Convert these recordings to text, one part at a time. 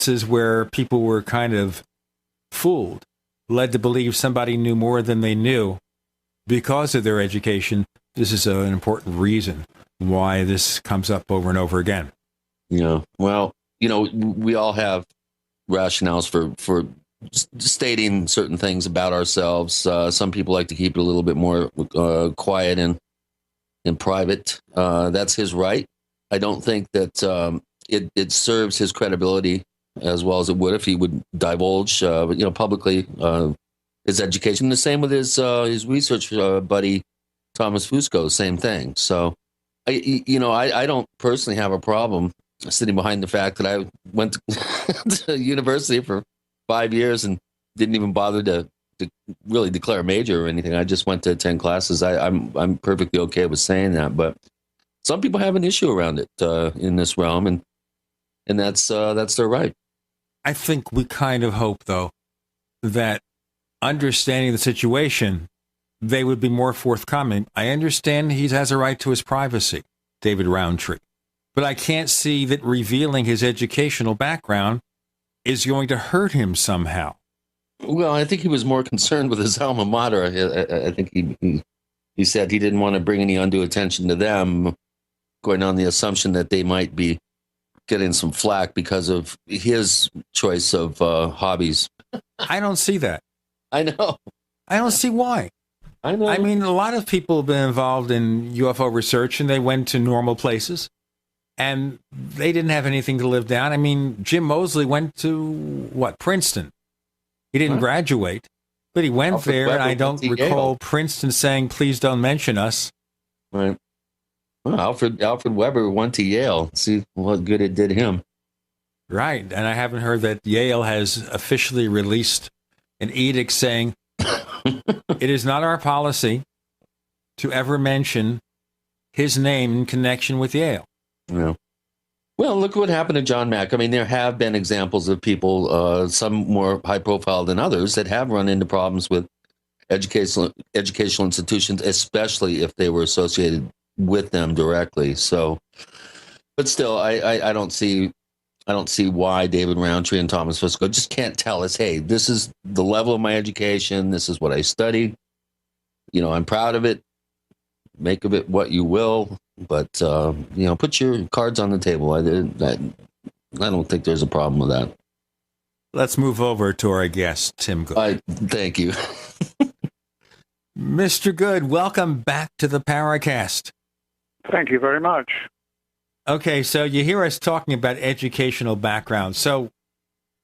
is where people were kind of fooled, led to believe somebody knew more than they knew because of their education. This is an important reason why this comes up over and over again. Yeah. Well, we all have rationales for stating certain things about ourselves. Some people like to keep it a little bit more quiet and private. That's his right. I don't think that it serves his credibility as well as it would if he would divulge, publicly his education. The same with his research buddy Thomas Fusco. Same thing. So, I don't personally have a problem sitting behind the fact that I went to university for 5 years and didn't even bother to really declare a major or anything. I just went to attend classes. I'm perfectly okay with saying that, but some people have an issue around it in this realm, and that's their right. I think we kind of hope, though, that understanding the situation, they would be more forthcoming. I understand he has a right to his privacy, David Roundtree, but I can't see that revealing his educational background is going to hurt him somehow. Well, I think he was more concerned with his alma mater. I think he said he didn't want to bring any undue attention to them, going on the assumption that they might be getting some flack because of his choice of hobbies. I don't see that. I know. I don't see why. I know. I mean, a lot of people have been involved in UFO research, and they went to normal places, and they didn't have anything to live down. I mean, Jim Moseley went to, Princeton. He didn't graduate, but he went Alfred there, Weber and I don't recall Yale. Princeton saying, please don't mention us. Right. Well, Alfred Weber went to Yale. See what good it did him. Right, and I haven't heard that Yale has officially released an edict saying it is not our policy to ever mention his name in connection with Yale. Yeah. Well, look what happened to John Mack. I mean, there have been examples of people, some more high profile than others, that have run into problems with educational institutions, especially if they were associated with them directly. So, but still, I don't see why David Roundtree and Thomas Fusco just can't tell us, hey, this is the level of my education. This is what I studied. I'm proud of it. Make of it what you will. But, put your cards on the table. I don't think there's a problem with that. Let's move over to our guest, Tim Good. Thank you. Mr. Good, welcome back to the Paracast. Thank you very much. Okay, so you hear us talking about educational background. So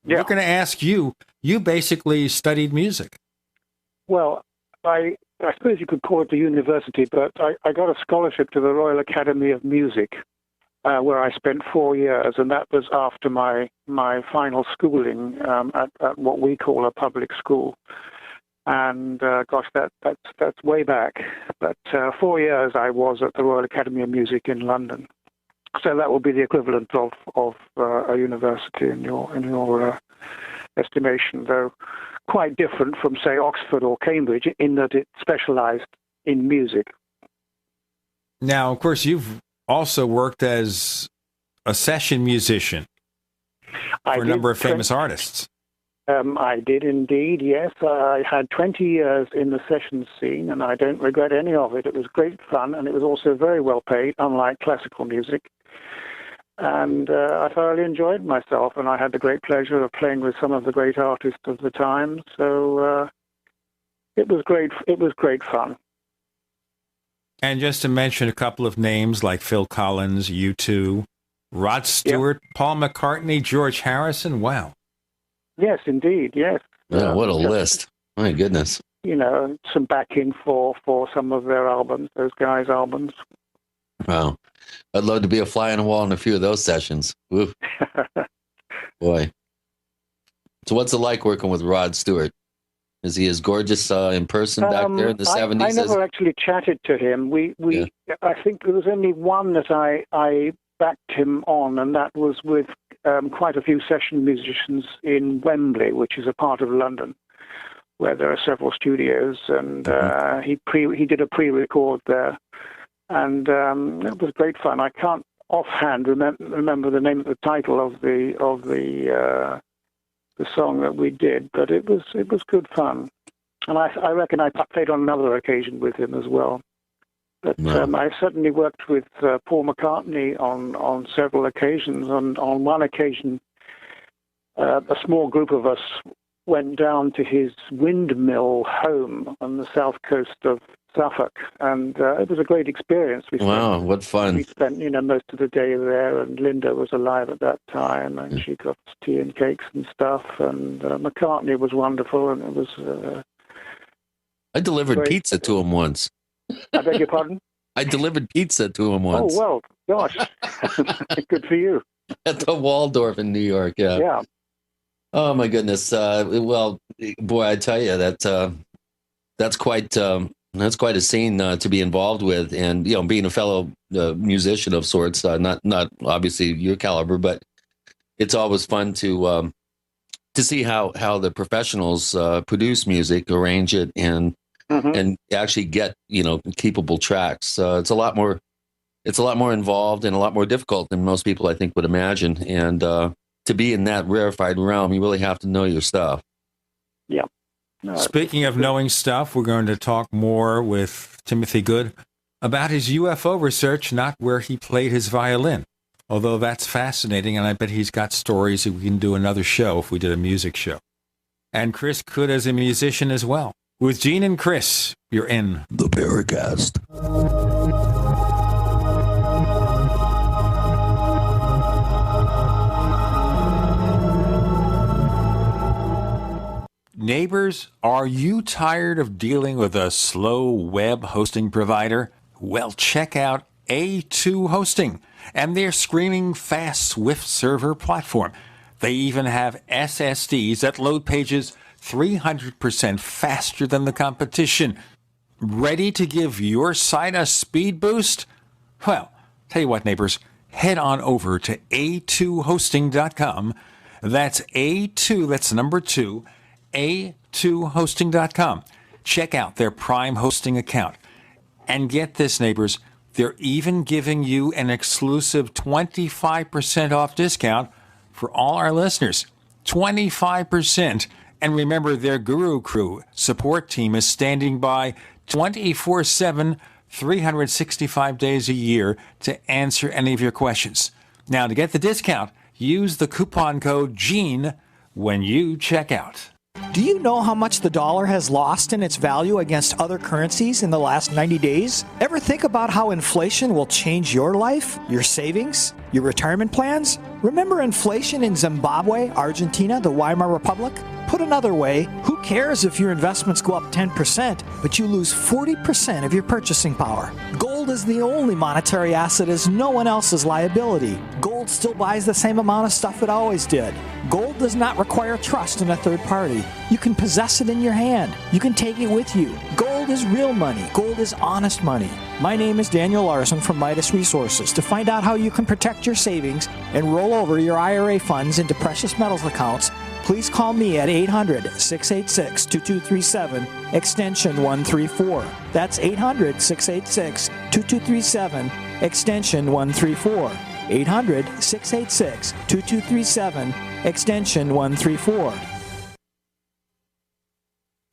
we're going to ask you basically studied music. Well, I suppose you could call it the university, but I got a scholarship to the Royal Academy of Music, where I spent 4 years, and that was after my final schooling at what we call a public school. And that's way back. But 4 years I was at the Royal Academy of Music in London. So that would be the equivalent of a university in your estimation, though quite different from, say, Oxford or Cambridge in that it specialized in music. Now, of course, you've also worked as a session musician for a number of famous artists. I did indeed, yes. I had 20 years in the session scene, and I don't regret any of it. It was great fun, and it was also very well paid, unlike classical music. And I thoroughly enjoyed myself, and I had the great pleasure of playing with some of the great artists of the time. So it was great. It was great fun. And just to mention a couple of names like Phil Collins, U2, Rod Stewart, Paul McCartney, George Harrison. Wow. Yes, indeed. Yes. Yeah, what a list! My goodness. Some backing for some of their albums, those guys' albums. Wow. I'd love to be a fly on the wall in a few of those sessions. Oof. Boy. So what's it like working with Rod Stewart? Is he as gorgeous in person back there in the 70s? I never actually chatted to him. I think there was only one that I backed him on, and that was with quite a few session musicians in Wembley, which is a part of London where there are several studios, and he did a pre-record there. And it was great fun. I can't offhand remember the name of the title of the song that we did, but it was good fun, and I reckon I played on another occasion with him as well. But I certainly worked with Paul McCartney on several occasions. On one occasion, a small group of us went down to his windmill home on the south coast of Suffolk, and it was a great experience. Wow, what fun! We spent, most of the day there, and Linda was alive at that time, and she got tea and cakes and stuff, and McCartney was wonderful, and it was... I delivered pizza to him once. I beg your pardon? I delivered pizza to him once. Oh, well, gosh. Good for you. At the Waldorf in New York, yeah. Yeah. Oh, my goodness. Well, boy, I tell you, that's quite a scene to be involved with. And, being a fellow musician of sorts, not obviously your caliber, but it's always fun to see how the professionals produce music, arrange it, and actually get keepable tracks. It's a lot more involved and a lot more difficult than most people I think would imagine. And to be in that rarefied realm, you really have to know your stuff. Yeah. Speaking of knowing stuff, we're going to talk more with Timothy Good about his UFO research, not where he played his violin. Although that's fascinating, and I bet he's got stories that we can do another show if we did a music show. And Chris Good as a musician as well. With Gene and Chris, you're in the Paracast. Neighbors, are you tired of dealing with a slow web hosting provider? Well, check out A2 Hosting and their screaming fast Swift server platform. They even have SSDs that load pages 300% faster than the competition. Ready to give your site a speed boost? Well, tell you what, neighbors, head on over to a2hosting.com. That's A2, that's number 2, a2hosting.com. Check out their Prime hosting account. And get this, neighbors, they're even giving you an exclusive 25% off discount for all our listeners. 25%. And remember, their Guru Crew support team is standing by 24/7, 365 days a year to answer any of your questions. Now, to get the discount, use the coupon code GENE when you check out. Do you know how much the dollar has lost in its value against other currencies in the last 90 days? Ever think about how inflation will change your life, your savings, your retirement plans? Remember inflation in Zimbabwe, Argentina, the Weimar Republic? Put another way, who cares if your investments go up 10%, but you lose 40% of your purchasing power? Gold is the only monetary asset as no one else's liability. Gold still buys the same amount of stuff it always did. Gold does not require trust in a third party. You can possess it in your hand. You can take it with you. Gold is real money. Gold is honest money. My name is Daniel Larson from Midas Resources. To find out how you can protect your savings and roll over your IRA funds into precious metals accounts, please call me at 800-686-2237, extension 134. That's 800-686-2237, extension 134. 800-686-2237, extension 134.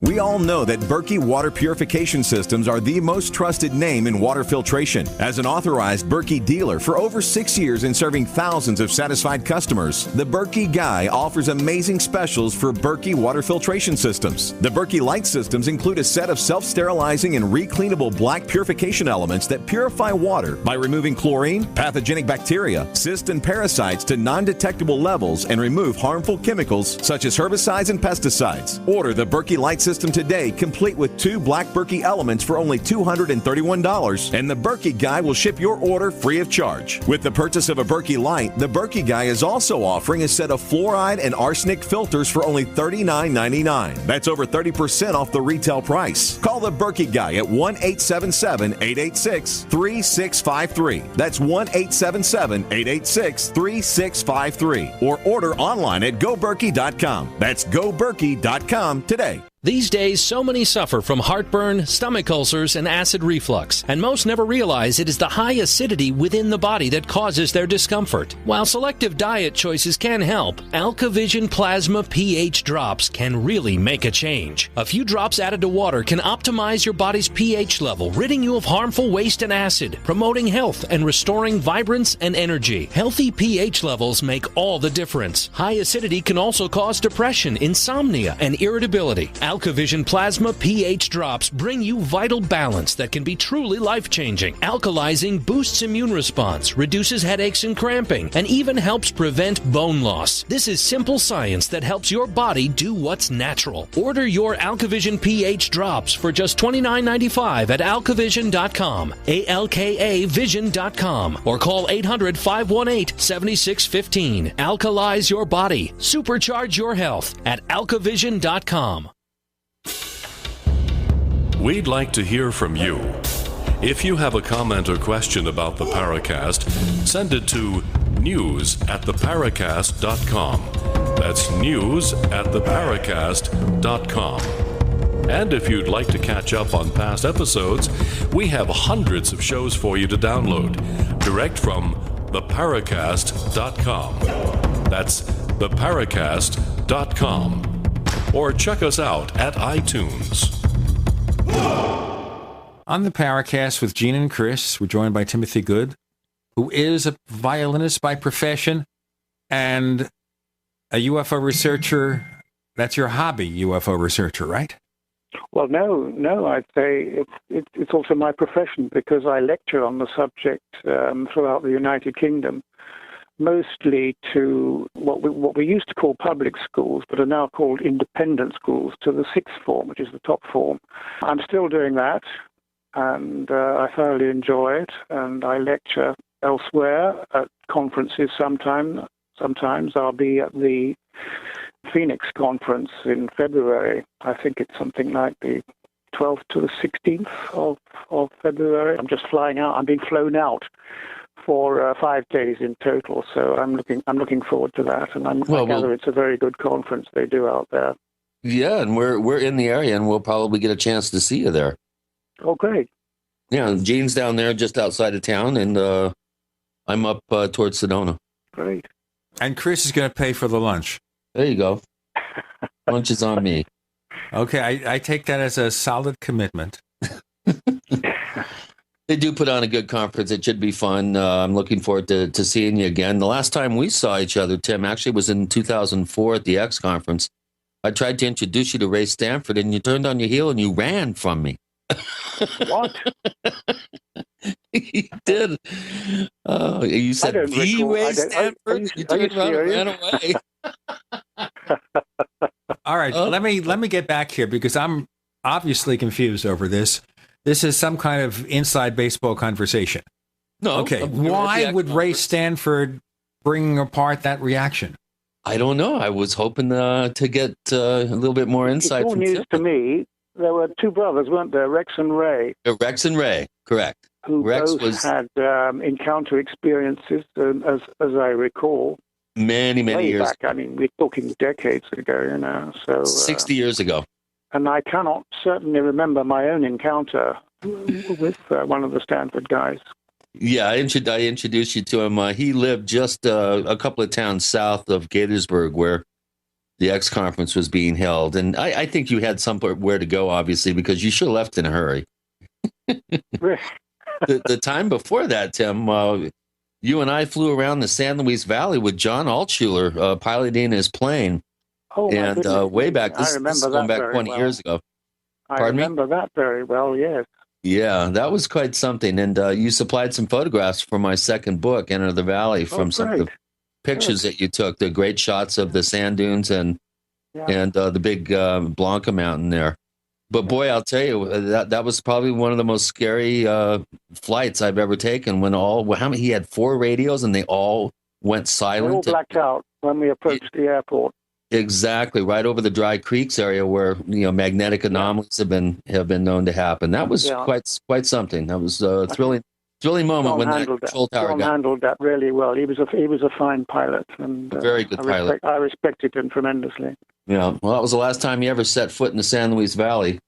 We all know that Berkey Water Purification Systems are the most trusted name in water filtration. As an authorized Berkey dealer for over 6 years and serving thousands of satisfied customers, the Berkey Guy offers amazing specials for Berkey Water Filtration Systems. The Berkey Light Systems include a set of self-sterilizing and recleanable black purification elements that purify water by removing chlorine, pathogenic bacteria, cysts, and parasites to non-detectable levels and remove harmful chemicals such as herbicides and pesticides. Order the Berkey Light System today, complete with 2 black Berkey elements for only $231, and the Berkey Guy will ship your order free of charge. With the purchase of a Berkey Light, the Berkey Guy is also offering a set of fluoride and arsenic filters for only $39.99. That's over 30% off the retail price. Call the Berkey Guy at 1-877-886-3653. That's 1-877-886-3653. Or order online at goberkey.com. That's goberkey.com today. These days, so many suffer from heartburn, stomach ulcers, and acid reflux, and most never realize it is the high acidity within the body that causes their discomfort. While selective diet choices can help, AlkaVision Plasma pH drops can really make a change. A few drops added to water can optimize your body's pH level, ridding you of harmful waste and acid, promoting health and restoring vibrance and energy. Healthy pH levels make all the difference. High acidity can also cause depression, insomnia, and irritability. AlkaVision Plasma pH drops bring you vital balance that can be truly life-changing. Alkalizing boosts immune response, reduces headaches and cramping, and even helps prevent bone loss. This is simple science that helps your body do what's natural. Order your AlkaVision pH drops for just $29.95 at alkavision.com, ALKAvision.com, or call 800-518-7615. Alkalize your body. Supercharge your health at alkavision.com. We'd like to hear from you. If you have a comment or question about the Paracast, send it to news@theparacast.com. That's news@theparacast.com. And if you'd like to catch up on past episodes, we have hundreds of shows for you to download direct from theparacast.com. That's theparacast.com. Or check us out at iTunes. On the Paracast with Gene and Chris, we're joined by Timothy Good, who is a violinist by profession and a UFO researcher. That's your hobby, UFO researcher, right? Well, no, I'd say it's also my profession because I lecture on the subject throughout the United Kingdom, mostly to what we used to call public schools, but are now called independent schools, to the sixth form, which is the top form. I'm still doing that, and I thoroughly enjoy it, and I lecture elsewhere at conferences sometimes. Sometimes I'll be at the Phoenix conference in February. I think it's something like the 12th to the 16th of February. I'm just flying out. I'm being flown out for 5 days in total. So I'm looking forward to that. And I gather it's a very good conference they do out there. Yeah, and we're in the area, and we'll probably get a chance to see you there. Oh, great. Yeah, Gene's down there just outside of town, and I'm up towards Sedona. Great. And Chris is going to pay for the lunch. There you go. Lunch is on me. Okay, I take that as a solid commitment. They do put on a good conference. It should be fun. I'm looking forward to seeing you again. The last time we saw each other, Tim, actually was in 2004 at the X conference. I tried to introduce you to Ray Stanford, and you turned on your heel and you ran from me. What? You did. You said, the Ray Stanford? You turned around and ran away. All right, let me get back here because I'm obviously confused over this. This is some kind of inside baseball conversation. No. Okay, why would Ray Stanford bring apart that reaction? I don't know. I was hoping to get a little bit more insight. It's all news to me. There were two brothers, weren't there? Rex and Ray. Rex and Ray, correct. Who Rex both had encounter experiences, as I recall. Many years back. I mean, we're talking decades ago, So 60 years ago. And I cannot certainly remember my own encounter with one of the Stanford guys. Yeah, I introduced you to him. He lived just a couple of towns south of Gaithersburg, where the X conference was being held. And I think you had somewhere to go, obviously, because you should have left in a hurry. the time before that, Tim, you and I flew around the San Luis Valley with John Altshuler piloting his plane. Oh, and way back, this is going back 20 years ago. I remember that very well, yes. Yeah, that was quite something. And you supplied some photographs for my second book, Enter the Valley, from some of the pictures that you took, the great shots of the sand dunes and the big Blanca Mountain there. But boy, I'll tell you, that was probably one of the most scary flights I've ever taken. He had 4 radios and they all went silent. They all blacked out when we approached the airport. Exactly, right over the Dry Creeks area where magnetic anomalies have been known to happen. That was quite something. That was a thrilling moment when that control tower John handled that really well. He was a fine pilot and very good pilot. I respected him tremendously. Yeah. Well, that was the last time he ever set foot in the San Luis Valley.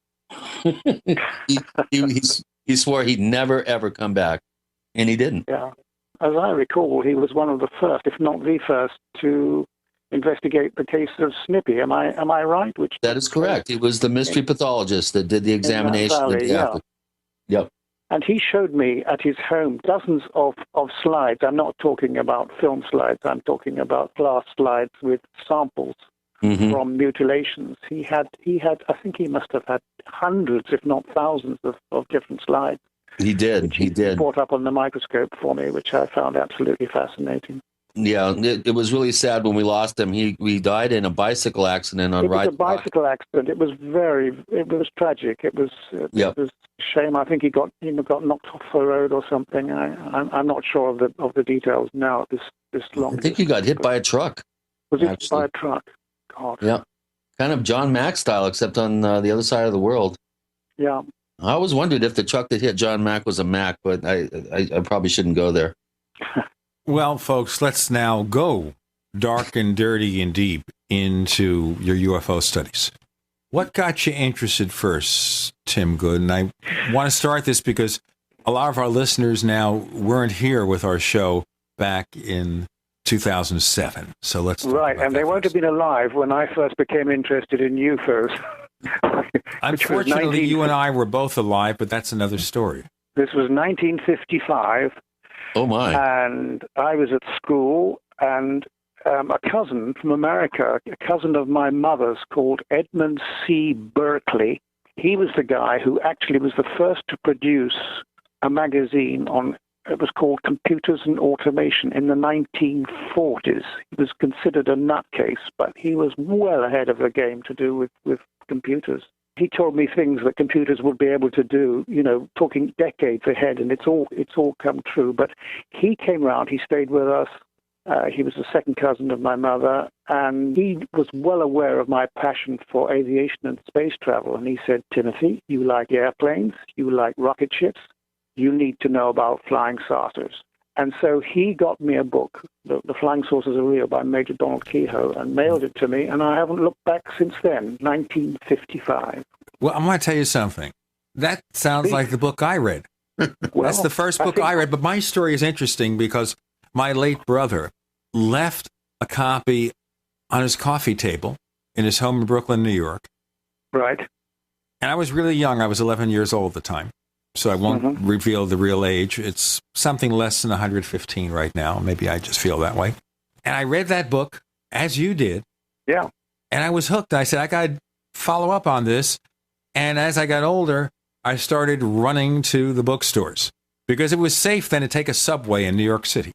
he swore he'd never, ever come back. And he didn't. Yeah. As I recall, he was one of the first, if not the first, to investigate the case of Snippy. Am I right? That is correct. He was the mystery pathologist that did the examination. Valley, yeah. Yep. And he showed me at his home dozens of slides. I'm not talking about film slides. I'm talking about glass slides with samples from mutilations. He had. I think he must have had hundreds, if not thousands, of different slides. He did. He did. Brought up on the microscope for me, which I found absolutely fascinating. Yeah, it was really sad when we lost him. He died in a bicycle accident on Ride. It was a bicycle accident. It was tragic. It was a shame. I think he got knocked off the road or something. I'm not sure of the details now at this long. I think he got hit by a truck. Was it by a truck? God. Yeah, kind of John Mack style, except on the other side of the world. Yeah. I always wondered if the truck that hit John Mack was a Mack, but I probably shouldn't go there. Well, folks, let's now go dark and dirty and deep into your UFO studies. What got you interested first, Tim Good? And I want to start this because a lot of our listeners now weren't here with our show back in 2007. So let's talk right, about and they won't have been alive when I first became interested in UFOs. Unfortunately, you and I were both alive, but that's another story. This was 1955. Oh, my. And I was at school, and a cousin from America, a cousin of my mother's called Edmund C. Berkeley, he was the guy who actually was the first to produce a magazine it was called Computers and Automation in the 1940s. He was considered a nutcase, but he was well ahead of the game to do with computers. He told me things that computers would be able to do, talking decades ahead, and it's all come true. But he came round, he stayed with us. He was the second cousin of my mother, and he was well aware of my passion for aviation and space travel. And he said, Timothy, you like airplanes, you like rocket ships, you need to know about flying saucers. And so he got me a book, The Flying Saucers Are Real by Major Donald Kehoe, and mailed it to me, and I haven't looked back since then, 1955. Well, I'm going to tell you something. That sounds like the book I read. That's the first book I read, but my story is interesting because my late brother left a copy on his coffee table in his home in Brooklyn, New York. Right. And I was really young. I was 11 years old at the time. So I won't reveal the real age. It's something less than 115 right now. Maybe I just feel that way. And I read that book, as you did. Yeah. And I was hooked. I said, I got to follow up on this. And as I got older, I started running to the bookstores because it was safe then to take a subway in New York City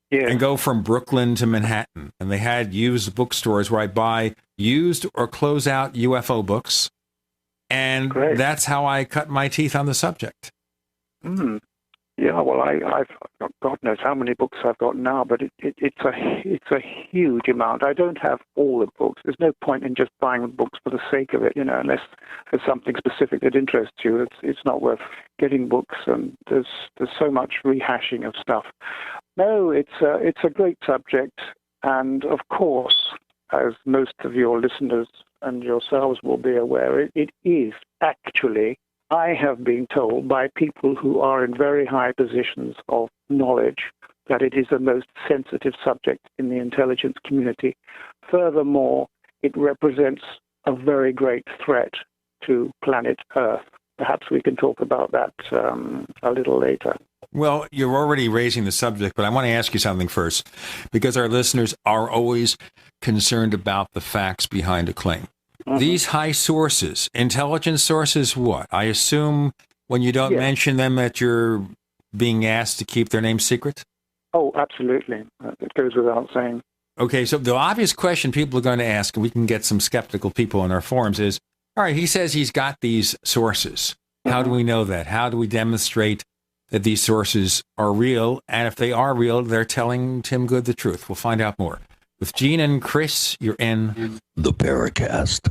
and go from Brooklyn to Manhattan. And they had used bookstores where I buy used or closeout UFO books. And that's how I cut my teeth on the subject. Yeah, well, I've got God knows how many books I've got now, but it's a huge amount. I don't have all the books. There's no point in just buying books for the sake of it, unless there's something specific that interests you. It's not worth getting books, and there's so much rehashing of stuff. No, it's a great subject, and of course, as most of your listeners and yourselves will be aware, it is actually, I have been told by people who are in very high positions of knowledge, that it is the most sensitive subject in the intelligence community. Furthermore, it represents a very great threat to planet Earth. Perhaps we can talk about that a little later. Well, you're already raising the subject, but I want to ask you something first, because our listeners are always concerned about the facts behind a claim. These high sources, intelligence sources, what? I assume when you don't mention them that you're being asked to keep their name secret? Oh, absolutely. It goes without saying. Okay, so the obvious question people are going to ask, and we can get some skeptical people in our forums, is, all right, he says he's got these sources. How do we know that? How do we demonstrate that these sources are real? And if they are real, they're telling Tim Good the truth. We'll find out more. With Gene and Chris, you're in the Paracast.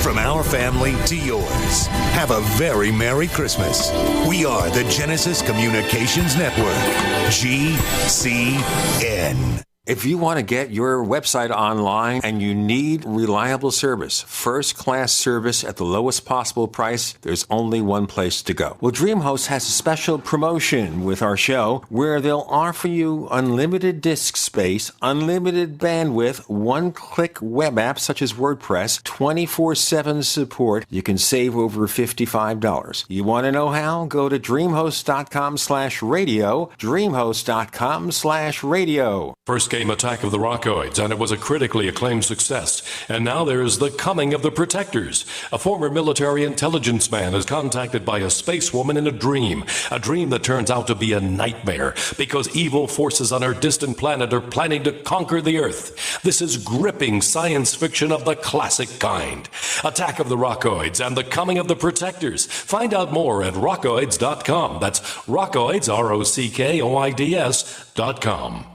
From our family to yours, have a very Merry Christmas. We are the Genesis Communications Network, GCN. If you want to get your website online and you need reliable service, first-class service at the lowest possible price, there's only one place to go. Well, DreamHost has a special promotion with our show where they'll offer you unlimited disk space, unlimited bandwidth, one-click web apps such as WordPress, 24/7 support. You can save over $55. You want to know how? Go to dreamhost.com/radio, dreamhost.com/radio. First came Attack of the Rockoids, and it was a critically acclaimed success. And now there's The Coming of the Protectors. A former military intelligence man is contacted by a space woman in a dream that turns out to be a nightmare because evil forces on her distant planet are planning to conquer the Earth. This is gripping science fiction of the classic kind. Attack of the Rockoids and The Coming of the Protectors. Find out more at rockoids.com. That's Rockoids, ROCKOIDS.com.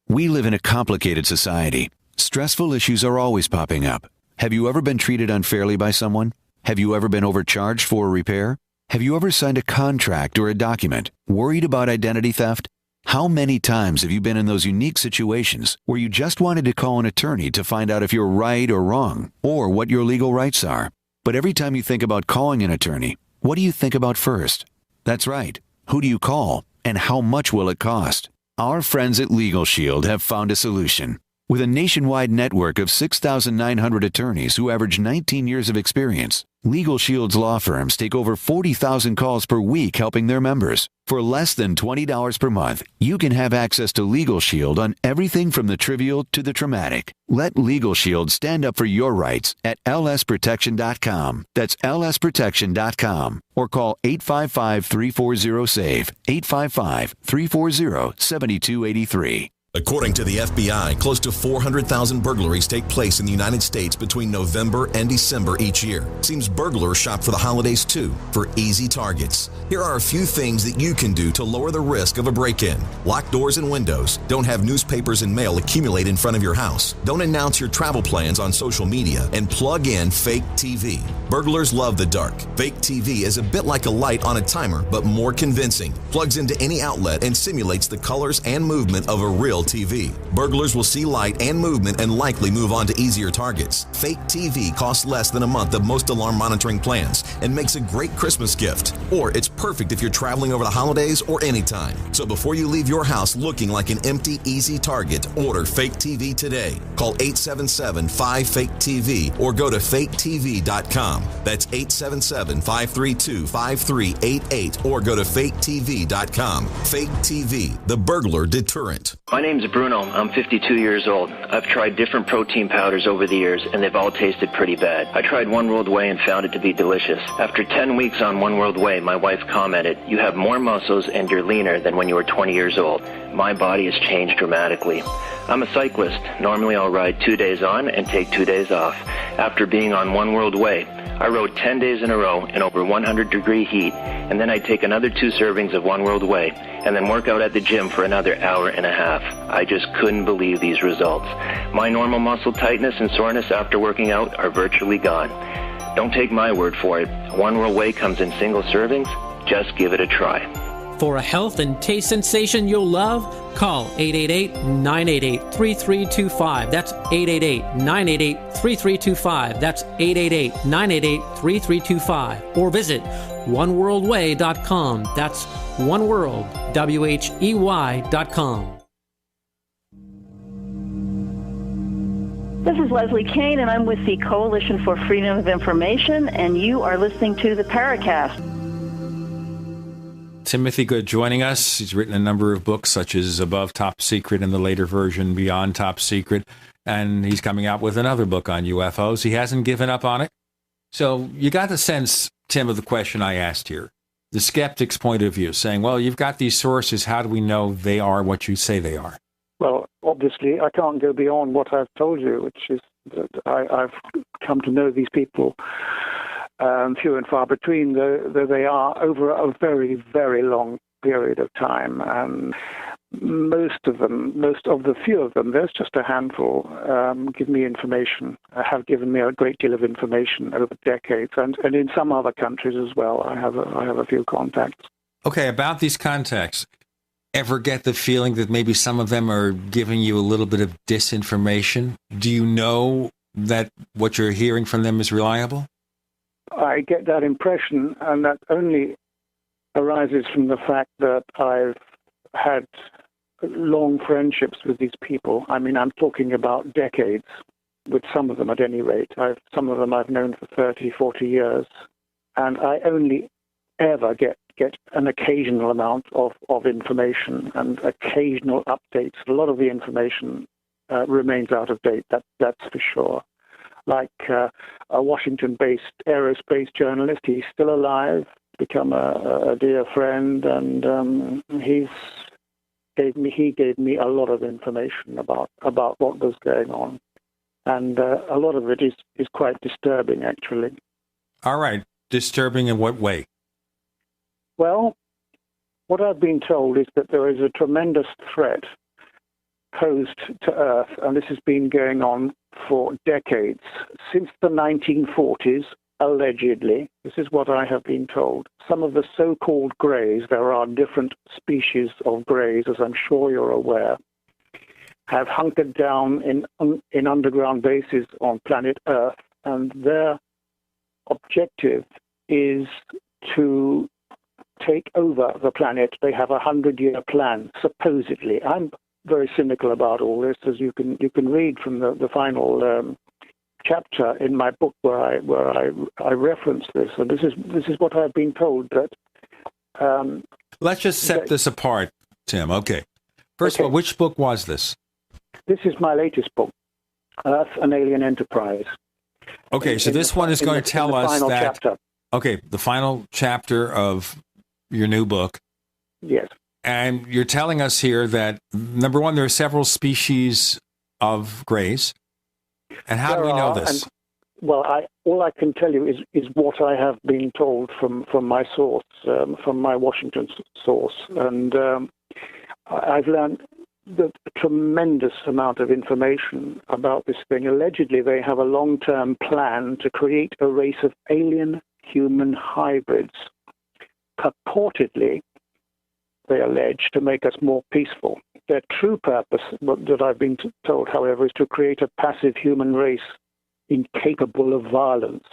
We live in a complicated society. Stressful issues are always popping up. Have you ever been treated unfairly by someone? Have you ever been overcharged for a repair? Have you ever signed a contract or a document? Worried about identity theft? How many times have you been in those unique situations where you just wanted to call an attorney to find out if you're right or wrong, or what your legal rights are? But every time you think about calling an attorney, what do you think about first? That's right. Who do you call, and how much will it cost? Our friends at Legal Shield have found a solution. With a nationwide network of 6,900 attorneys who average 19 years of experience, Legal Shield's law firms take over 40,000 calls per week helping their members. For less than $20 per month, you can have access to Legal Shield on everything from the trivial to the traumatic. Let Legal Shield stand up for your rights at lsprotection.com. That's lsprotection.com. Or call 855-340-SAVE, 855-340-7283. According to the FBI, close to 400,000 burglaries take place in the United States between November and December each year. Seems burglars shop for the holidays too, for easy targets. Here are a few things that you can do to lower the risk of a break-in. Lock doors and windows. Don't have newspapers and mail accumulate in front of your house. Don't announce your travel plans on social media. And plug in fake TV. Burglars love the dark. Fake TV is a bit like a light on a timer, but more convincing. Plugs into any outlet and simulates the colors and movement of a real TV. Burglars will see light and movement and likely move on to easier targets. Fake TV costs less than a month of most alarm monitoring plans and makes a great Christmas gift. Or it's perfect if you're traveling over the holidays or anytime. So before you leave your house looking like an empty, easy target, order Fake TV today. Call 877-5-FAKE-TV or go to faketv.com. That's 877-532-5388 or go to faketv.com. Fake TV, the burglar deterrent. My name's Bruno. I'm 52 years old. I've tried different protein powders over the years, and they've all tasted pretty bad. I tried One World Whey and found it to be delicious. After 10 weeks on One World Whey, my wife commented, "You have more muscles and you're leaner than when you were 20 years old." My body has changed dramatically. I'm a cyclist. Normally I'll ride 2 days on and take 2 days off. After being on One World Whey, I rode 10 days in a row in over 100-degree heat, and then I'd take another 2 servings of One World Whey, and then work out at the gym for another hour and a half. I just couldn't believe these results. My normal muscle tightness and soreness after working out are virtually gone. Don't take my word for it. One World Whey comes in single servings. Just give it a try. For a health and taste sensation you'll love, call 888-988-3325. That's 888-988-3325. That's 888-988-3325. Or visit oneworldwhey.com. That's oneworld.com. This is Leslie Kane, and I'm with the Coalition for Freedom of Information, and you are listening to the Paracast. Timothy Good joining us. He's written a number of books such as Above Top Secret and the later version Beyond Top Secret. And he's coming out with another book on UFOs. He hasn't given up on it. So you got the sense, Tim, of the question I asked here. The skeptic's point of view, saying, well, you've got these sources. How do we know they are what you say they are? Well, obviously, I can't go beyond what I've told you, which is that I've come to know these people few and far between, though they are over a very, very long period of time. most of the few of them, there's just a handful, give me information, have given me a great deal of information over decades, and in some other countries as well. I have a few contacts. Okay, about these contacts, ever get the feeling that maybe some of them are giving you a little bit of disinformation? Do you know that what you're hearing from them is reliable? I get that impression, and that only arises from the fact that I've had long friendships with these people. I mean, I'm talking about decades, with some of them at any rate. Some of them I've known for 30, 40 years, and I only ever get an occasional amount of information and occasional updates. A lot of the information remains out of date, that's for sure. Like a Washington-based aerospace journalist, he's still alive, become a dear friend, and he gave me a lot of information about what was going on, and a lot of it is quite disturbing, actually. All right, disturbing in what way? Well, what I've been told is that there is a tremendous threat posed to Earth, and this has been going on for decades, since the 1940s, allegedly. This is what I have been told. Some of the so-called greys, there are different species of greys, as I'm sure you're aware, have hunkered down in underground bases on planet Earth, and their objective is to take over the planet. They have a 100-year plan, supposedly. I'm very cynical about all this, as you can read from the final chapter in my book where I reference this. And this is what I've been told. That let's just set this apart, Tim. Okay. First of all, which book was this? This is my latest book, Earth, an Alien Enterprise. Okay, so this one is going to tell us that. Chapter. Okay, the final chapter of your new book. Yes. And you're telling us here that, number one, there are several species of greys. And how do we know this? All I can tell you is what I have been told from my source, from my Washington source. And I've learned a tremendous amount of information about this thing. Allegedly, they have a long-term plan to create a race of alien-human hybrids. Purportedly, they allege, to make us more peaceful. Their true purpose, that I've been told, however, is to create a passive human race incapable of violence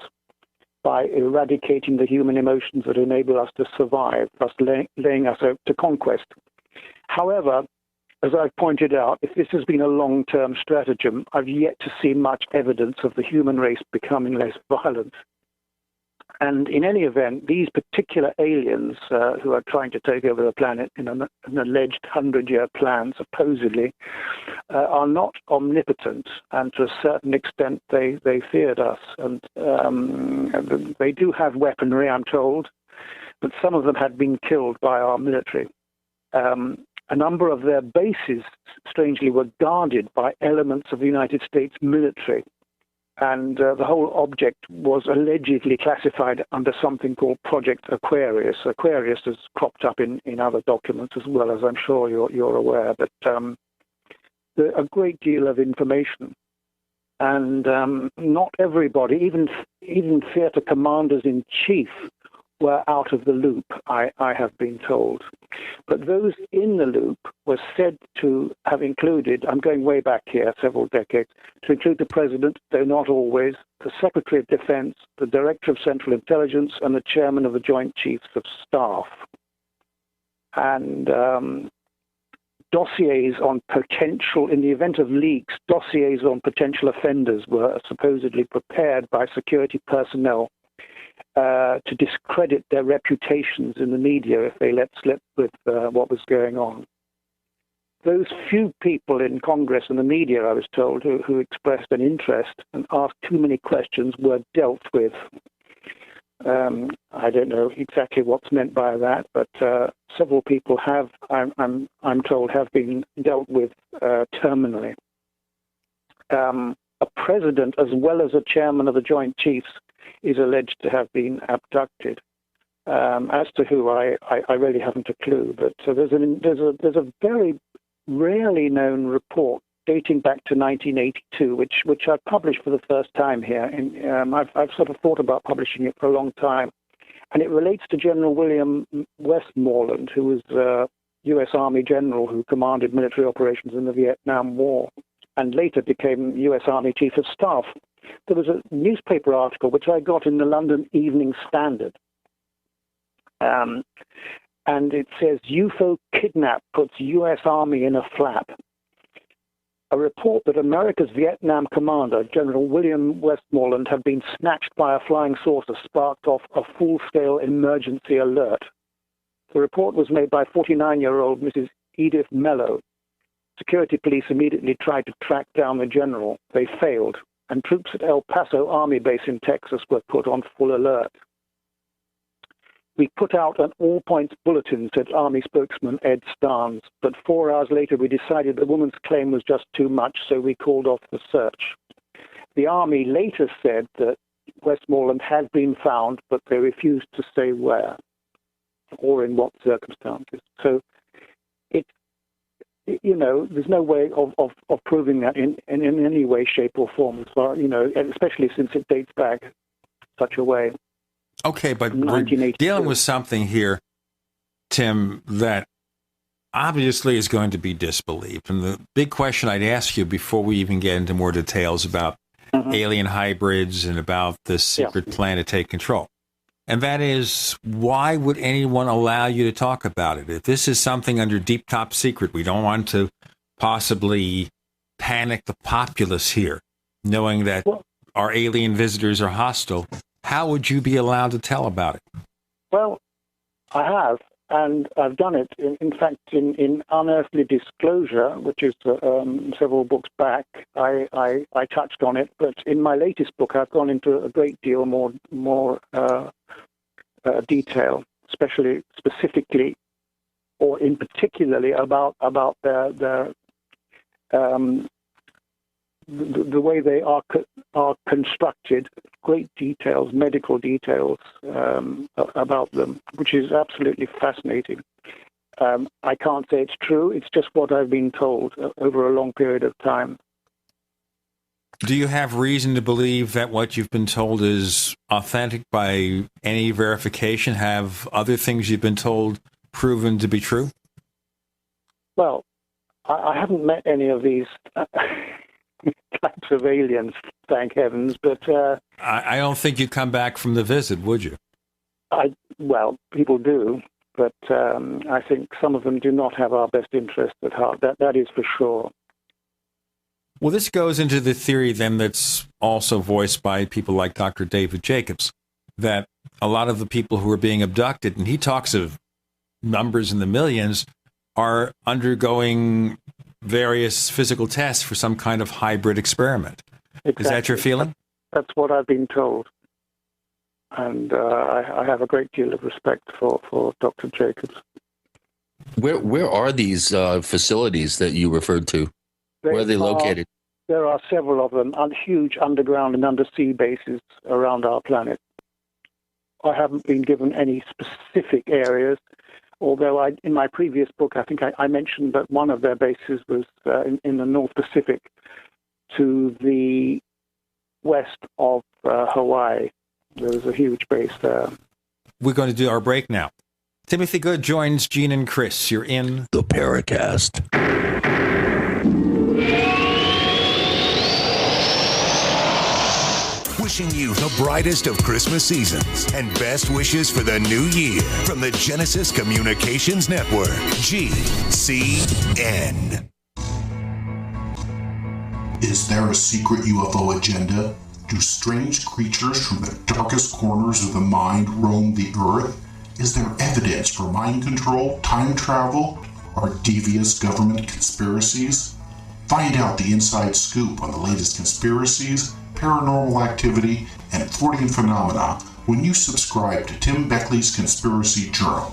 by eradicating the human emotions that enable us to survive, thus laying us out to conquest. However, as I've pointed out, if this has been a long-term stratagem, I've yet to see much evidence of the human race becoming less violent. And in any event, these particular aliens who are trying to take over the planet in an alleged 100-year plan, supposedly, are not omnipotent, and to a certain extent they feared us. And they do have weaponry, I'm told, but some of them had been killed by our military. A number of their bases, strangely, were guarded by elements of the United States military. And the whole object was allegedly classified under something called Project Aquarius. Aquarius has cropped up in other documents as well, as I'm sure you're aware. But a great deal of information. And not everybody, even theater commanders-in-chief, were out of the loop, I have been told. But those in the loop were said to have included, I'm going way back here, several decades, to include the President, though not always, the Secretary of Defense, the Director of Central Intelligence, and the Chairman of the Joint Chiefs of Staff. And dossiers on potential, in the event of leaks, dossiers on potential offenders were supposedly prepared by security personnel to discredit their reputations in the media if they let slip with what was going on. Those few people in Congress and the media, I was told, who expressed an interest and asked too many questions were dealt with. I don't know exactly what's meant by that, but several people have, I'm told, have been dealt with terminally. A president, as well as a chairman of the Joint Chiefs, is alleged to have been abducted. As to who, I really haven't a clue. But there's a very rarely known report dating back to 1982, which I've published for the first time here. I've sort of thought about publishing it for a long time, and it relates to General William Westmoreland, who was a U.S. Army general who commanded military operations in the Vietnam War, and later became U.S. Army Chief of Staff. There was a newspaper article which I got in the London Evening Standard. And it says, UFO kidnap puts U.S. Army in a flap. A report that America's Vietnam commander, General William Westmoreland, had been snatched by a flying saucer sparked off a full-scale emergency alert. The report was made by 49-year-old Mrs. Edith Mello. Security police immediately tried to track down the general. They failed, and troops at El Paso Army Base in Texas were put on full alert. We put out an all-points bulletin, said Army spokesman Ed Starnes, but 4 hours later we decided the woman's claim was just too much, so we called off the search. The Army later said that Westmoreland had been found, but they refused to say where or in what circumstances. So there's no way of proving that in any way, shape, or form, as far, especially since it dates back such a way. Okay, but we're dealing with something here, Tim, that obviously is going to be disbelieved. And the big question I'd ask you before we even get into more details about alien hybrids and about this secret plan to take control, and that is, why would anyone allow you to talk about it? If this is something under deep top secret, we don't want to possibly panic the populace here, knowing that our alien visitors are hostile. How would you be allowed to tell about it? Well, I have, and I've done it. In fact, in Unearthly Disclosure, which is several books back, I touched on it. But in my latest book, I've gone into a great deal more detail, specifically, or in particularly about their the way they are constructed, great details, medical details about them, which is absolutely fascinating. I can't say it's true. It's just what I've been told over a long period of time. Do you have reason to believe that what you've been told is authentic by any verification? Have other things you've been told proven to be true? Well, I haven't met any of these types of aliens, thank heavens, but I don't think you'd come back from the visit, would you? Well, people do, but I think some of them do not have our best interest at heart. That is for sure. Well, this goes into the theory then that's also voiced by people like Dr. David Jacobs, that a lot of the people who are being abducted, and he talks of numbers in the millions, are undergoing various physical tests for some kind of hybrid experiment. Exactly. Is that your feeling? That's what I've been told. And I have a great deal of respect for Dr. Jacobs. Where are these facilities that you referred to? Where are they located? There are several of them, huge underground and undersea bases around our planet. I haven't been given any specific areas, although in my previous book, I think I mentioned that one of their bases was in the North Pacific to the west of Hawaii. There was a huge base there. We're going to do our break now. Timothy Good joins Gene and Chris. You're in the Paracast. Wishing you the brightest of Christmas seasons and best wishes for the new year from the Genesis Communications Network, GCN. Is there a secret UFO agenda? Do strange creatures from the darkest corners of the mind roam the earth? Is there evidence for mind control, time travel, or devious government conspiracies? Find out the inside scoop on the latest conspiracies, paranormal activity, and Fortean phenomena when you subscribe to Tim Beckley's Conspiracy Journal.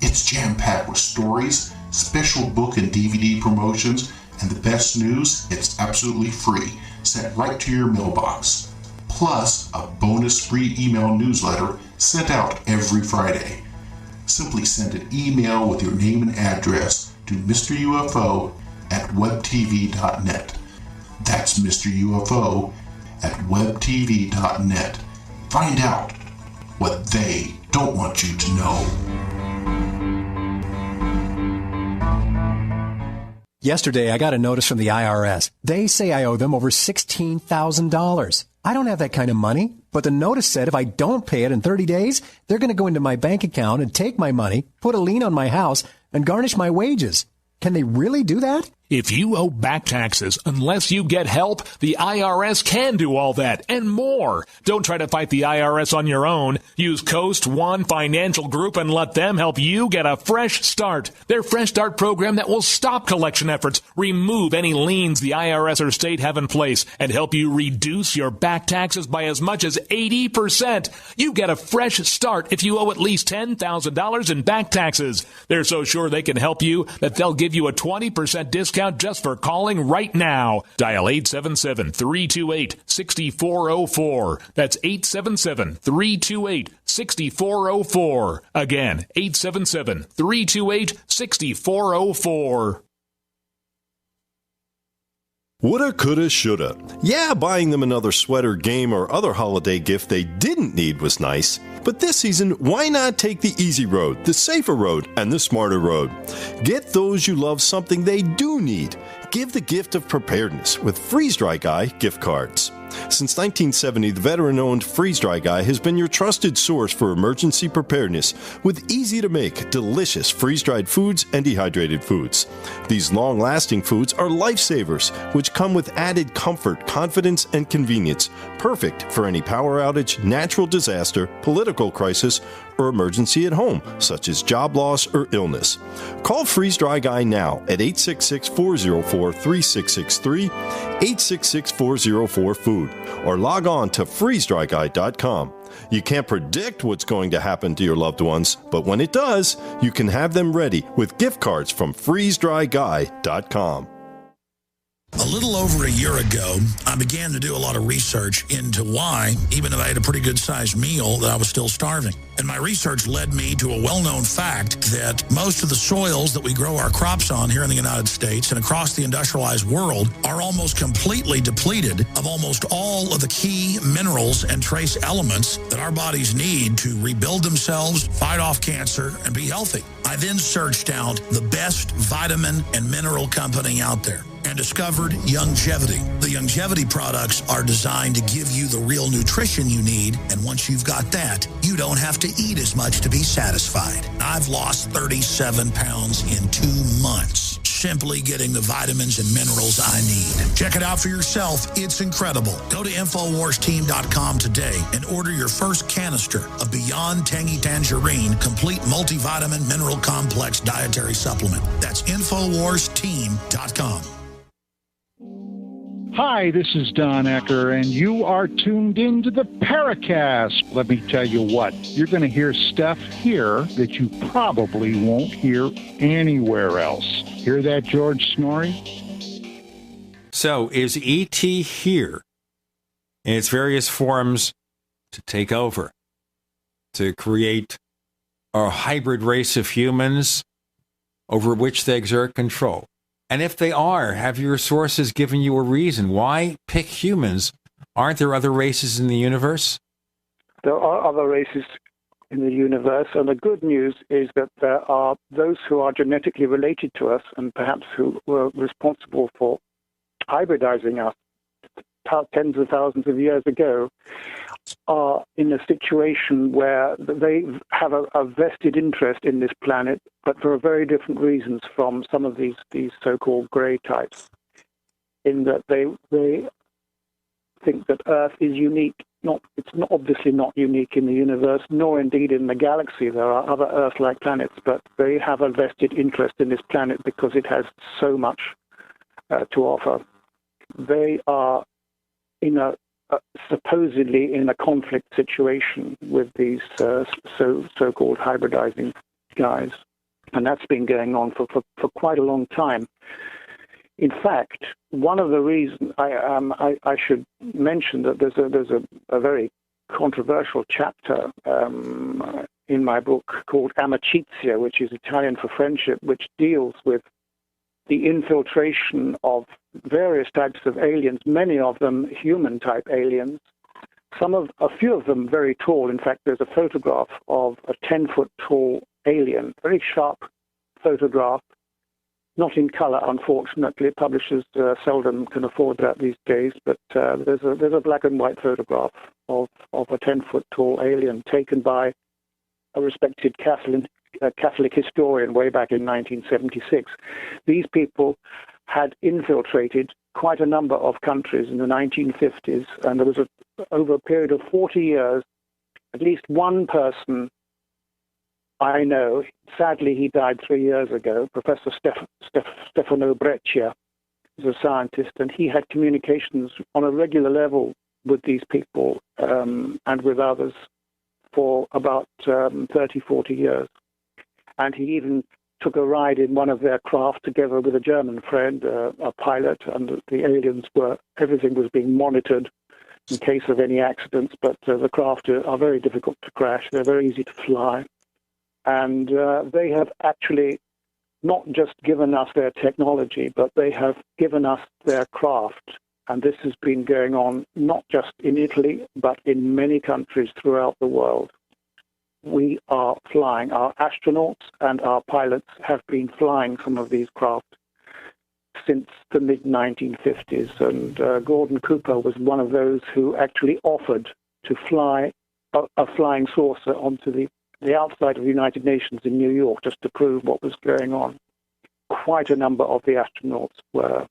It's jam-packed with stories, special book and DVD promotions, and the best news, it's absolutely free, sent right to your mailbox. plus a bonus free email newsletter sent out every Friday. Simply send an email with your name and address to Mr. UFO at webtv.net. That's Mr. UFO at webtv.net. Find out what they don't want you to know. Yesterday, I got a notice from the IRS. They say I owe them over $16,000. I don't have that kind of money, but the notice said if I don't pay it in 30 days, they're going to go into my bank account and take my money, put a lien on my house, and garnish my wages. Can they really do that? If you owe back taxes, unless you get help, the IRS can do all that and more. Don't try to fight the IRS on your own. Use Coast One Financial Group and let them help you get a fresh start. Their Fresh Start program that will stop collection efforts, remove any liens the IRS or state have in place, and help you reduce your back taxes by as much as 80%. You get a fresh start if you owe at least $10,000 in back taxes. They're so sure they can help you that they'll give you a 20% discount just for calling right now. Dial 877-328-6404. That's 877-328-6404. Again, 877-328-6404. Woulda, coulda, shoulda. Yeah, buying them another sweater, game, or other holiday gift they didn't need was nice. But this season, why not take the easy road, the safer road, and the smarter road? Get those you love something they do need. Give the gift of preparedness with Freeze Dry Guy gift cards. Since 1970, the veteran-owned Freeze Dry Guy has been your trusted source for emergency preparedness with easy-to-make, delicious freeze-dried foods and dehydrated foods. These long-lasting foods are lifesavers, which come with added comfort, confidence, and convenience, perfect for any power outage, natural disaster, political crisis, or emergency at home, such as job loss or illness. Call Freeze Dry Guy now at 866-404-3663, 866-404-FOOD, or log on to freezedryguy.com. You can't predict what's going to happen to your loved ones, but when it does, you can have them ready with gift cards from freezedryguy.com. A little over a year ago, I began to do a lot of research into why, even if I had a pretty good-sized meal, that I was still starving. And my research led me to a well-known fact that most of the soils that we grow our crops on here in the United States and across the industrialized world are almost completely depleted of almost all of the key minerals and trace elements that our bodies need to rebuild themselves, fight off cancer, and be healthy. I then searched out the best vitamin and mineral company out there and discovered Youngevity. The Youngevity products are designed to give you the real nutrition you need, and once you've got that, you don't have to eat as much to be satisfied. I've lost 37 pounds in 2 months, simply getting the vitamins and minerals I need. Check it out for yourself. It's incredible. Go to InfoWarsTeam.com today and order your first canister of Beyond Tangy Tangerine Complete Multivitamin Mineral Complex Dietary Supplement. That's InfoWarsTeam.com. Hi, this is Don Ecker, and you are tuned into the Paracast. Let me tell you what, you're going to hear stuff here that you probably won't hear anywhere else. Hear that, George Snorri? So, is E.T. here in its various forms to take over, to create a hybrid race of humans over which they exert control? And if they are, have your sources given you a reason? Why pick humans? Aren't there other races in the universe? There are other races in the universe, and the good news is that there are those who are genetically related to us and perhaps who were responsible for hybridizing us tens of thousands of years ago are in a situation where they have a vested interest in this planet, but for very different reasons from some of these so-called gray types, in that they think that Earth is unique. It's obviously not unique in the universe, nor indeed in the galaxy. There are other Earth-like planets, but they have a vested interest in this planet because it has so much to offer. They are supposedly in a conflict situation with these so-called hybridizing guys. And that's been going on for quite a long time. In fact, one of the reasons I should mention that there's a very controversial chapter in my book called Amicizia, which is Italian for friendship, which deals with the infiltration of various types of aliens, many of them human-type aliens, a few of them very tall. In fact, there's a photograph of a 10-foot tall alien, very sharp photograph, not in color, unfortunately. Publishers seldom can afford that these days, but there's a black and white photograph of a 10-foot tall alien taken by a respected Catholic historian way back in 1976. These people had infiltrated quite a number of countries in the 1950s, and there was over a period of 40 years, at least one person I know, sadly he died 3 years ago, Professor Stefano Breccia, is a scientist, and he had communications on a regular level with these people and with others for about 30, 40 years. And he even took a ride in one of their craft together with a German friend, a pilot, and the aliens everything was being monitored in case of any accidents, but the craft are very difficult to crash. They're very easy to fly. And they have actually not just given us their technology, but they have given us their craft. And this has been going on not just in Italy, but in many countries throughout the world. We are flying. Our astronauts and our pilots have been flying some of these craft since the mid-1950s. And Gordon Cooper was one of those who actually offered to fly a flying saucer onto the outside of the United Nations in New York just to prove what was going on. Quite a number of the astronauts were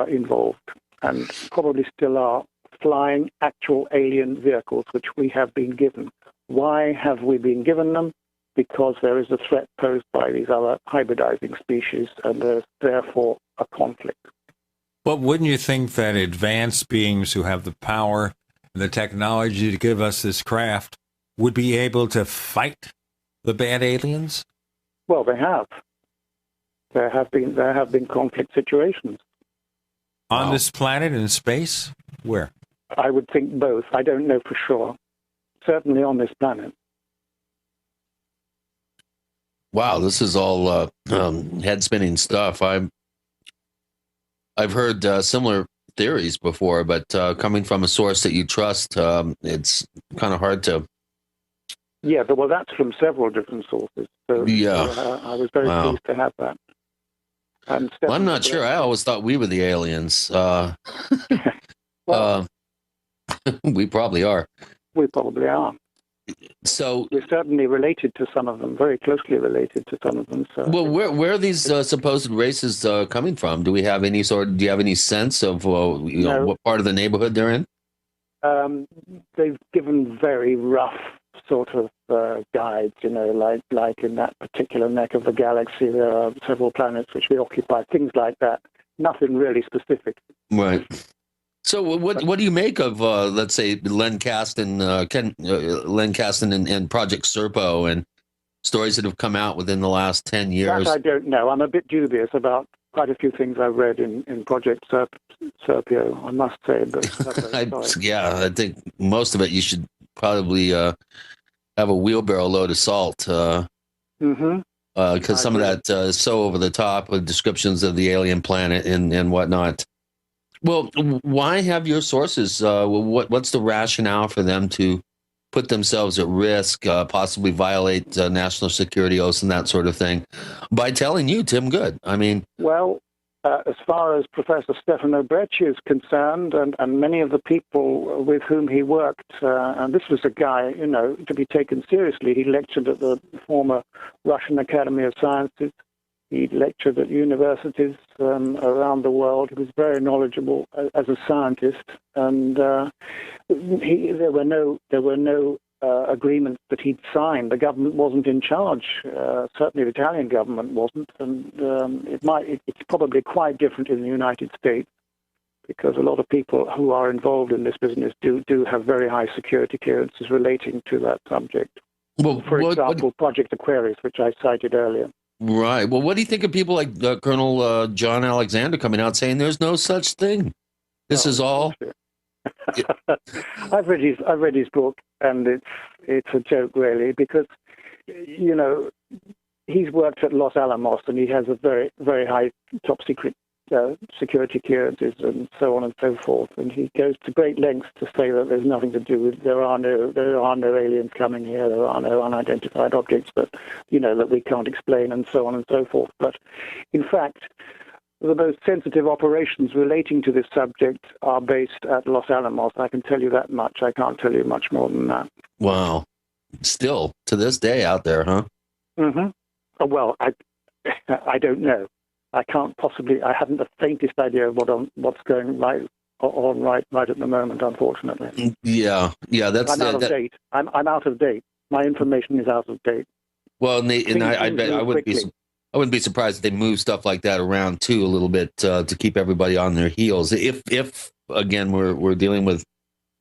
involved and probably still are flying actual alien vehicles, which we have been given. Why have we been given them? Because there is a threat posed by these other hybridizing species, and there's therefore a conflict. But wouldn't you think that advanced beings who have the power and the technology to give us this craft would be able to fight the bad aliens? Well, they have. There have been conflict situations. On this planet, in space? Where? I would think both. I don't know for sure. Certainly on this planet. Wow, this is all head-spinning stuff. I've heard similar theories before, but coming from a source that you trust, it's kind of hard to... Yeah, well, that's from several different sources. So, yeah. I was very pleased to have that. And well, I'm not sure. I always thought we were the aliens. We probably are. We probably are. So we're certainly related to some of them, very closely related to some of them. So. Well, where are these supposed races coming from? Do you have any sense of what part of the neighborhood they're in? They've given very rough sort of guides, like in that particular neck of the galaxy, there are several planets which we occupy, things like that. Nothing really specific. Right. So what do you make of, let's say, Len Kasten and Project Serpo and stories that have come out within the last 10 years? That I don't know. I'm a bit dubious about quite a few things I've read in Project Serpo, I must say. But I think most of it you should probably have a wheelbarrow load of salt. Because some of that is so over the top with descriptions of the alien planet and whatnot. Well, why have your sources? What's the rationale for them to put themselves at risk, possibly violate national security oaths and that sort of thing, by telling you, Tim Good? I mean, well, as far as Professor Stefano Breccia is concerned, and many of the people with whom he worked, and this was a guy, to be taken seriously. He lectured at the former Russian Academy of Sciences. He lectured at universities around the world. He was very knowledgeable as a scientist, and there were no agreements that he'd signed. The government wasn't in charge. Certainly, the Italian government wasn't, and it's probably quite different in the United States because a lot of people who are involved in this business do have very high security clearances relating to that subject. Well, for example, Project Aquarius, which I cited earlier. Right. Well, what do you think of people like Colonel John Alexander coming out saying there's no such thing? This is all. I've read his book, and it's a joke really, because he's worked at Los Alamos and he has a very, very high top secret security clearances and so on and so forth, and he goes to great lengths to say that there's nothing to do with there are no aliens coming here, there are no unidentified objects that that we can't explain, and so on and so forth. But in fact, the most sensitive operations relating to this subject are based at Los Alamos. I can tell you that much. I can't tell you much more than that. Wow. Still to this day out there, huh? Mm-hmm. Well, I don't know. I can't possibly. I haven't the faintest idea of what's going on right at the moment. Unfortunately. Yeah. That's. I'm out of date. I'm out of date. My information is out of date. Well, I bet I wouldn't be surprised if they move stuff like that around too a little bit to keep everybody on their heels. If again we're dealing with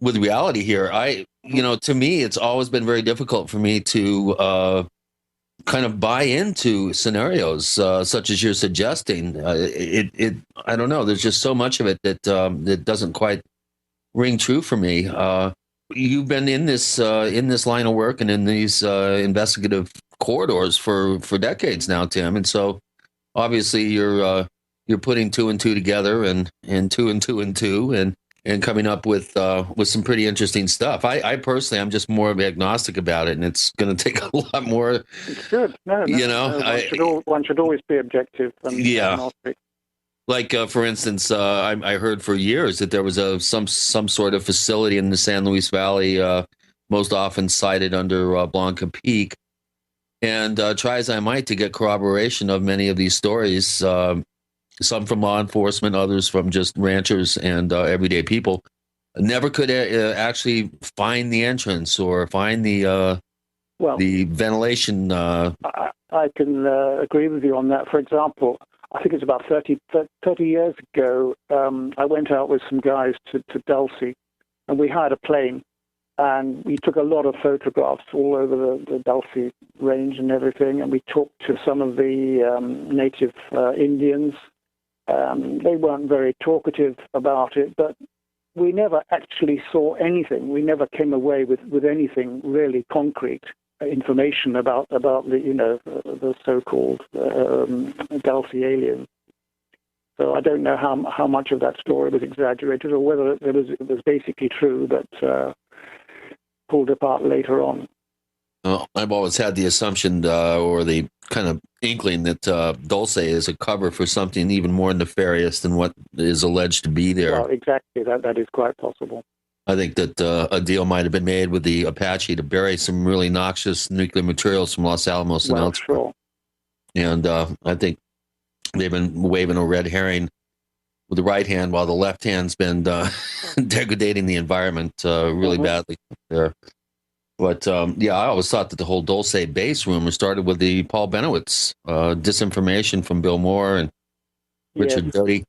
reality here, to me it's always been very difficult for me to kind of buy into scenarios such as you're suggesting. I don't know. There's just so much of it that doesn't quite ring true for me. You've been in this line of work and in these investigative corridors for decades now, Tim, and so obviously you're putting two and two together and two and two and two and coming up with some pretty interesting stuff. I personally, I'm just more of an agnostic about it, and it's going to take a lot more. It's good. No, one should always be objective. And agnostic. Like for instance, I heard for years that there was some sort of facility in the San Luis Valley, most often cited under Blanca Peak, and try as I might to get corroboration of many of these stories. Some from law enforcement, others from just ranchers and everyday people, never could actually find the entrance or find the ventilation. I can agree with you on that. For example, I think it's about 30 years ago, I went out with some guys to Dulce, and we hired a plane, and we took a lot of photographs all over the Dulce range and everything, and we talked to some of the native Indians. They weren't very talkative about it, but we never actually saw anything. We never came away with anything really concrete information about the so-called Dulce aliens. So I don't know how much of that story was exaggerated or whether it was basically true, but pulled apart later on. Well, I've always had the assumption or the kind of inkling that Dulce is a cover for something even more nefarious than what is alleged to be there. Well, exactly. That is quite possible. I think that a deal might have been made with the Apache to bury some really noxious nuclear materials from Los Alamos and elsewhere. Sure. And I think they've been waving a red herring with the right hand while the left hand's been degrading the environment really badly there. But I always thought that the whole Dulce base rumor started with the Paul Benowitz disinformation from Bill Moore and Richard Doty.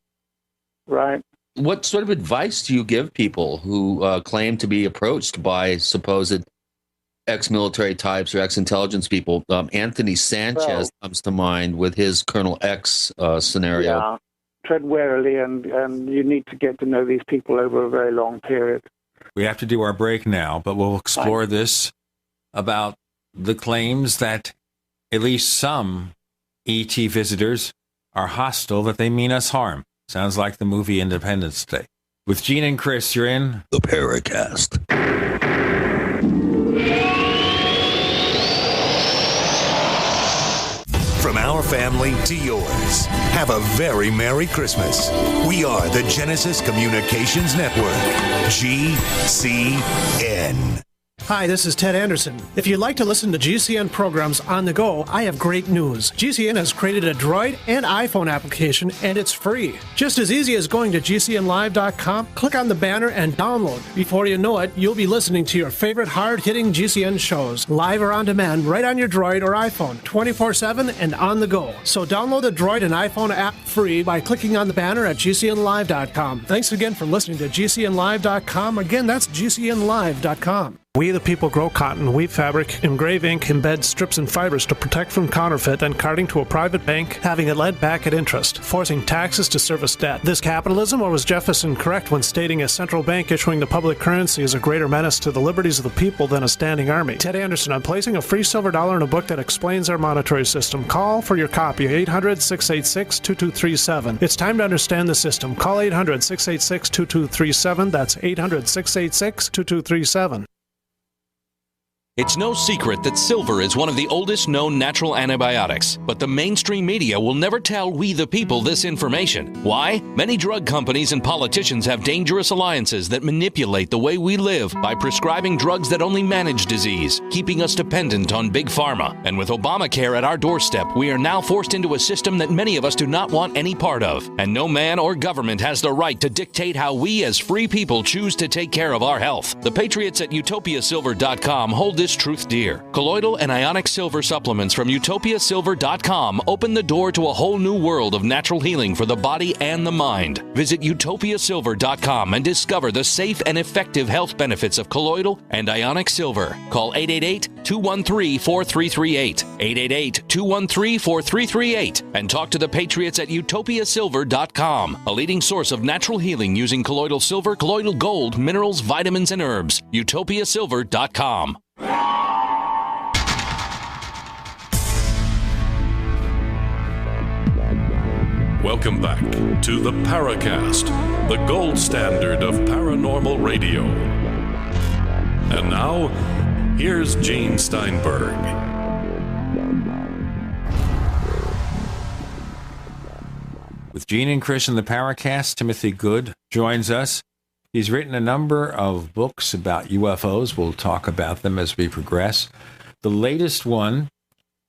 Right. What sort of advice do you give people who claim to be approached by supposed ex-military types or ex-intelligence people? Anthony Sanchez comes to mind with his Colonel X scenario. Yeah, tread warily, and you need to get to know these people over a very long period. We have to do our break now, but we'll explore this about the claims that at least some ET visitors are hostile, that they mean us harm. Sounds like the movie Independence Day. With Gene and Chris, you're in the Paracast. From our family to yours, have a very Merry Christmas. We are the Genesis Communications Network, GCN. Hi, this is Ted Anderson. If you'd like to listen to GCN programs on the go, I have great news. GCN has created a Droid and iPhone application, and it's free. Just as easy as going to GCNlive.com, click on the banner, and download. Before you know it, you'll be listening to your favorite hard-hitting GCN shows, live or on demand, right on your Droid or iPhone, 24/7 and on the go. So download the Droid and iPhone app free by clicking on the banner at GCNlive.com. Thanks again for listening to GCNlive.com. Again, that's GCNlive.com. We the people grow cotton, weave fabric, engrave ink, embed strips and fibers to protect from counterfeit, then carting to a private bank, having it led back at interest, forcing taxes to service debt. This capitalism, or was Jefferson correct when stating a central bank issuing the public currency is a greater menace to the liberties of the people than a standing army? Ted Anderson, I'm placing a free silver dollar in a book that explains our monetary system. Call for your copy, 800-686-2237. It's time to understand the system. Call 800-686-2237. That's 800-686-2237. It's no secret that silver is one of the oldest known natural antibiotics, but the mainstream media will never tell we the people this information. Why? Many drug companies and politicians have dangerous alliances that manipulate the way we live by prescribing drugs that only manage disease, keeping us dependent on big pharma. And with Obamacare at our doorstep, we are now forced into a system that many of us do not want any part of. And no man or government has the right to dictate how we as free people choose to take care of our health. The patriots at utopiasilver.com hold this truth dear. Colloidal and ionic silver supplements from utopiasilver.com open the door to a whole new world of natural healing for the body and the mind. Visit utopiasilver.com and discover the safe and effective health benefits of colloidal and ionic silver. Call 888-213-4338, 888-213-4338, and talk to the patriots at utopiasilver.com, a leading source of natural healing using colloidal silver, colloidal gold, minerals, vitamins, and herbs. utopiasilver.com. Welcome back to the Paracast, the gold standard of paranormal radio. And now, here's Gene Steinberg. With Gene and Chris in the Paracast, Timothy Good joins us. He's written a number of books about UFOs. We'll talk about them as we progress. The latest one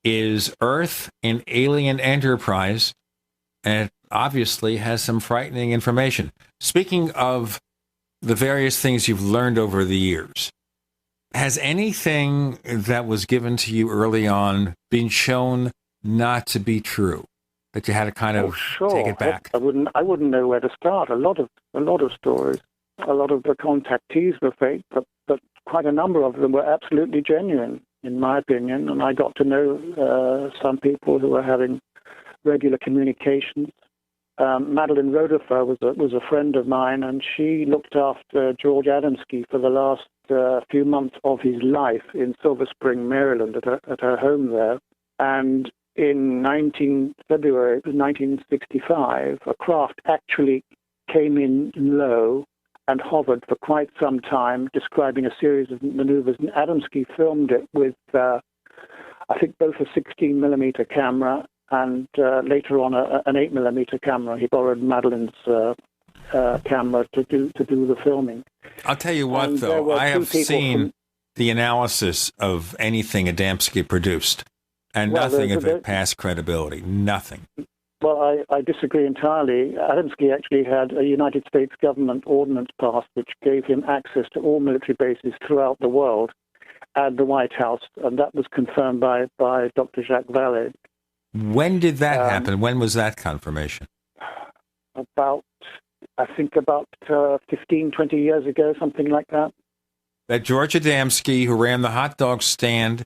is Earth and Alien Enterprise, and it obviously has some frightening information. Speaking of the various things you've learned over the years, has anything that was given to you early on been shown not to be true, that you had to kind of take it back? I wouldn't know where to start. A lot of stories. A lot of the contactees were fake, but quite a number of them were absolutely genuine, in my opinion. And I got to know some people who were having regular communications. Madeline Rodefer was a friend of mine, and she looked after George Adamski for the last few months of his life in Silver Spring, Maryland, at her home there. And in February 1965, a craft actually came in low and hovered for quite some time, describing a series of maneuvers. And Adamski filmed it with, I think, both a 16mm camera and later on an 8mm camera. He borrowed Madeline's camera to do the filming. I'll tell you what, though, I have seen the analysis of anything Adamski produced, and nothing of it passed credibility. Nothing. Well, I disagree entirely. Adamski actually had a United States government ordinance passed which gave him access to all military bases throughout the world and the White House, and that was confirmed by Dr. Jacques Vallée. When did that happen? When was that confirmation? About 15, 20 years ago, something like that. That George Adamski, who ran the hot dog stand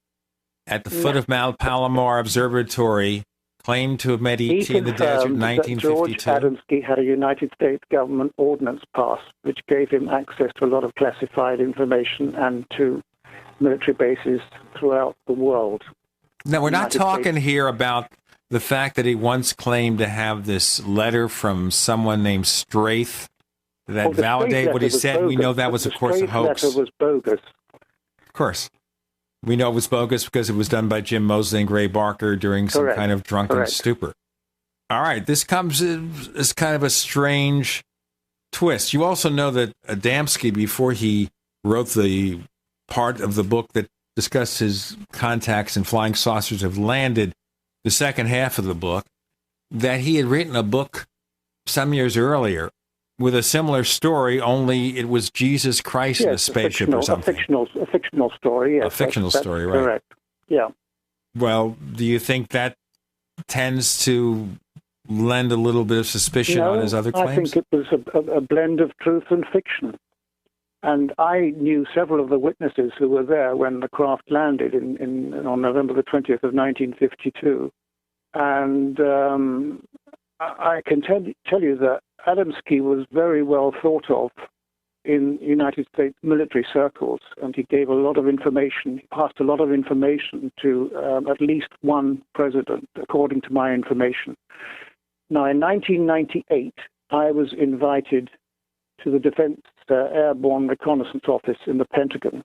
at the foot of Mount Palomar Observatory, claimed to have met ET in the desert in 1952. George Adamski had a United States government ordinance passed, which gave him access to a lot of classified information and to military bases throughout the world. Now, we're not talking here about the fact that he once claimed to have this letter from someone named Straith that validated what he said. We know that was, of course, a hoax. The Straith letter was bogus. Of course. We know it was bogus because it was done by Jim Mosley and Gray Barker during some kind of drunken stupor. All right, this comes as kind of a strange twist. You also know that Adamski, before he wrote the part of the book that discussed his contacts and flying saucers have landed, the second half of the book, that he had written a book some years earlier with a similar story, only it was Jesus Christ in a spaceship or something. A fictional story, yes. A fictional story, right. Correct, yeah. Well, do you think that tends to lend a little bit of suspicion on his other claims? I think it was a blend of truth and fiction. And I knew several of the witnesses who were there when the craft landed on November the 20th of 1952. And I can tell you that Adamski was very well thought of in United States military circles, and he gave a lot of information. He passed a lot of information to at least one president, according to my information. Now, in 1998, I was invited to the Defense Airborne Reconnaissance Office in the Pentagon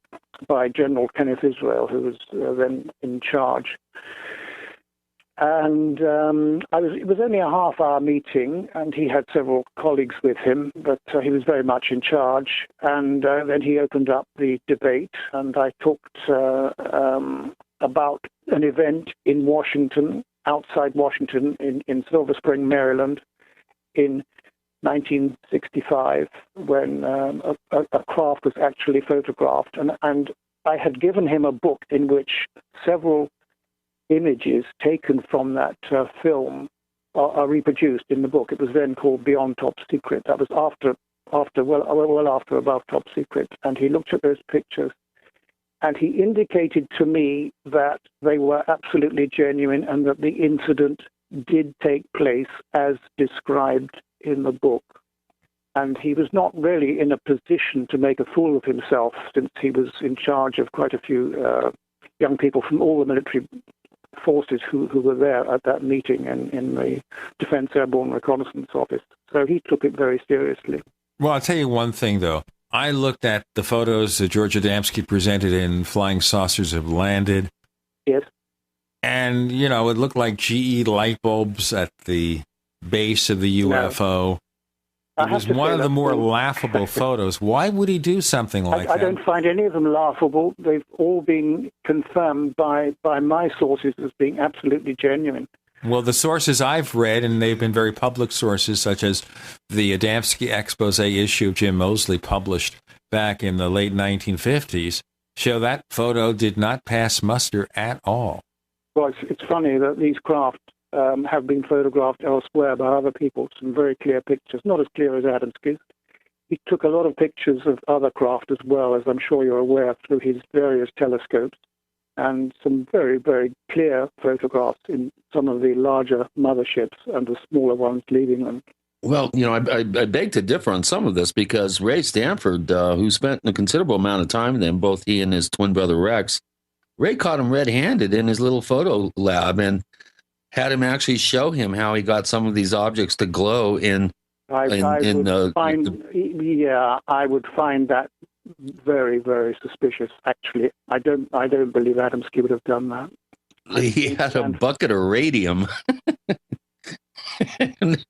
by General Kenneth Israel, who was then in charge. And it was only a half-hour meeting, and he had several colleagues with him, but he was very much in charge. And then he opened up the debate, and I talked about an event in Washington, outside Washington, in Silver Spring, Maryland, in 1965, when a craft was actually photographed. And I had given him a book in which several images taken from that film are reproduced in the book. It was then called Beyond Top Secret. That was well after Above Top Secret. And he looked at those pictures, and he indicated to me that they were absolutely genuine and that the incident did take place as described in the book. And he was not really in a position to make a fool of himself, since he was in charge of quite a few young people from all the military forces who were there at that meeting in the Defense Airborne Reconnaissance Office. So he took it very seriously. Well, I'll tell you one thing, though. I looked at the photos that George Adamski presented in Flying Saucers Have Landed. Yes. And, it looked like GE light bulbs at the base of the UFO. It was one of the more laughable photos. Why would he do something like that? I don't find any of them laughable. They've all been confirmed by my sources as being absolutely genuine. Well, the sources I've read, and they've been very public sources, such as the Adamski expose issue Jim Moseley published back in the late 1950s, show that photo did not pass muster at all. Well, it's funny that these craft have been photographed elsewhere by other people, some very clear pictures, not as clear as Adamski's. He took a lot of pictures of other craft as well, as I'm sure you're aware, through his various telescopes, and some very, very clear photographs in some of the larger motherships and the smaller ones leaving them. Well, I beg to differ on some of this, because Ray Stanford, who spent a considerable amount of time with him, both he and his twin brother Rex, Ray caught him red-handed in his little photo lab and had him actually show him how he got some of these objects to glow I would find that very, very suspicious. Actually, I don't believe Adamski would have done that. He had a bucket of radium, and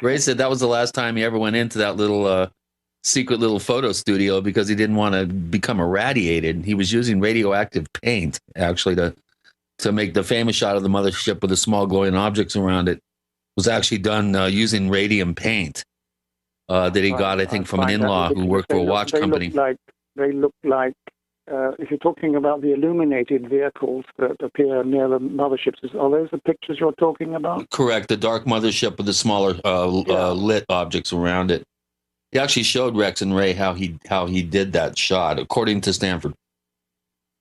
Ray said that was the last time he ever went into that little secret little photo studio, because he didn't want to become irradiated. He was using radioactive paint actually to make the famous shot of the mothership with the small glowing objects around it. Was actually done using radium paint that he got, I think, from an in-law who worked for a watch company. They look like, if you're talking about the illuminated vehicles that appear near the motherships, are those the pictures you're talking about? Correct, the dark mothership with the smaller lit objects around it. He actually showed Rex and Ray how he did that shot, according to Stanford.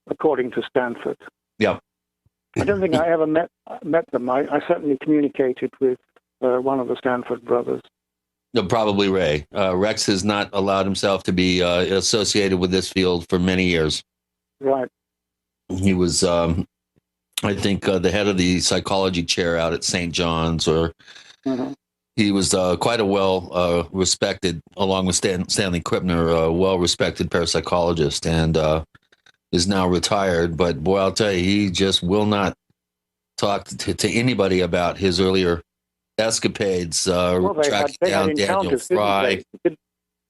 According to Stanford. Yeah. I don't think I ever met them. I certainly communicated with one of the Stanford brothers. No, probably Ray. Rex has not allowed himself to be associated with this field for many years. Right. He was, I think, the head of the psychology chair out at St. John's, or he was quite a well-respected, along with Stanley Krippner, well-respected parapsychologist, and is now retired. But boy, I'll tell you, he just will not talk to anybody about his earlier escapades, tracking down Daniel Fry.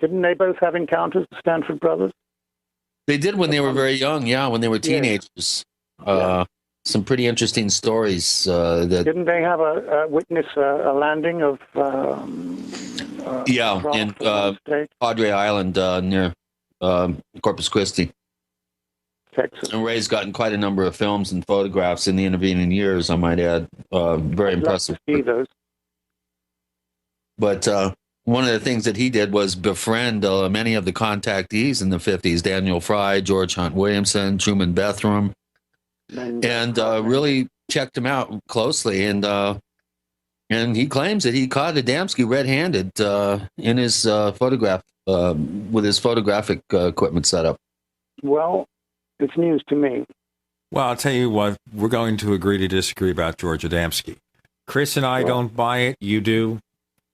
Didn't they both have encounters, the Stanford brothers? They did when they were very young, when they were teenagers. Some pretty interesting stories. Didn't they have a witness a landing of in Padre Island near Corpus Christi, Texas. And Ray's gotten quite a number of films and photographs in the intervening years, I might add. Very impressive. I'd love to see those. But one of the things that he did was befriend many of the contactees in the 50s, Daniel Fry, George Hunt Williamson, Truman Bethram, and really checked him out closely. And he claims that he caught Adamski red-handed in his photograph, with his photographic equipment set up. Well, it's news to me. Well, I'll tell you what, we're going to agree to disagree about George Adamski. Chris and I don't buy it. You do.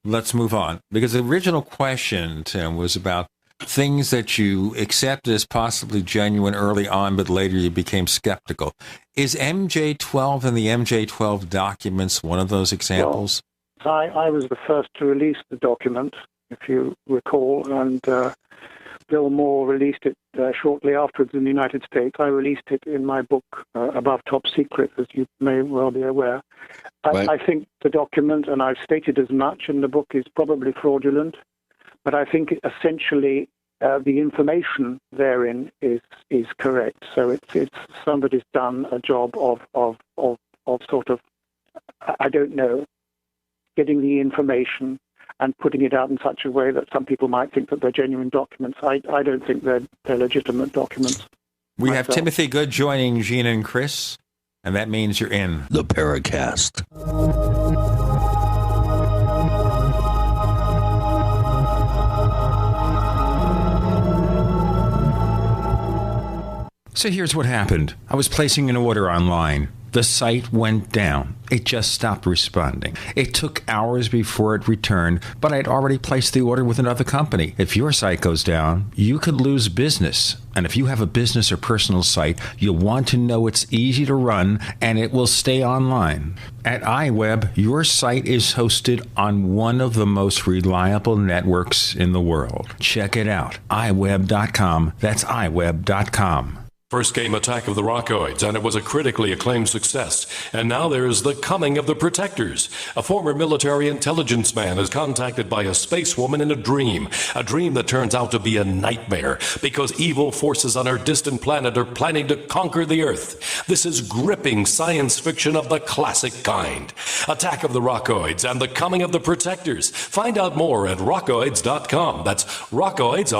Let's move on. Because the original question, Tim, was about things that you accepted as possibly genuine early on, but later you became skeptical. Is MJ-12 and the MJ-12 documents one of those examples? Well, I was the first to release the document, if you recall, and Bill Moore released it shortly afterwards in the United States. I released it in my book, Above Top Secret, as you may well be aware. I think the document, and I've stated as much in the book, is probably fraudulent, but I think essentially the information therein is correct. So it's somebody's done a job of sort of, I don't know, getting the information and putting it out in such a way that some people might think that they're genuine documents. I don't think they're legitimate documents. We have Timothy Good joining Gina and Chris, and that means you're in the Paracast. So here's what happened. I was placing an order online. The site went down. It just stopped responding. It took hours before it returned, but I'd already placed the order with another company. If your site goes down, you could lose business. And if you have a business or personal site, you'll want to know it's easy to run and it will stay online. At iWeb, your site is hosted on one of the most reliable networks in the world. Check it out. iWeb.com. That's iWeb.com. First came Attack of the Rockoids, and it was a critically acclaimed success. And now there is The Coming of the Protectors. A former military intelligence man is contacted by a space woman in a dream that turns out to be a nightmare because evil forces on her distant planet are planning to conquer the Earth. This is gripping science fiction of the classic kind. Attack of the Rockoids and The Coming of the Protectors. Find out more at rockoids.com. That's Rockoids,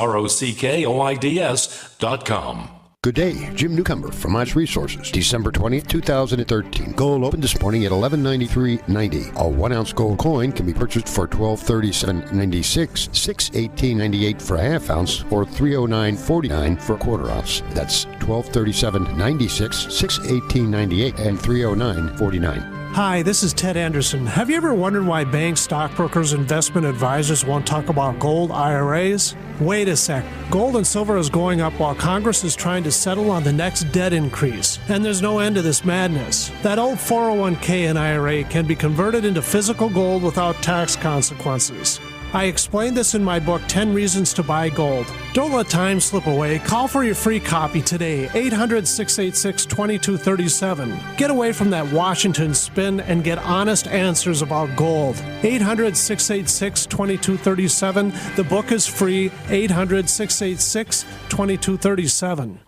ROCKOIDS.com. Good day, Jim Newcomer from Mott's Resources. December 20th, 2013. Gold opened this morning at $1193.90. A 1-ounce gold coin can be purchased for $1237.96, $618.98 for a half ounce, or $309.49 for a quarter ounce. That's $1237.96, $618.98, and $309.49. Hi, this is Ted Anderson. Have you ever wondered why banks, stockbrokers, investment advisors won't talk about gold IRAs? Wait a sec. Gold and silver is going up while Congress is trying to settle on the next debt increase. And there's no end to this madness. That old 401k and IRA can be converted into physical gold without tax consequences. I explained this in my book, 10 Reasons to Buy Gold. Don't let time slip away. Call for your free copy today, 800-686-2237. Get away from that Washington spin and get honest answers about gold. 800-686-2237. The book is free, 800-686-2237.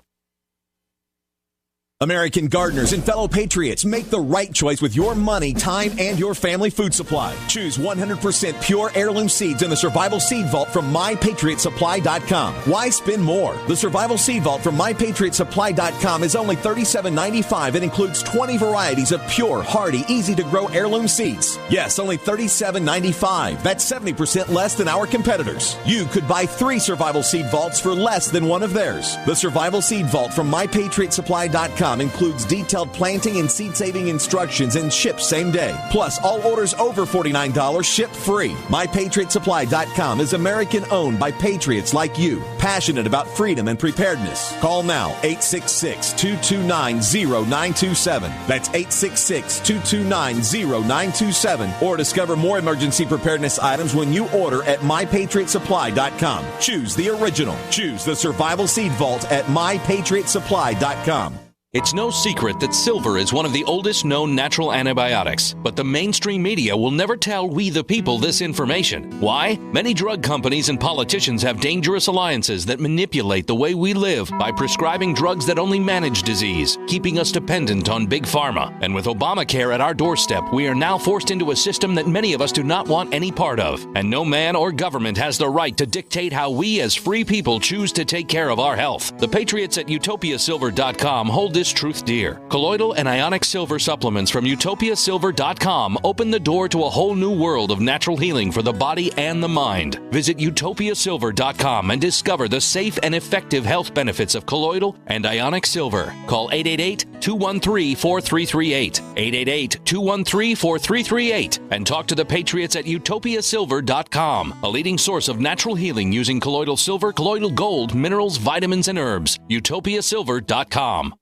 American gardeners and fellow patriots, make the right choice with your money, time, and your family food supply. Choose 100% pure heirloom seeds in the Survival Seed Vault from MyPatriotSupply.com. Why spend more? The Survival Seed Vault from MyPatriotSupply.com is only $37.95 and includes 20 varieties of pure, hardy, easy-to-grow heirloom seeds. Yes, only $37.95. That's 70% less than our competitors. You could buy 3 Survival Seed Vaults for less than one of theirs. The Survival Seed Vault from MyPatriotSupply.com includes detailed planting and seed-saving instructions and ships same day. Plus, all orders over $49 ship free. MyPatriotSupply.com is American-owned by patriots like you, passionate about freedom and preparedness. Call now, 866-229-0927. That's 866-229-0927. Or discover more emergency preparedness items when you order at MyPatriotSupply.com. Choose the original. Choose the Survival Seed Vault at MyPatriotSupply.com. It's no secret that silver is one of the oldest known natural antibiotics, but the mainstream media will never tell we the people this information. Why? Many drug companies and politicians have dangerous alliances that manipulate the way we live by prescribing drugs that only manage disease, keeping us dependent on big pharma. And with Obamacare at our doorstep, we are now forced into a system that many of us do not want any part of. And no man or government has the right to dictate how we as free people choose to take care of our health. The patriots at utopiasilver.com hold this truth dear. Colloidal and ionic silver supplements from utopiasilver.com open the door to a whole new world of natural healing for the body and the mind. Visit utopiasilver.com and discover the safe and effective health benefits of colloidal and ionic silver. Call 888-213-4338, 888-213-4338, and talk to the patriots at utopiasilver.com, a leading source of natural healing using colloidal silver, colloidal gold, minerals, vitamins, and herbs. utopiasilver.com.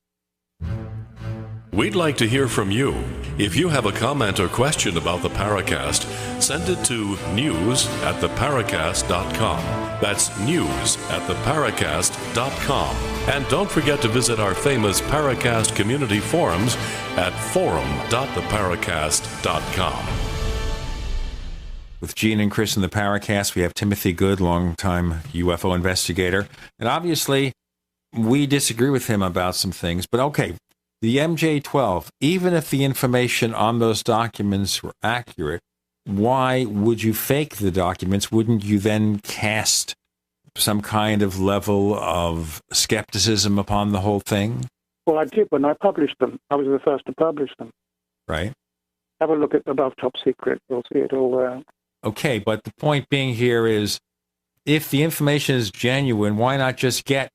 We'd like to hear from you. If you have a comment or question about the Paracast, send it to news@theparacast.com. That's news@theparacast.com. And don't forget to visit our famous Paracast community forums at forum.theparacast.com. With Gene and Chris in the Paracast, we have Timothy Good, longtime UFO investigator. And obviously, we disagree with him about some things. But okay, the MJ-12, even if the information on those documents were accurate, why would you fake the documents? Wouldn't you then cast some kind of level of skepticism upon the whole thing? Well, I did when I published them. I was the first to publish them. Right. Have a look at Above Top Secret. You'll see it all there. Okay, but the point being here is, if the information is genuine, why not just get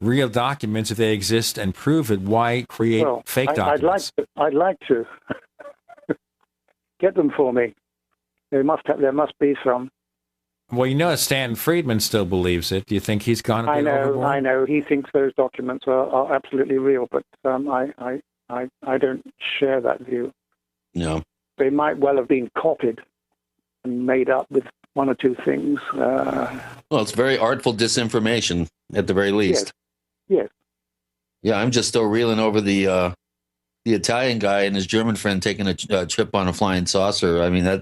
real documents if they exist and prove it? Why create fake documents? I'd like to get them for me. There must be some. Well, you know, Stanton Friedman still believes it. Do you think he's gone a bit overboard? I know. He thinks those documents are absolutely real, but I don't share that view. No. They might well have been copied and made up with one or two things. Well, it's very artful disinformation, at the very least. Yes. Yeah, I'm just still reeling over the Italian guy and his German friend taking a trip on a flying saucer. I mean, that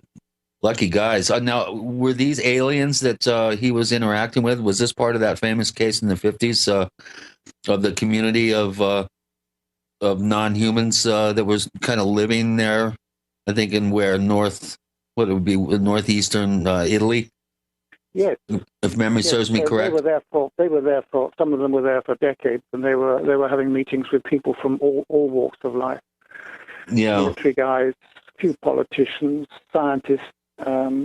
lucky guys. Now, were these aliens that he was interacting with? Was this part of that famous case in the 50s of the community of non-humans that was kind of living there? I think in northeastern Italy. Yes. If memory serves me correct. They were there for some of them were there for decades, and they were having meetings with people from all walks of life. Yeah. Military guys, few politicians, scientists,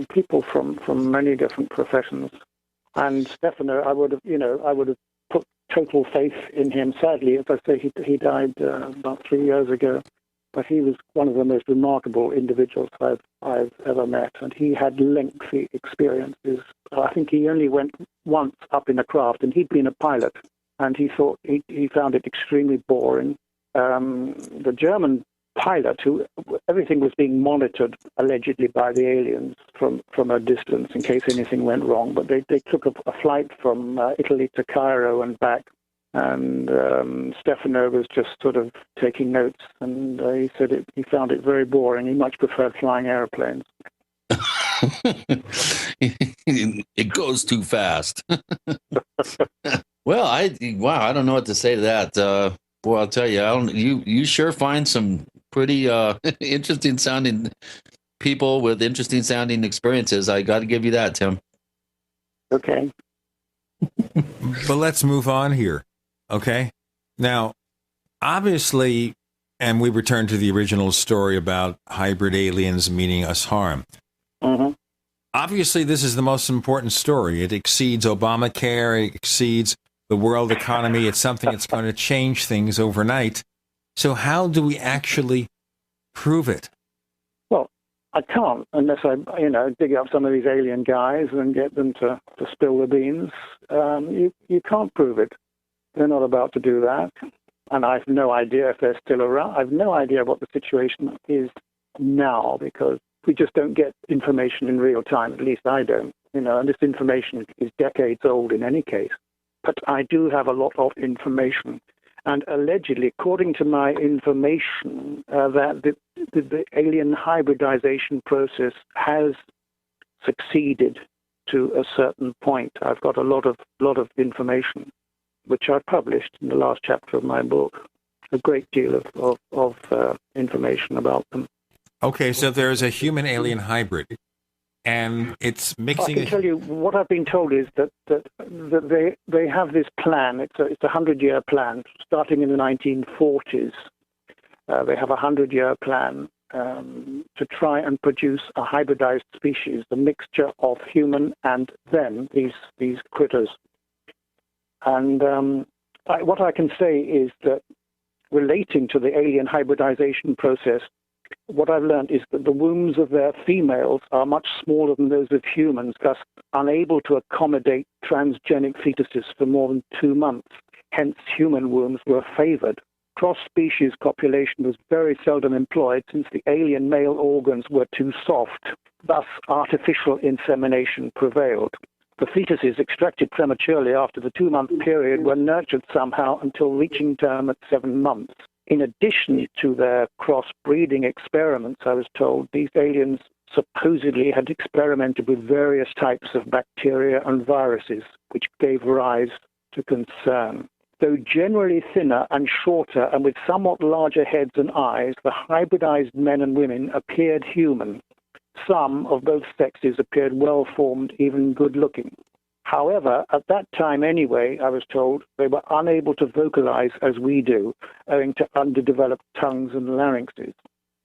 people from many different professions. And Stefano, I would have put total faith in him. Sadly, as I say, he died about 3 years ago. But he was one of the most remarkable individuals I've ever met, and he had lengthy experiences. I think he only went once up in a craft, and he'd been a pilot, and he thought he found it extremely boring. The German pilot, who everything was being monitored allegedly by the aliens from a distance in case anything went wrong, but they took a flight from Italy to Cairo and back. And Stefano was just sort of taking notes, and he said he found it very boring. He much preferred flying airplanes. It goes too fast. Well, I don't know what to say to that. Boy, I'll tell you, you sure find some pretty interesting sounding people with interesting sounding experiences. I got to give you that, Tim. Okay. But let's move on here. Okay. Now, obviously, and we return to the original story about hybrid aliens meaning us harm. Mm-hmm. Obviously, this is the most important story. It exceeds Obamacare. It exceeds the world economy. It's something that's going to change things overnight. So how do we actually prove it? Well, I can't unless I, dig up some of these alien guys and get them to spill the beans. You can't prove it. They're not about to do that. And I have no idea if they're still around. I have no idea what the situation is now, because we just don't get information in real time. At least I don't. And this information is decades old in any case. But I do have a lot of information. And allegedly, according to my information, that the alien hybridization process has succeeded to a certain point. I've got a lot of information, which I published in the last chapter of my book. A great deal of information about them. Okay, so there's a human-alien hybrid, and it's mixing. I can tell you what I've been told is that they have this plan. It's a 100-year plan starting in the 1940s. They have a 100-year plan to try and produce a hybridized species, a mixture of human and them, these critters. And what I can say is that relating to the alien hybridization process, what I've learned is that the wombs of their females are much smaller than those of humans, thus unable to accommodate transgenic fetuses for more than 2 months. Hence, human wombs were favored. Cross-species copulation was very seldom employed since the alien male organs were too soft. Thus, artificial insemination prevailed. The fetuses extracted prematurely after the 2-month period were nurtured somehow until reaching term at 7 months. In addition to their cross-breeding experiments, I was told, these aliens supposedly had experimented with various types of bacteria and viruses, which gave rise to concern. Though generally thinner and shorter and with somewhat larger heads and eyes, the hybridized men and women appeared human. Some of both sexes appeared well-formed, even good-looking. However, at that time anyway, I was told, they were unable to vocalize as we do, owing to underdeveloped tongues and larynxes.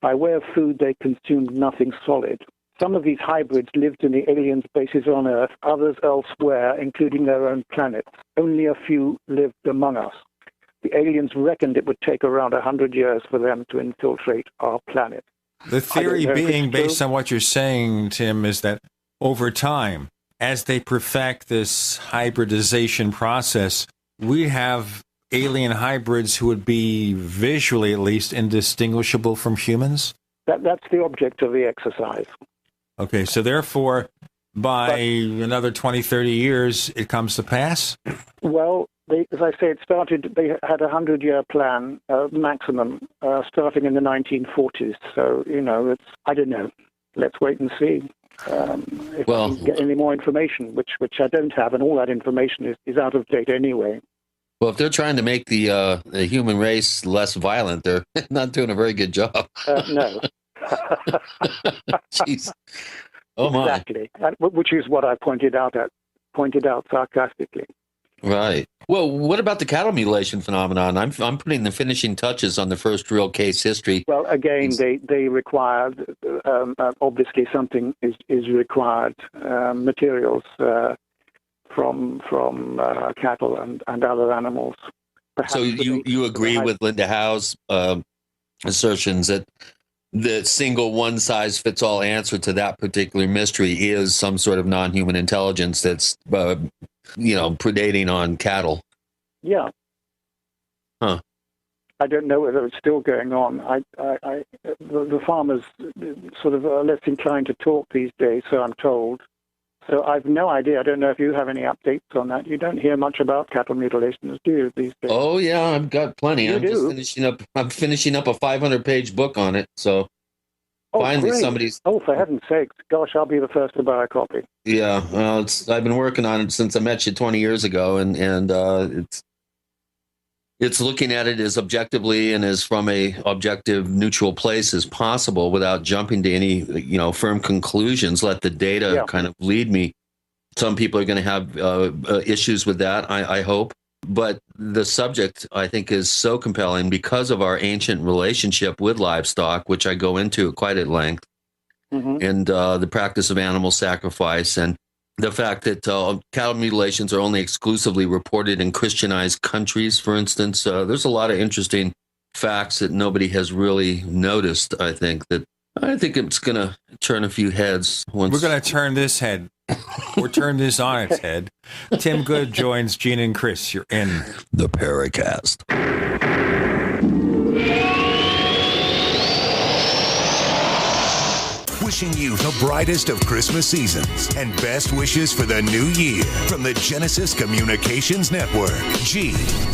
By way of food, they consumed nothing solid. Some of these hybrids lived in the aliens' bases on Earth, others elsewhere, including their own planets. Only a few lived among us. The aliens reckoned it would take around 100 years for them to infiltrate our planet. The theory being, based on what you're saying, Tim, is that over time, as they perfect this hybridization process, we have alien hybrids who would be visually, at least, indistinguishable from humans? That's the object of the exercise. Okay, so therefore, by another 20, 30 years, it comes to pass? Well, as I say, they had a 100-year plan, maximum, starting in the 1940s. So, I don't know. Let's wait and see if we can get any more information, which I don't have, and all that information is out of date anyway. Well, if they're trying to make the human race less violent, they're not doing a very good job. No. Jeez. Oh my. Exactly. Which is what I pointed out sarcastically. Right. Well, what about the cattle mutilation phenomenon? I'm putting the finishing touches on the first real case history. Well, again, they require, obviously something is required, materials from cattle and other animals. Perhaps so you agree with Linda Howe's assertions that the single one-size-fits-all answer to that particular mystery is some sort of non-human intelligence that's predating on cattle. Yeah. Huh. I don't know whether it's still going on. The farmers sort of are less inclined to talk these days, so I'm told. So I've no idea. I don't know if you have any updates on that. You don't hear much about cattle mutilations, do you, these days? Oh yeah, I've got plenty. I'm finishing up a 500-page book on it. So finally, great. somebody's. Oh, for heaven's sakes! Gosh, I'll be the first to buy a copy. Yeah, well, I've been working on it since I met you 20 years ago, and it's looking at it as objectively and as from a objective, neutral place as possible, without jumping to any firm conclusions. Let the data kind of lead me. Some people are going to have issues with that, I hope. But the subject, I think, is so compelling because of our ancient relationship with livestock, which I go into quite at length, and the practice of animal sacrifice, and the fact that cattle mutilations are only exclusively reported in Christianized countries, for instance. There's a lot of interesting facts that nobody has really noticed, I think it's going to turn a few heads. We're going to turn this head, or turn this on its head. Tim Good joins Gene and Chris. You're in the Paracast. With Wishing you the brightest of Christmas seasons and best wishes for the new year from the Genesis Communications Network, GCN.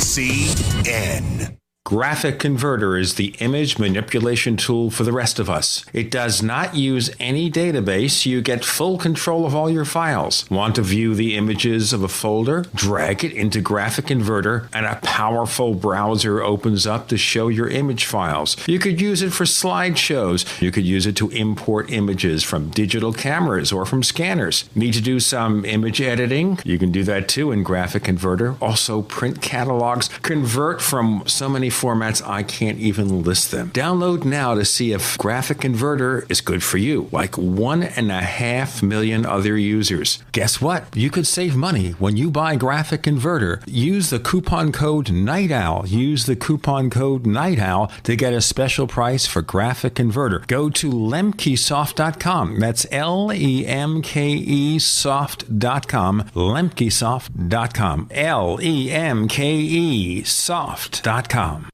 Graphic Converter is the image manipulation tool for the rest of us. It does not use any database. You get full control of all your files. Want to view the images of a folder? Drag it into Graphic Converter, and a powerful browser opens up to show your image files. You could use it for slideshows. You could use it to import images from digital cameras or from scanners. Need to do some image editing? You can do that too in Graphic Converter. Also print catalogs. Convert from so many formats I can't even list them. Download now to see if Graphic Converter is good for you, like 1.5 million other users. Guess what? You could save money when you buy Graphic Converter. Use the coupon code NIGHTOWL. Use the coupon code NIGHTOWL to get a special price for Graphic Converter. Go to lemkesoft.com. That's LEMKE soft.com. lemkesoft.com. LEMKE soft.com.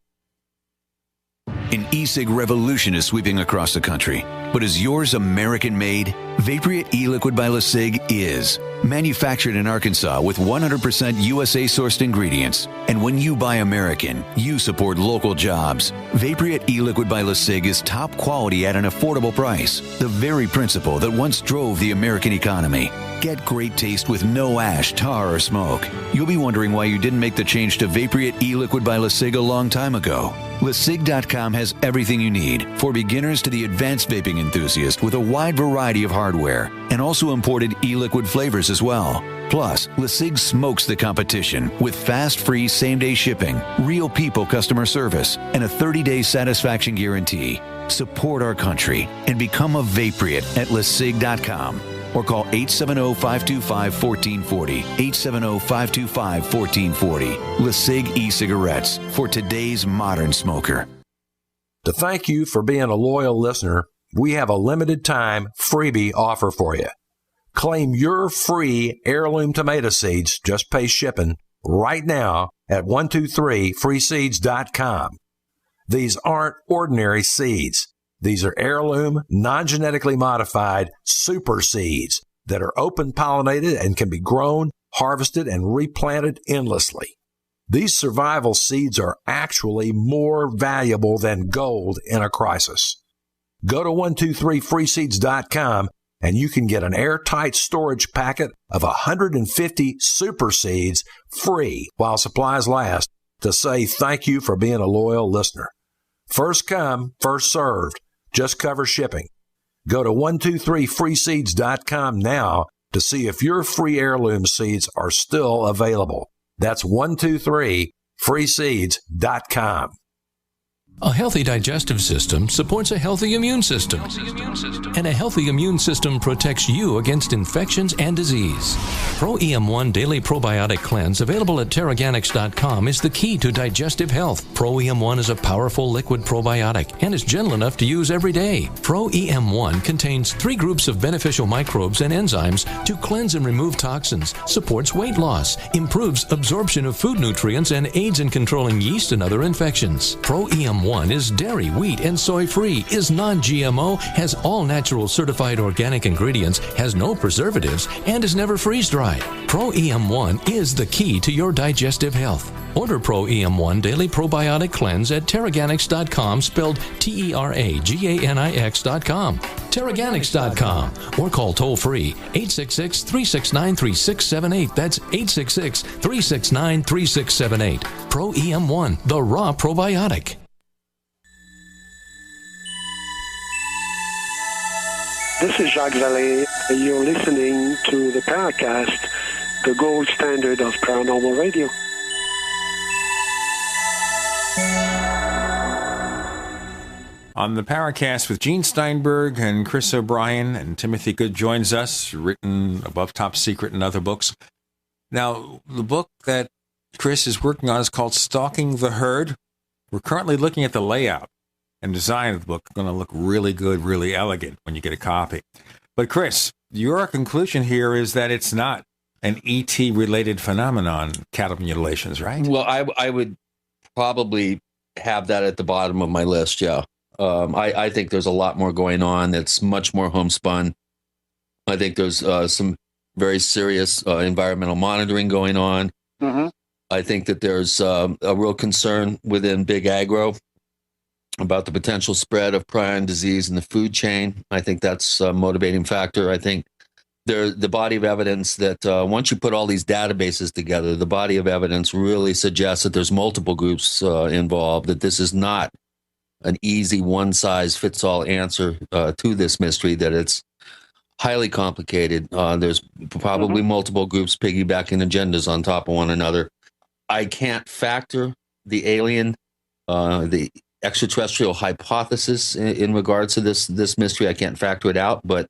An e-cig revolution is sweeping across the country. But is yours American-made? Vaporite e-liquid by LeSig is. Manufactured in Arkansas with 100% USA-sourced ingredients. And when you buy American, you support local jobs. Vaporite e-liquid by LeSig is top quality at an affordable price. The very principle that once drove the American economy. Get great taste with no ash, tar, or smoke. You'll be wondering why you didn't make the change to Vaporite e-liquid by LeSig a long time ago. LeSig.com has everything you need, for beginners to the advanced vaping enthusiast, with a wide variety of hardware, and also imported e-liquid flavors as well. Plus, LeSig smokes the competition with fast, free, same-day shipping, real people customer service, and a 30-day satisfaction guarantee. Support our country and become a Vaporite at LeSig.com. Or call 870-525-1440, 870-525-1440. LeSig e-cigarettes for today's modern smoker. To thank you for being a loyal listener, we have a limited time freebie offer for you. Claim your free heirloom tomato seeds, just pay shipping, right now at 123freeseeds.com. These aren't ordinary seeds. These are heirloom, non-genetically modified super seeds that are open-pollinated and can be grown, harvested, and replanted endlessly. These survival seeds are actually more valuable than gold in a crisis. Go to 123freeseeds.com and you can get an airtight storage packet of 150 super seeds free while supplies last to say thank you for being a loyal listener. First come, first served. Just cover shipping. Go to 123freeseeds.com now to see if your free heirloom seeds are still available. That's 123freeseeds.com. A healthy digestive system supports a healthy immune system. And a healthy immune system protects you against infections and disease. Pro EM1 Daily Probiotic Cleanse, available at Terraganics.com, is the key to digestive health. Pro EM1 is a powerful liquid probiotic and is gentle enough to use every day. Pro EM1 contains 3 groups of beneficial microbes and enzymes to cleanse and remove toxins, supports weight loss, improves absorption of food nutrients, and aids in controlling yeast and other infections. Pro EM1 is dairy, wheat, and soy-free, is non-GMO, has all natural certified organic ingredients, has no preservatives, and is never freeze-dried. Pro EM1 is the key to your digestive health. Order Pro EM1 Daily Probiotic Cleanse at Terraganics.com, spelled Terraganix.com. Terraganics.com, or call toll-free 866-369-3678. That's 866-369-3678. Pro EM1, the raw probiotic. This is Jacques Vallée. You're listening to the Paracast, the gold standard of paranormal radio. On the Paracast with Gene Steinberg and Chris O'Brien, and Timothy Good joins us, written Above Top Secret and other books. Now, the book that Chris is working on is called Stalking the Herd. We're currently looking at the layout and design of the book. It's going to look really good, really elegant when you get a copy. But Chris, your conclusion here is that it's not an ET-related phenomenon, cattle mutilations, right? Well, I would probably have that at the bottom of my list, yeah. I think there's a lot more going on that's much more homespun. I think there's some very serious environmental monitoring going on. Mm-hmm. I think that there's a real concern within Big Agro about the potential spread of prion disease in the food chain. I think that's a motivating factor. I think the body of evidence that once you put all these databases together, the body of evidence really suggests that there's multiple groups involved, that this is not an easy one-size-fits-all answer to this mystery, that it's highly complicated. There's probably multiple groups piggybacking agendas on top of one another. I can't factor the alien, the extraterrestrial hypothesis in regards to this mystery. I can't factor it out, but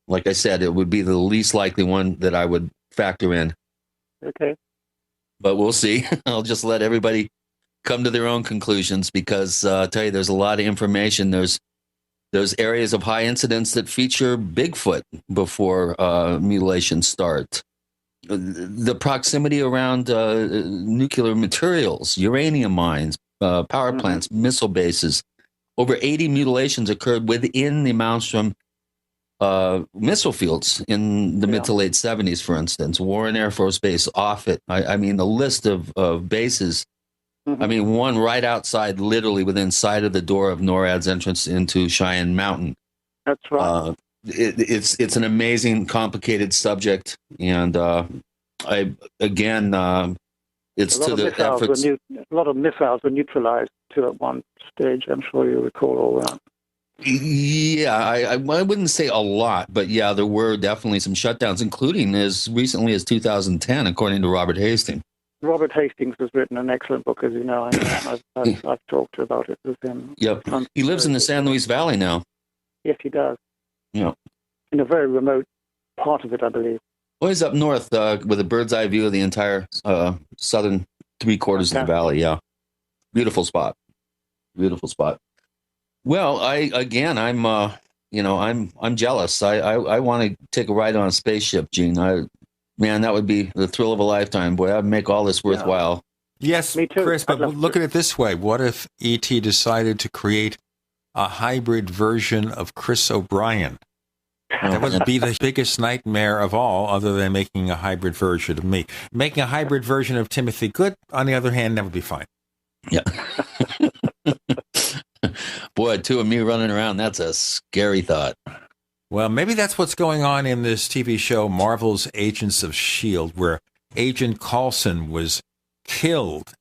like I said, it would be the least likely one that I would factor in. Okay. But we'll see. I'll just let everybody come to their own conclusions, because I'll tell you, there's a lot of information. There's areas of high incidence that feature Bigfoot before mutilations start. The proximity around nuclear materials, uranium mines, power plants, missile bases. Over 80 mutilations occurred within the Malmstrom missile fields in the mid to late 70s, for instance. Warren Air Force Base, Offutt. I mean, the list of bases. I mean, one right outside, literally within sight of the door of NORAD's entrance into Cheyenne Mountain. That's right. It's an amazing, complicated subject, and it's to the efforts. A lot of missiles were neutralized too at one stage. I'm sure you recall all that. Yeah, I wouldn't say a lot, but yeah, there were definitely some shutdowns, including as recently as 2010, according to Robert Hastings. Robert Hastings has written an excellent book, as you know. I've talked about it with him. Yep. He lives in the San Luis Valley now. Yes, he does. Yeah. In a very remote part of it, I believe. Well, he's up north with a bird's eye view of the entire southern three-quarters of the valley. Yeah. Beautiful spot. Beautiful spot. Well, I'm jealous. I want to take a ride on a spaceship, Gene. Man, that would be the thrill of a lifetime. Boy, that'd make all this worthwhile. Yes, me too. Chris, but look at it this way. What if E.T. decided to create a hybrid version of Chris O'Brien? That would be the biggest nightmare of all, other than making a hybrid version of me. Making a hybrid version of Timothy Good, on the other hand, that would be fine. Yeah. Boy, two of me running around, that's a scary thought. Well, maybe that's what's going on in this TV show, Marvel's Agents of S.H.I.E.L.D., where Agent Coulson was killed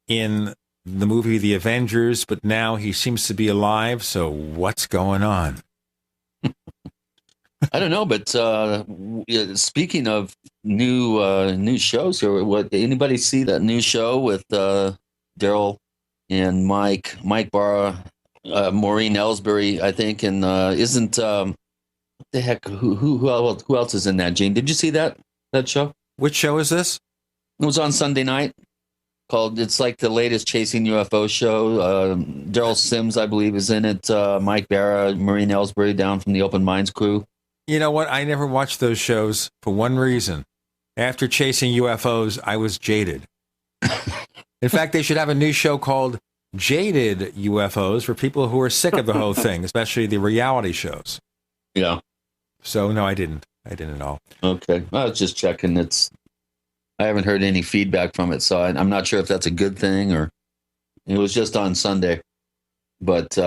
in the movie The Avengers, but now he seems to be alive, so what's going on? I don't know, but speaking of new shows here, anybody see that new show with Daryl and Mike Barra, Maureen Ellsbury, I think, and isn't what the heck? Who else is in that? Gene, did you see that show? Which show is this? It was on Sunday night. It's like the latest Chasing UFO show. Daryl Sims, I believe, is in it. Mike Barra, Maureen Ellsbury, down from the Open Minds crew. You know what? I never watched those shows for one reason. After Chasing UFOs, I was jaded. In fact, they should have a new show called Jaded UFOs for people who are sick of the whole thing, especially the reality shows. Yeah. So, no, I didn't. I didn't at all. Okay. I was just checking. I haven't heard any feedback from it, so I'm not sure if that's a good thing, or it was just on Sunday. But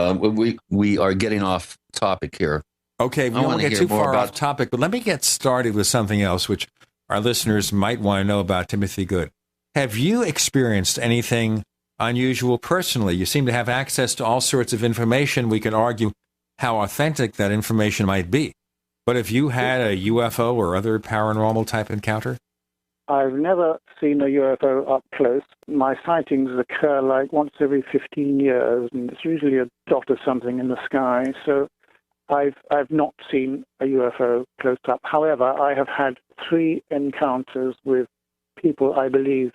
we are getting off topic here. Okay, we won't get too far off topic, but let me get started with something else, which our listeners might want to know about Timothy Good. Have you experienced anything unusual personally? You seem to have access to all sorts of information. We can argue how authentic that information might be. But have you had a UFO or other paranormal type encounter? I've never seen a UFO up close. My sightings occur like once every 15 years, and it's usually a dot or something in the sky. So I've not seen a UFO close up. However, I have had 3 encounters with people I believe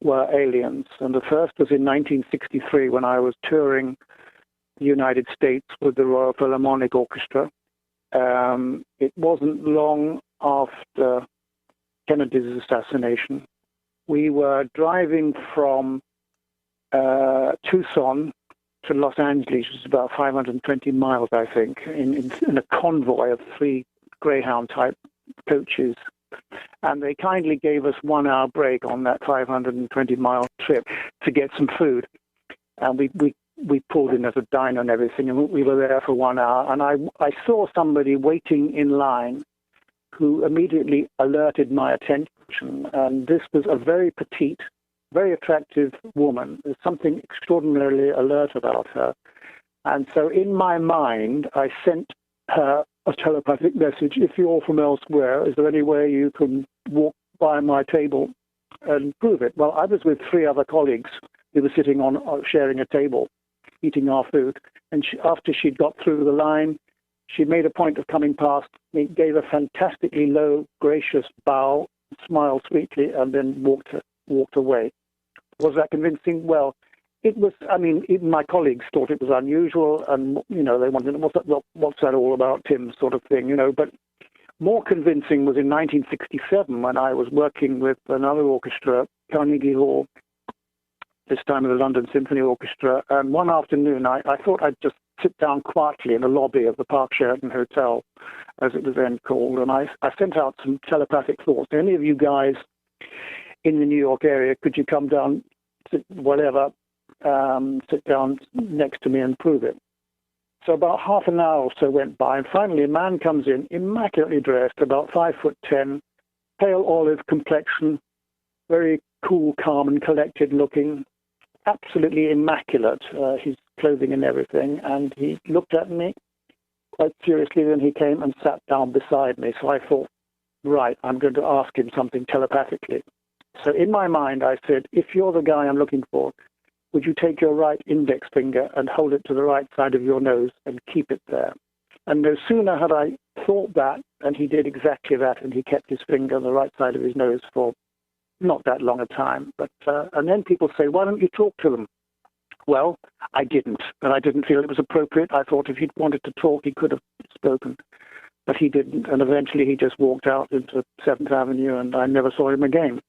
were aliens. And the first was in 1963 when I was touring the United States with the Royal Philharmonic Orchestra. It wasn't long after Kennedy's assassination. We were driving from Tucson to Los Angeles, which is about 520 miles, I think, in a convoy of 3 Greyhound-type coaches. And they kindly gave us 1 hour break on that 520-mile trip to get some food. And we pulled in at a diner and everything, and we were there for 1 hour. And I saw somebody waiting in line who immediately alerted my attention. And this was a very petite, very attractive woman. There's something extraordinarily alert about her. And so in my mind, I sent her a telepathic message. If you're from elsewhere, is there any way you can walk by my table and prove it? Well, I was with 3 other colleagues. We were sitting on sharing a table, eating our food. And after she'd got through the line, she made a point of coming past me, gave a fantastically low, gracious bow, smiled sweetly, and then walked away. Was that convincing? Well, it was. I mean, even my colleagues thought it was unusual, and they wanted, what's that all about, Tim, sort of thing, But more convincing was in 1967 when I was working with another orchestra, Carnegie Hall, this time with the London Symphony Orchestra. And one afternoon, I thought I'd just sit down quietly in the lobby of the Park Sheraton Hotel, as it was then called, and I sent out some telepathic thoughts. Any of you guys in the New York area, could you come down, sit down next to me and prove it? So about half an hour or so went by, and finally a man comes in, immaculately dressed, about 5'10", pale olive complexion, very cool, calm, and collected looking, absolutely immaculate, his clothing and everything. And he looked at me quite seriously, then he came and sat down beside me. So I thought, right, I'm going to ask him something telepathically. So in my mind, I said, if you're the guy I'm looking for, would you take your right index finger and hold it to the right side of your nose and keep it there? And no sooner had I thought that, and he did exactly that, and he kept his finger on the right side of his nose for not that long a time. But and then people say, why don't you talk to them? Well, I didn't, and I didn't feel it was appropriate. I thought if he'd wanted to talk, he could have spoken, but he didn't. And eventually he just walked out into 7th Avenue, and I never saw him again.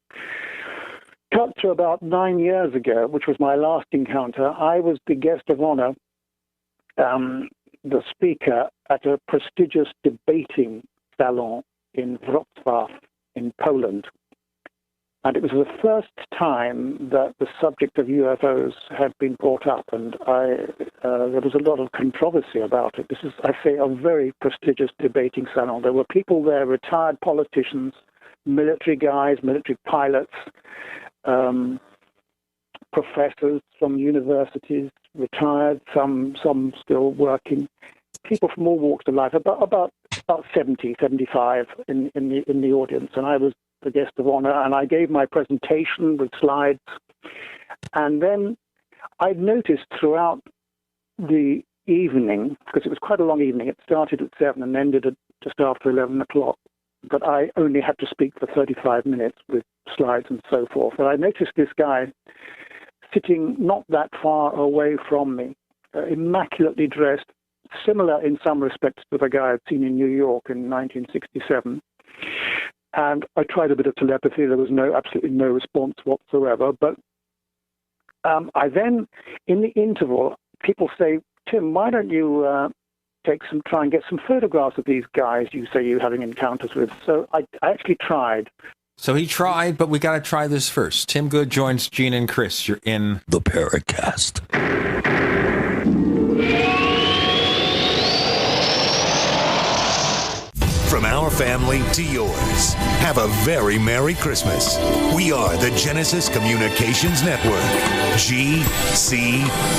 Cut to about 9 years ago, which was my last encounter, I was the guest of honor, the speaker at a prestigious debating salon in Wrocław in Poland. And it was the first time that the subject of UFOs had been brought up, and there was a lot of controversy about it. This is, I say, a very prestigious debating salon. There were people there, retired politicians, military guys, military pilots, professors from universities, retired, some still working, people from all walks of life, about 70, 75 in the audience. And I was the guest of honor, and I gave my presentation with slides. And then I'd noticed throughout the evening, because it was quite a long evening, it started at 7 and ended at just after 11 o'clock, but I only had to speak for 35 minutes with slides and so forth. And I noticed this guy sitting not that far away from me, immaculately dressed, similar in some respects to the guy I'd seen in New York in 1967. And I tried a bit of telepathy. There was absolutely no response whatsoever. But I then, in the interval, people say, Tim, why don't you try and get some photographs of these guys you say you're having encounters with? So I actually tried. So he tried, but we got to try this first. Tim Good joins Gene and Chris. You're in the Paracast. From our family to yours, have a very Merry Christmas. We are the Genesis Communications Network, GCN.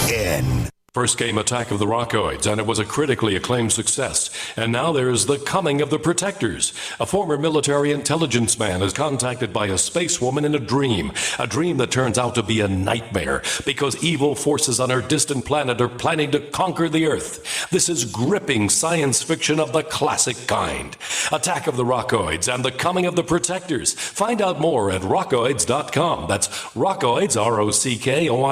First came Attack of the Rockoids, and it was a critically acclaimed success. And now there's The Coming of the Protectors. A former military intelligence man is contacted by a space woman in a dream that turns out to be a nightmare because evil forces on her distant planet are planning to conquer the Earth. This is gripping science fiction of the classic kind. Attack of the Rockoids and The Coming of the Protectors. Find out more at rockoids.com. That's Rockoids,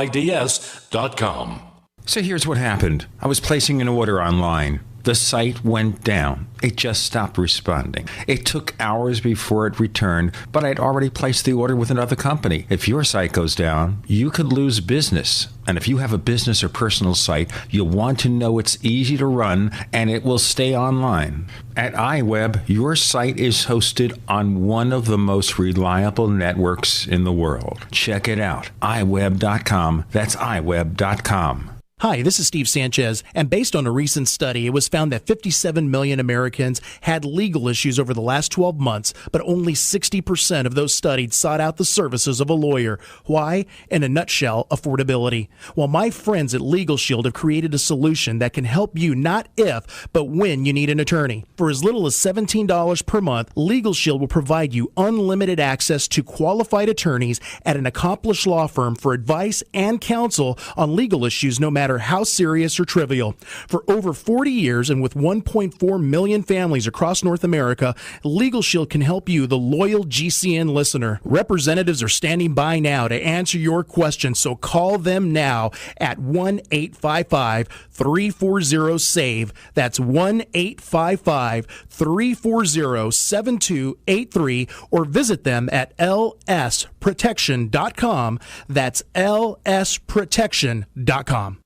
ROCKOIDS.com. So here's what happened. I was placing an order online. The site went down. It just stopped responding. It took hours before it returned, but I'd already placed the order with another company. If your site goes down, you could lose business. And if you have a business or personal site, you'll want to know it's easy to run and it will stay online. At iWeb, your site is hosted on one of the most reliable networks in the world. Check it out. iWeb.com. That's iWeb.com. Hi, this is Steve Sanchez, and based on a recent study, it was found that 57 million Americans had legal issues over the last 12 months, but only 60% of those studied sought out the services of a lawyer. Why? In a nutshell, affordability. Well, my friends at Legal Shield have created a solution that can help you not if, but when you need an attorney. For as little as $17 per month, Legal Shield will provide you unlimited access to qualified attorneys at an accomplished law firm for advice and counsel on legal issues, no matter how serious or trivial. For over 40 years and with 1.4 million families across North America, Legal Shield can help you, the loyal GCN listener. Representatives are standing by now to answer your questions, so call them now at 1-855-340-SAVE. That's 1-855-340-7283, or visit them at lsprotection.com. That's lsprotection.com.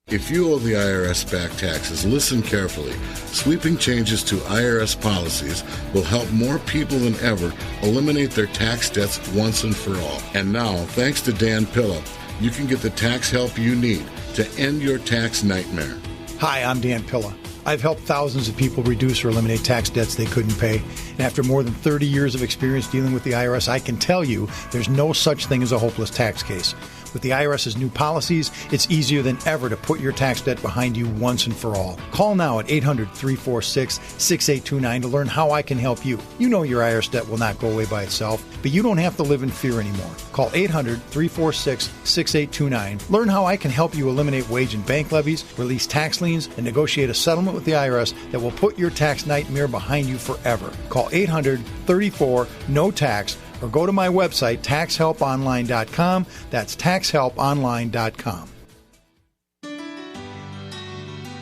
If you owe the IRS back taxes, listen carefully. Sweeping changes to IRS policies will help more people than ever eliminate their tax debts once and for all. And now, thanks to Dan Pilla, you can get the tax help you need to end your tax nightmare. Hi, I'm Dan Pilla. I've helped thousands of people reduce or eliminate tax debts they couldn't pay. And after more than 30 years of experience dealing with the IRS, I can tell you there's no such thing as a hopeless tax case. With the IRS's new policies, it's easier than ever to put your tax debt behind you once and for all. Call now at 800-346-6829 to learn how I can help you. You know your IRS debt will not go away by itself, but you don't have to live in fear anymore. Call 800-346-6829. Learn how I can help you eliminate wage and bank levies, release tax liens, and negotiate a settlement with the IRS that will put your tax nightmare behind you forever. Call 800-34-NO-TAX or go to my website, taxhelponline.com. That's taxhelponline.com.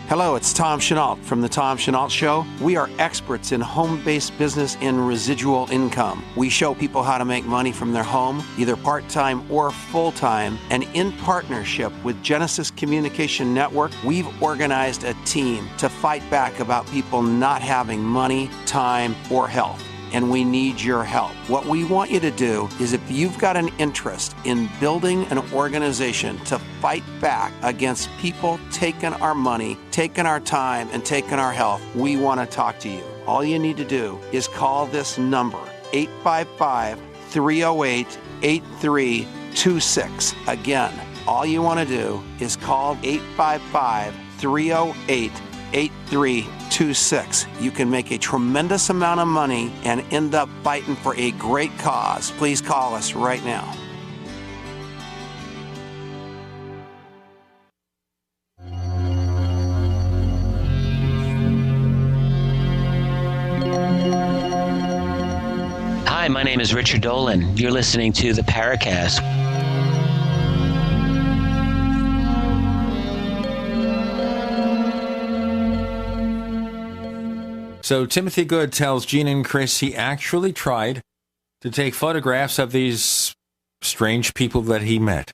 Hello, it's Tom Chenault from The Tom Chenault Show. We are experts in home-based business and residual income. We show people how to make money from their home, either part-time or full-time. And in partnership with Genesis Communication Network, we've organized a team to fight back about people not having money, time, or health. And we need your help. What we want you to do is, if you've got an interest in building an organization to fight back against people taking our money, taking our time, and taking our health, we want to talk to you. All you need to do is call this number, 855-308-8326. Again, all you want to do is call 855-308-8326. You can make a tremendous amount of money and end up fighting for a great cause. Please call us right now. Hi, my name is Richard Dolan. You're listening to the Paracast. So Timothy Good tells Gene and Chris he actually tried to take photographs of these strange people that he met.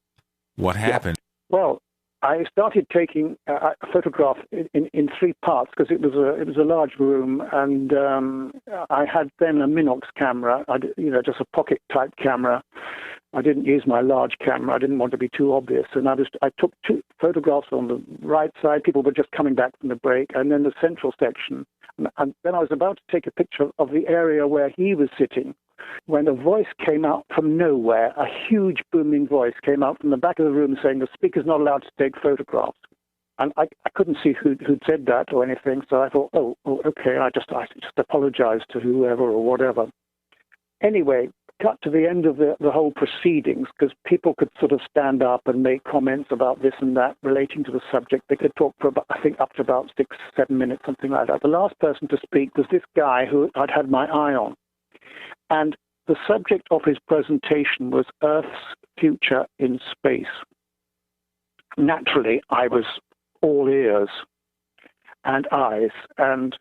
What happened? Well, I started taking a photograph in three parts because it was a large room, and I had then a Minox camera, just a pocket type camera. I didn't use my large camera. I didn't want to be too obvious, and I took two photographs on the right side. People were just coming back from the break, and then the central section. And then I was about to take a picture of the area where he was sitting when a voice came out from nowhere. A huge booming voice came out from the back of the room saying the speaker's not allowed to take photographs. And I couldn't see who'd said that or anything, so I thought, oh okay, I just apologized to whoever or whatever. Anyway, cut to the end of the whole proceedings, because people could sort of stand up and make comments about this and that relating to the subject. They could talk for, I think, up to about 6-7 minutes, something like that. The last person to speak was this guy who I'd had my eye on. And the subject of his presentation was Earth's future in space. Naturally, I was all ears. and eyes. And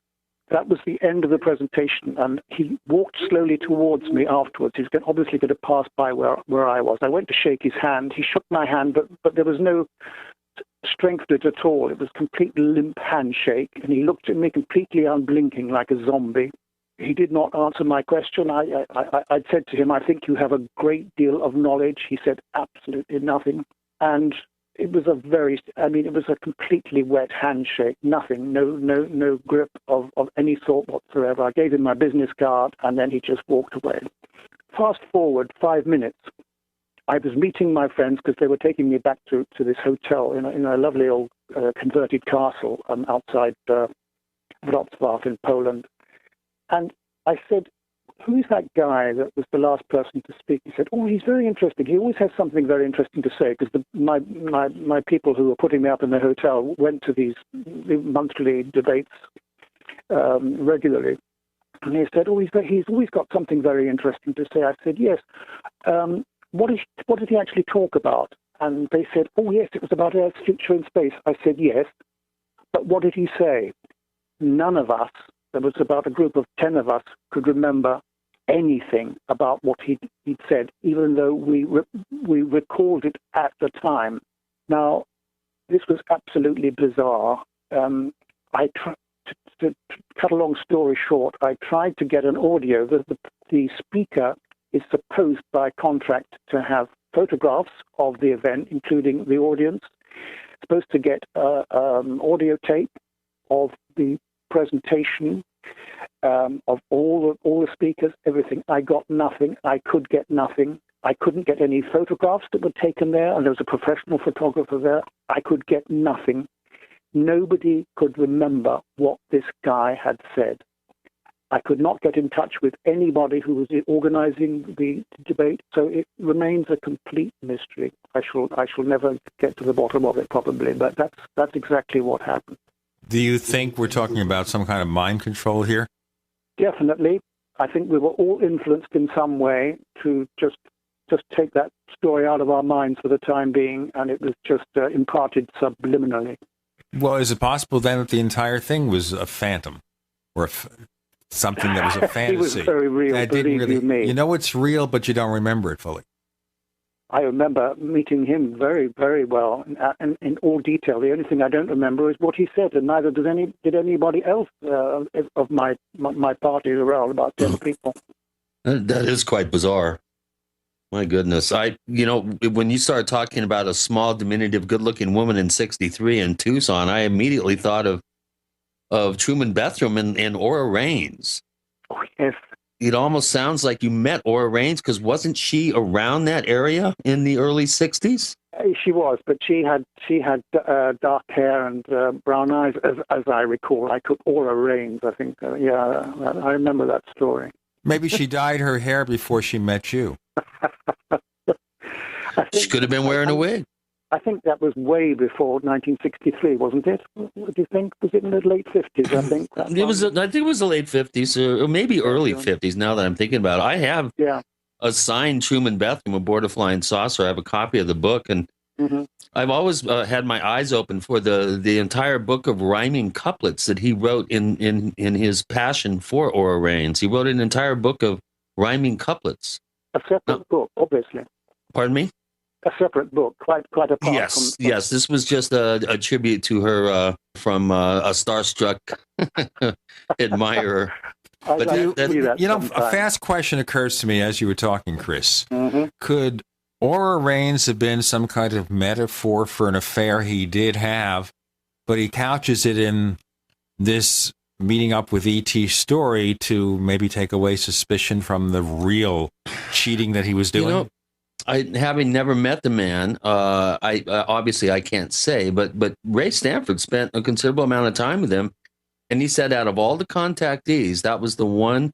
that was the end of the presentation. And he walked slowly towards me afterwards. He was obviously going to pass by where I was. I went to shake his hand. He shook my hand, but there was no strength to it at all. It was a complete limp handshake. And he looked at me completely unblinking like a zombie. He did not answer my question. I'd said to him, I think you have a great deal of knowledge. He said absolutely nothing. And it was it was a completely wet handshake, nothing, no grip of any sort whatsoever. I gave him my business card, and then he just walked away. Fast forward 5 minutes. I was meeting my friends because they were taking me back to this hotel in a lovely old converted castle outside Wrocław in Poland. And I said, who is that guy that was the last person to speak? He said, oh, he's very interesting. He always has something very interesting to say, because my people who were putting me up in the hotel went to the monthly debates regularly. And he said, oh, he's always got something very interesting to say. I said, yes. What did he actually talk about? And they said, oh, yes, it was about Earth's future in space. I said, yes. But what did he say? None of us, there was about a group of 10 of us, could remember anything about what he'd said, even though we recalled it at the time. Now, this was absolutely bizarre. To cut a long story short, I tried to get an audio. The speaker is supposed by contract to have photographs of the event, including the audience, supposed to get audio tape of the presentation, of all the speakers, everything. I got nothing. I could get nothing. I couldn't get any photographs that were taken there, and there was a professional photographer there. I could get nothing. Nobody could remember what this guy had said. I could not get in touch with anybody who was organizing the debate, so it remains a complete mystery. I shall never get to the bottom of it, probably, but that's exactly what happened. Do you think we're talking about some kind of mind control here? Definitely. I think we were all influenced in some way to just take that story out of our minds for the time being, and it was just imparted subliminally. Well, is it possible then that the entire thing was a phantom, or something that was a fantasy? It was very real, that believe didn't really, me. You know it's real, but you don't remember it fully. I remember meeting him very, very well and in all detail. The only thing I don't remember is what he said, and neither did anybody else of my party around, about 10 people. That is quite bizarre. My goodness. When you started talking about a small, diminutive, good-looking woman in 63 in Tucson, I immediately thought of Truman Bethram and Ora Raines. Oh, yes. It almost sounds like you met Ora Raines, because wasn't she around that area in the early 60s? She was, but she had dark hair and brown eyes, as I recall. Ora Raines, I think. I remember that story. Maybe she dyed her hair before she met you. She could have been wearing a wig. I think that was way before 1963, wasn't it? What do you think? Was it in the late 50s, I think? I think it was the late 50s, or maybe early 50s, now that I'm thinking about it. I have a signed Truman Bethram aboard a flying saucer. I have a copy of the book, and I've always had my eyes open for the entire book of rhyming couplets that he wrote in his passion for Ora Raines. He wrote an entire book of rhyming couplets. A separate book, obviously. Pardon me? A separate book, quite apart from... Yes. This was just a tribute to her from a starstruck admirer. But a fast question occurs to me as you were talking, Chris. Could Ora Raines have been some kind of metaphor for an affair he did have, but he couches it in this meeting up with E.T. story to maybe take away suspicion from the real cheating that he was doing? Having never met the man, I obviously I can't say, but Ray Stanford spent a considerable amount of time with him, and he said out of all the contactees, that was the one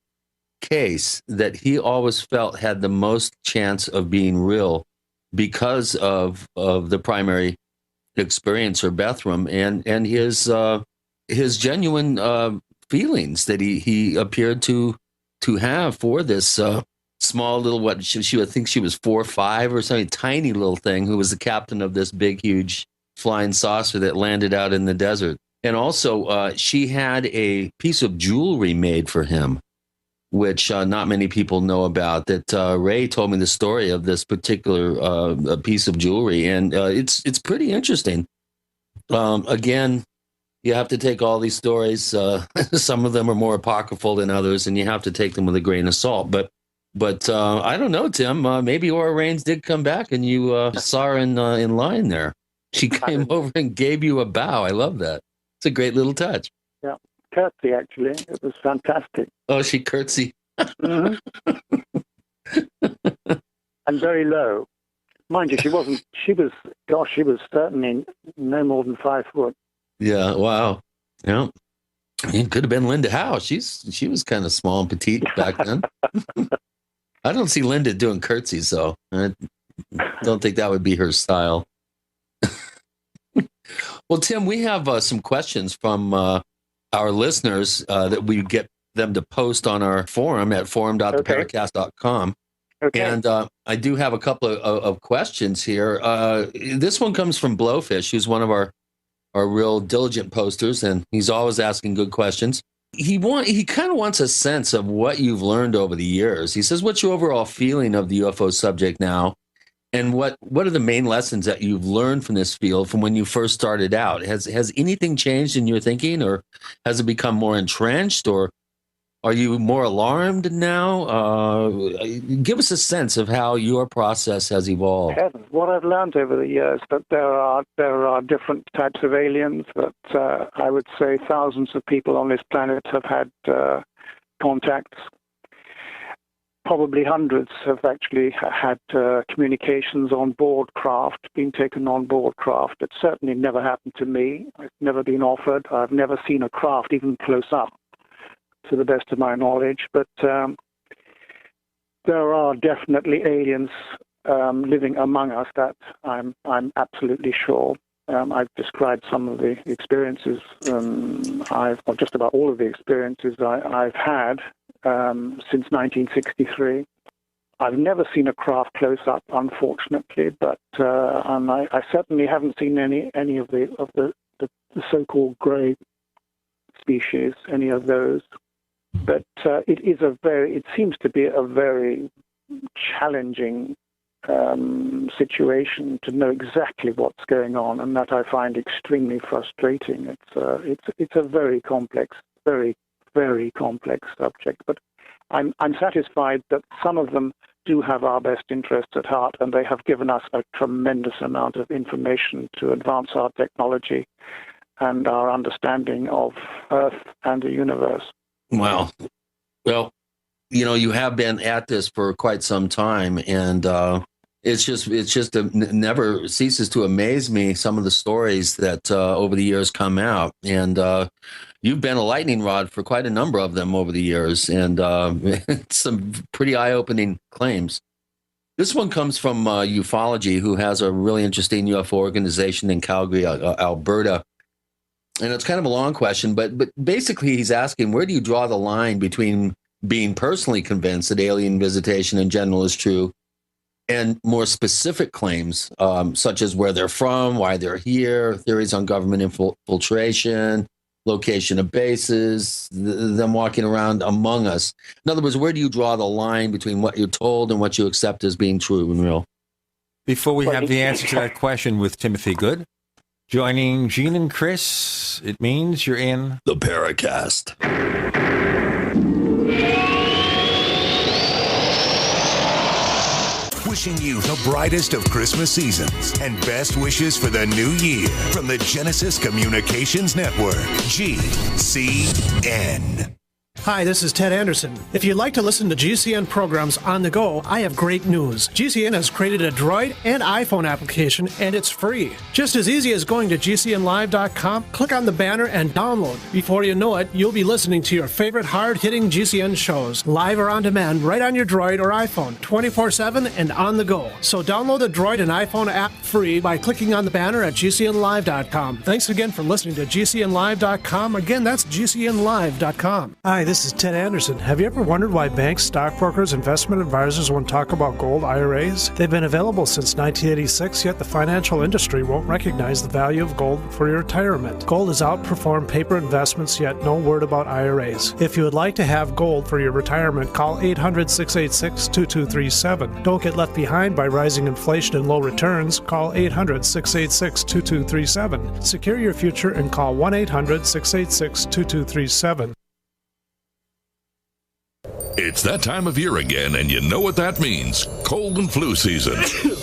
case that he always felt had the most chance of being real because of the primary experiencer, Bethram, and his genuine feelings that he appeared to have for this small little, she would think she was 4 or 5 or something, tiny little thing, who was the captain of this big, huge flying saucer that landed out in the desert. And also, she had a piece of jewelry made for him, which not many people know about. That Ray told me the story of this particular piece of jewelry, and it's pretty interesting. Again, you have to take all these stories. Some of them are more apocryphal than others, and you have to take them with a grain of salt. But I don't know, Tim. Maybe Aura Raines did come back, and you saw her in line there. She came over and gave you a bow. I love that. It's a great little touch. Yeah, curtsy, actually. It was fantastic. Oh, she curtsied. And very low. Mind you, she was certainly no more than 5 foot. Yeah, wow. Yeah. It could have been Linda Howe. She was kind of small and petite back then. I don't see Linda doing curtsies, though. I don't think that would be her style. Well, Tim, we have some questions from our listeners that we get them to post on our forum at forum.theparacast.com. Okay. And I do have a couple of questions here. This one comes from Blowfish, who's one of our real diligent posters, and he's always asking good questions. He kind of wants a sense of what you've learned over the years. He says, what's your overall feeling of the UFO subject now? And what are the main lessons that you've learned from this field from when you first started out? Has anything changed in your thinking, or has it become more entrenched, or are you more alarmed now? Give us a sense of how your process has evolved. What I've learned over the years, that there are different types of aliens, that I would say thousands of people on this planet have had contacts. Probably hundreds have actually had communications on board craft, being taken on board craft. It certainly never happened to me. It's never been offered. I've never seen a craft even close up, to the best of my knowledge. But there are definitely aliens living among us, that I'm absolutely sure. I've described some of the experiences, just about all of the experiences I've had since 1963. I've never seen a craft close up, unfortunately, but and I certainly haven't seen any of the so-called grey species, any of those. But it seems to be a very challenging situation to know exactly what's going on, and that I find extremely frustrating. It's a very complex, very, very complex subject. But I'm satisfied that some of them do have our best interests at heart, and they have given us a tremendous amount of information to advance our technology and our understanding of Earth and the universe. Wow. Well, you have been at this for quite some time, and it never ceases to amaze me, some of the stories that over the years come out. And you've been a lightning rod for quite a number of them over the years, and some pretty eye-opening claims. This one comes from Ufology, who has a really interesting UFO organization in Calgary, Alberta. And it's kind of a long question, but basically he's asking, where do you draw the line between being personally convinced that alien visitation in general is true and more specific claims, such as where they're from, why they're here, theories on government infiltration, location of bases, them walking around among us? In other words, where do you draw the line between what you're told and what you accept as being true and real? Before we have the answer to that question with Timothy Good, joining Gene and Chris, it means you're in the Paracast. Wishing you the brightest of Christmas seasons and best wishes for the new year from the Genesis Communications Network, GCN. Hi, this is Ted Anderson. If you'd like to listen to GCN programs on the go, I have great news. GCN has created a Droid and iPhone application, and it's free. Just as easy as going to GCNlive.com, click on the banner, and download. Before you know it, you'll be listening to your favorite hard-hitting GCN shows, live or on demand, right on your Droid or iPhone, 24/7 and on the go. So download the Droid and iPhone app free by clicking on the banner at GCNlive.com. Thanks again for listening to GCNlive.com. Again, that's GCNlive.com. Hi, this this is Ted Anderson. Have you ever wondered why banks, stockbrokers, investment advisors won't talk about gold IRAs? They've been available since 1986, yet the financial industry won't recognize the value of gold for your retirement. Gold has outperformed paper investments, yet no word about IRAs. If you would like to have gold for your retirement, call 800-686-2237. Don't get left behind by rising inflation and low returns. Call 800-686-2237. Secure your future and call 1-800-686-2237. It's that time of year again, and you know what that means. Cold and flu season.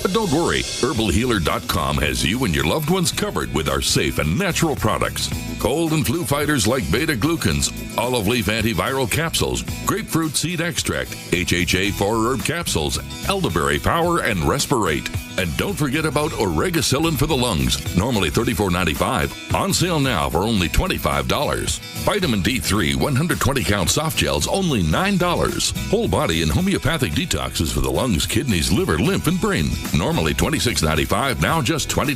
But don't worry, HerbalHealer.com has you and your loved ones covered with our safe and natural products. Cold and flu fighters like beta-glucans, olive leaf antiviral capsules, grapefruit seed extract, HHA 4-herb capsules, elderberry power, and respirate. And don't forget about Oregacillin for the lungs, normally $34.95, on sale now for only $25. Vitamin D3 120-count soft gels, only $9. Whole body and homeopathic detoxes for the lungs, kidneys, liver, lymph, and brain, normally $26.95, now just $20.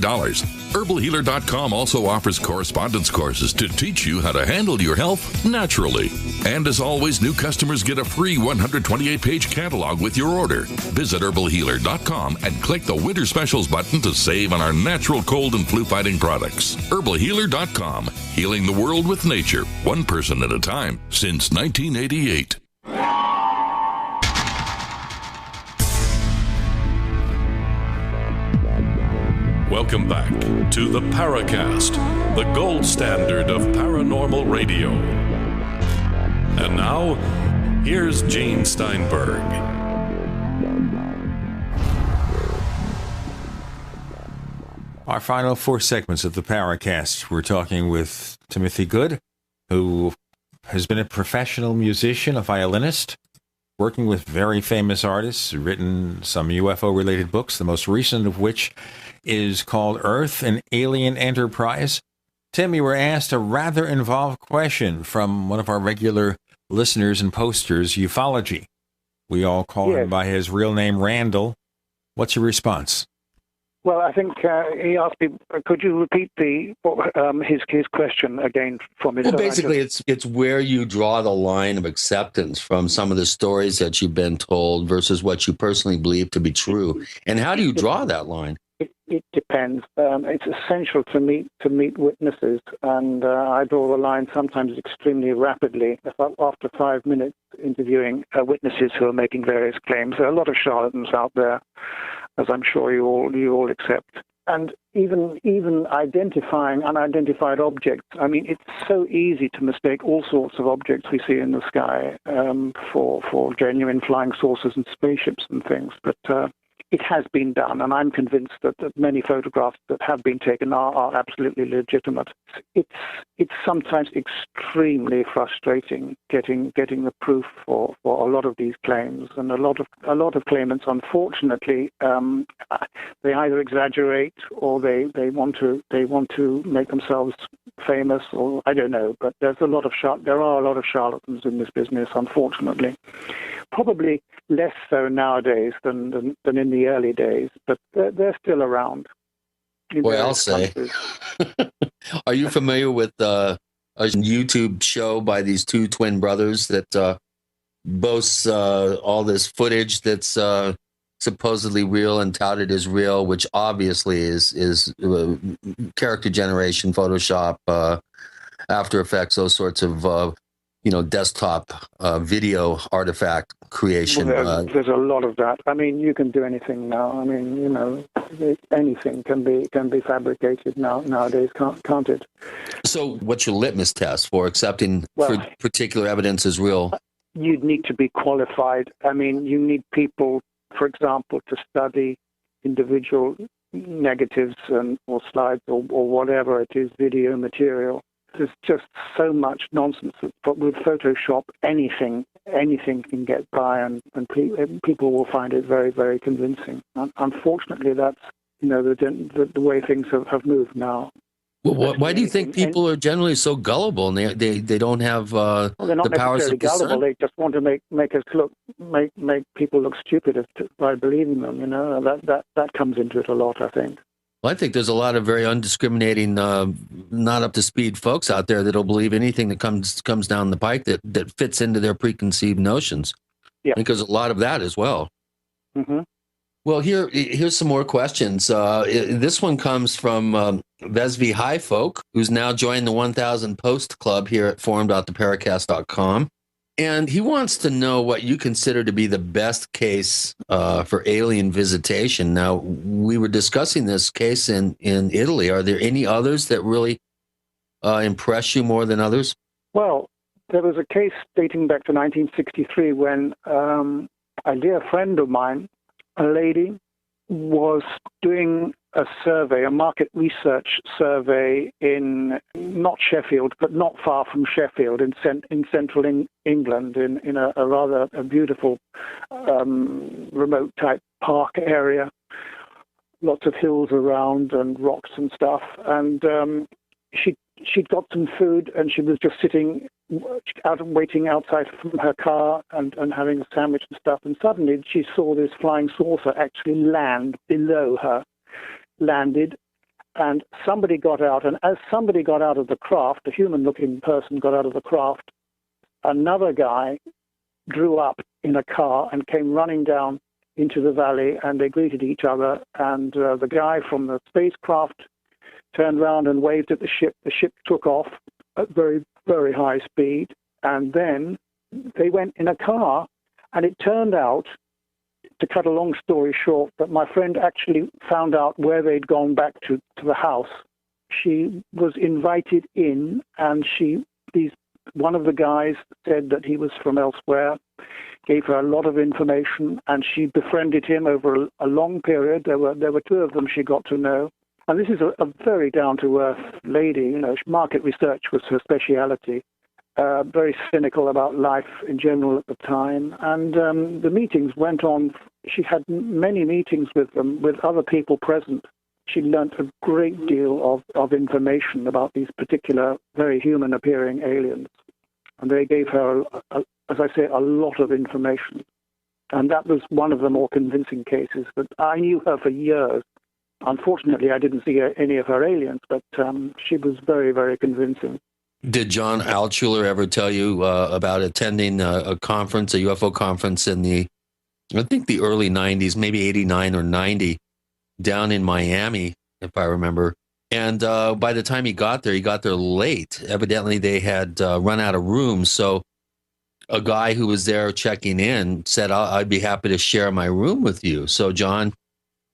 HerbalHealer.com also offers correspondence courses to teach you how to handle your health naturally. And as always, new customers get a free 128-page catalog with your order. Visit HerbalHealer.com and click the Winter Specials button to save on our natural cold and flu fighting products. HerbalHealer.com, healing the world with nature, one person at a time, since 1988. Welcome back to the Paracast, the gold standard of paranormal radio. And now, here's Gene Steinberg. Our final 4 segments of the Paracast. We're talking with Timothy Good, who has been a professional musician, a violinist, working with very famous artists, written some UFO-related books, the most recent of which is called Earth, an Alien Enterprise. Tim, you were asked a rather involved question from one of our regular listeners and posters, Ufology. We all call him by his real name, Randall. What's your response? Well, I think he asked me, could you repeat his question again for me? Well, basically, it's where you draw the line of acceptance from some of the stories that you've been told versus what you personally believe to be true. And how do you draw that line? It depends. It's essential to meet witnesses, and I draw the line sometimes extremely rapidly. After 5 minutes interviewing witnesses who are making various claims, there are a lot of charlatans out there, as I'm sure you all accept. And even identifying unidentified objects. I mean, it's so easy to mistake all sorts of objects we see in the sky for genuine flying saucers and spaceships and things. But it has been done, and I'm convinced that many photographs that have been taken are absolutely legitimate. It's sometimes extremely frustrating getting the proof for a lot of these claims, and a lot of claimants, unfortunately, they either exaggerate or they want to make themselves famous, or I don't know. But there are a lot of charlatans in this business, unfortunately. Probably less so nowadays than in the early days, but they're still around. Boy, I'll say. Are you familiar with a YouTube show by these two twin brothers that boasts all this footage that's supposedly real and touted as real, which obviously is character generation, Photoshop, After Effects, those sorts of desktop video artifact creation. Well, there's a lot of that. I mean, you can do anything now. I mean, anything can be fabricated nowadays, can't it? So what's your litmus test for accepting particular evidence as real? You'd need to be qualified. I mean, you need people, for example, to study individual negatives or slides or whatever it is, video material. There's just so much nonsense. But with Photoshop, anything can get by, and people will find it very, very convincing. Unfortunately, that's the way things have moved now. Well, why do you think people are generally so gullible and they don't have they're not the powers necessarily of discernment? gullible. They just want to make people look stupid by believing them. That comes into it a lot, I think. Well, I think there's a lot of very undiscriminating, not up to speed folks out there that'll believe anything that comes down the pike that fits into their preconceived notions. Yeah. Because a lot of that as well. Mm-hmm. Well, here's some more questions. This one comes from Vesvi High Folk, who's now joined the 1000 Post Club here at forum.theparacast.com. And he wants to know what you consider to be the best case for alien visitation. Now, we were discussing this case in Italy. Are there any others that really impress you more than others? Well, there was a case dating back to 1963 when a dear friend of mine, a lady, was doing a survey, a market research survey in not Sheffield, but not far from Sheffield, in central England, in a rather beautiful remote type park area, lots of hills around and rocks and stuff. And she'd got some food, and she was just sitting waiting outside from her car and having a sandwich and stuff. And suddenly she saw this flying saucer actually land below her. Landed, and somebody got out, and as somebody got out of the craft, a human-looking person got out of the craft, another guy drew up in a car and came running down into the valley, and they greeted each other, and the guy from the spacecraft turned around and waved at the ship. The ship took off at very, very high speed, and then they went in a car, and it turned out, to cut a long story short, that my friend actually found out where they'd gone back to the house. She was invited in, and one of the guys said that he was from elsewhere, gave her a lot of information, and she befriended him over a long period. There were two of them she got to know. And this is a very down-to-earth lady. You know, market research was her speciality. Very cynical about life in general at the time. And the meetings went on. She had many meetings with them, with other people present. She learnt a great deal of information about these particular, very human-appearing aliens. And they gave her, as I say, a lot of information. And that was one of the more convincing cases. But I knew her for years. Unfortunately, I didn't see any of her aliens, but she was very, very convincing. Did John Altshuler ever tell you about attending a conference, a UFO conference in the early 90s, maybe 89 or 90, down in Miami, if I remember. And by the time he got there late. Evidently, they had run out of rooms. So a guy who was there checking in said, I'd be happy to share my room with you. So John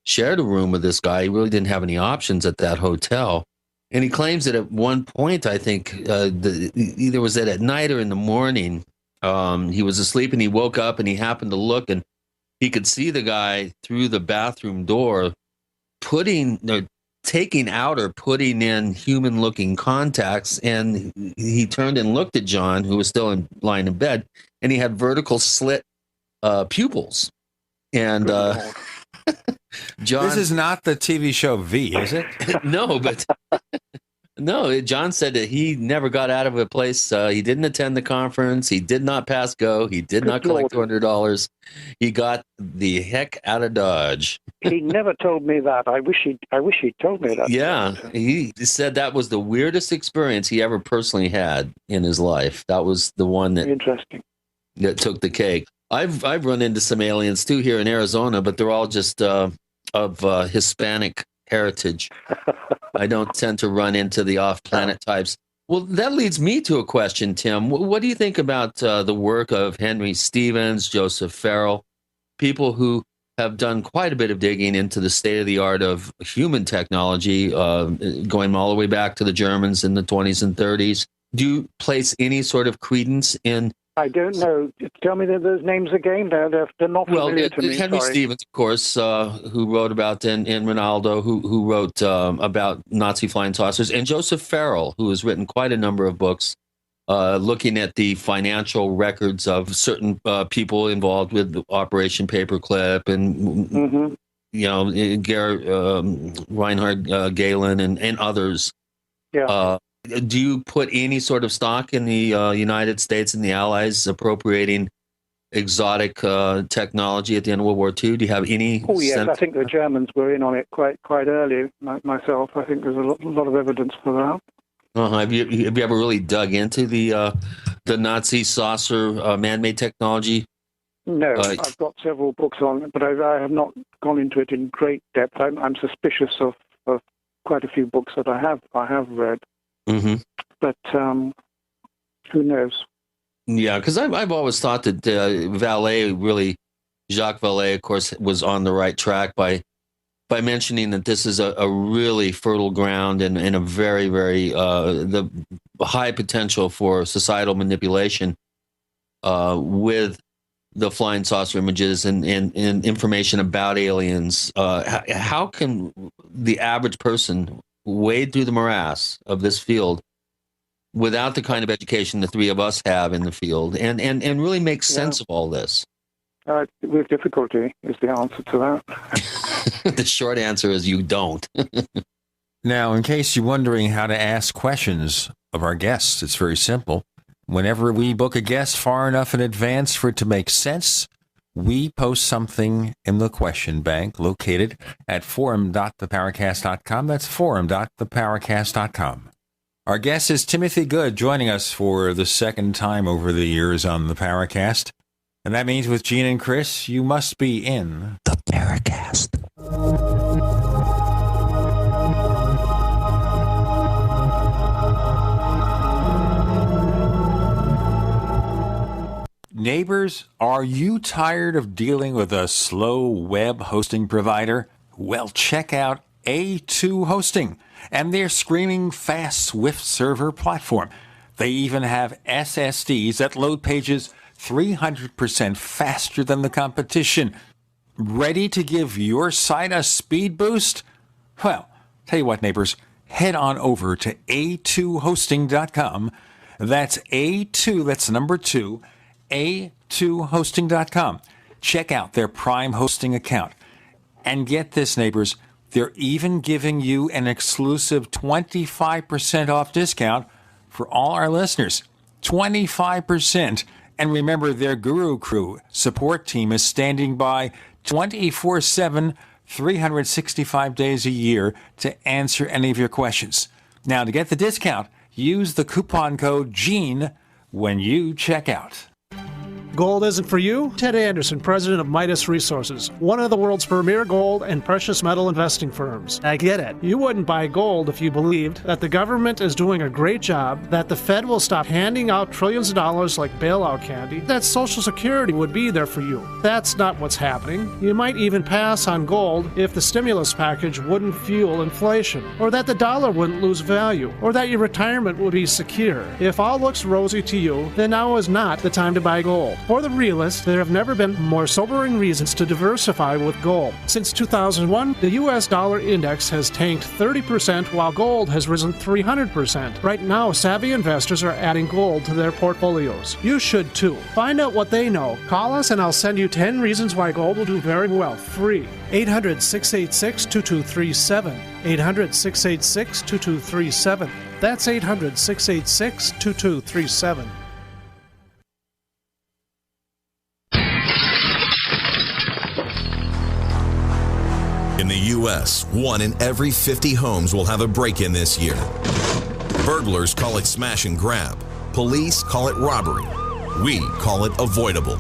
shared a room with this guy. He really didn't have any options at that hotel. And he claims that at one point, I think, either was it at night or in the morning, he was asleep and he woke up and he happened to look and he could see the guy through the bathroom door taking out or putting in human-looking contacts. And he turned and looked at John, who was still lying in bed, and he had vertical slit pupils. And John, this is not the TV show V, is it? No, but no. John said that he never got out of a place. He didn't attend the conference. He did not pass go. He did not collect $200. He got the heck out of Dodge. He never told me that. I wish he'd told me that. Yeah, he said that was the weirdest experience he ever personally had in his life. That was the one that took the cake. I've run into some aliens too here in Arizona, but they're all just of Hispanic heritage. I don't tend to run into the off-planet types. Well, that leads me to a question, Tim. What do you think about the work of Henry Stevens, Joseph Farrell, people who have done quite a bit of digging into the state-of-the-art of human technology, going all the way back to the Germans in the 20s and 30s? Do you place any sort of credence in? I don't know. Tell me those names again. They're not familiar to me. Henry Stevens, of course, who wrote about in Ronaldo, who wrote about Nazi flying saucers, and Joseph Farrell, who has written quite a number of books looking at the financial records of certain people involved with Operation Paperclip and Reinhard Galen and others. Yeah. Do you put any sort of stock in the United States and the Allies appropriating exotic technology at the end of World War II? Do you have any? Oh yes, sense? I think the Germans were in on it quite early. Myself, I think there's a lot of evidence for that. Have you ever really dug into the Nazi saucer man-made technology? No, I've got several books on it, but I have not gone into it in great depth. I'm suspicious of quite a few books that I have read. Mm-hmm. But who knows? Yeah, because I've always thought that Jacques Vallée, of course, was on the right track by mentioning that this is a really fertile ground and a very, very the high potential for societal manipulation with the flying saucer images and information about aliens. How can the average person wade through the morass of this field without the kind of education the three of us have in the field and really make sense of all this? With difficulty is the answer to that. The short answer is you don't. Now, in case you're wondering how to ask questions of our guests, it's very simple. Whenever we book a guest far enough in advance for it to make sense, we post something in the question bank located at forum.theparacast.com. That's forum.theparacast.com. Our guest is Timothy Good, joining us for the second time over the years on the Paracast. And that means with Gene and Chris, you must be in the Paracast. Neighbors, are you tired of dealing with a slow web hosting provider? Well, check out A2 Hosting and their screaming fast Swift server platform. They even have SSDs that load pages 300% faster than the competition. Ready to give your site a speed boost? Well, tell you what, neighbors, head on over to a2hosting.com. That's A2, that's number 2, a2hosting.com. Check out their Prime hosting account. And get this, neighbors, they're even giving you an exclusive 25% off discount for all our listeners. 25%. And remember, their Guru Crew support team is standing by 24/7, 365 days a year to answer any of your questions. Now, to get the discount, use the coupon code GENE when you check out. Gold isn't for you? Ted Anderson, president of Midas Resources, one of the world's premier gold and precious metal investing firms. I get it. You wouldn't buy gold if you believed that the government is doing a great job, that the Fed will stop handing out trillions of dollars like bailout candy, that Social Security would be there for you. That's not what's happening. You might even pass on gold if the stimulus package wouldn't fuel inflation, or that the dollar wouldn't lose value, or that your retirement would be secure. If all looks rosy to you, then now is not the time to buy gold. For the realist, there have never been more sobering reasons to diversify with gold. Since 2001, the U.S. dollar index has tanked 30% while gold has risen 300%. Right now, savvy investors are adding gold to their portfolios. You should too. Find out what they know. Call us and I'll send you 10 reasons why gold will do very well, free. 800-686-2237. 800-686-2237. That's 800-686-2237. In the U.S., 1 in every 50 homes will have a break-in this year. Burglars call it smash and grab. Police call it robbery. We call it avoidable.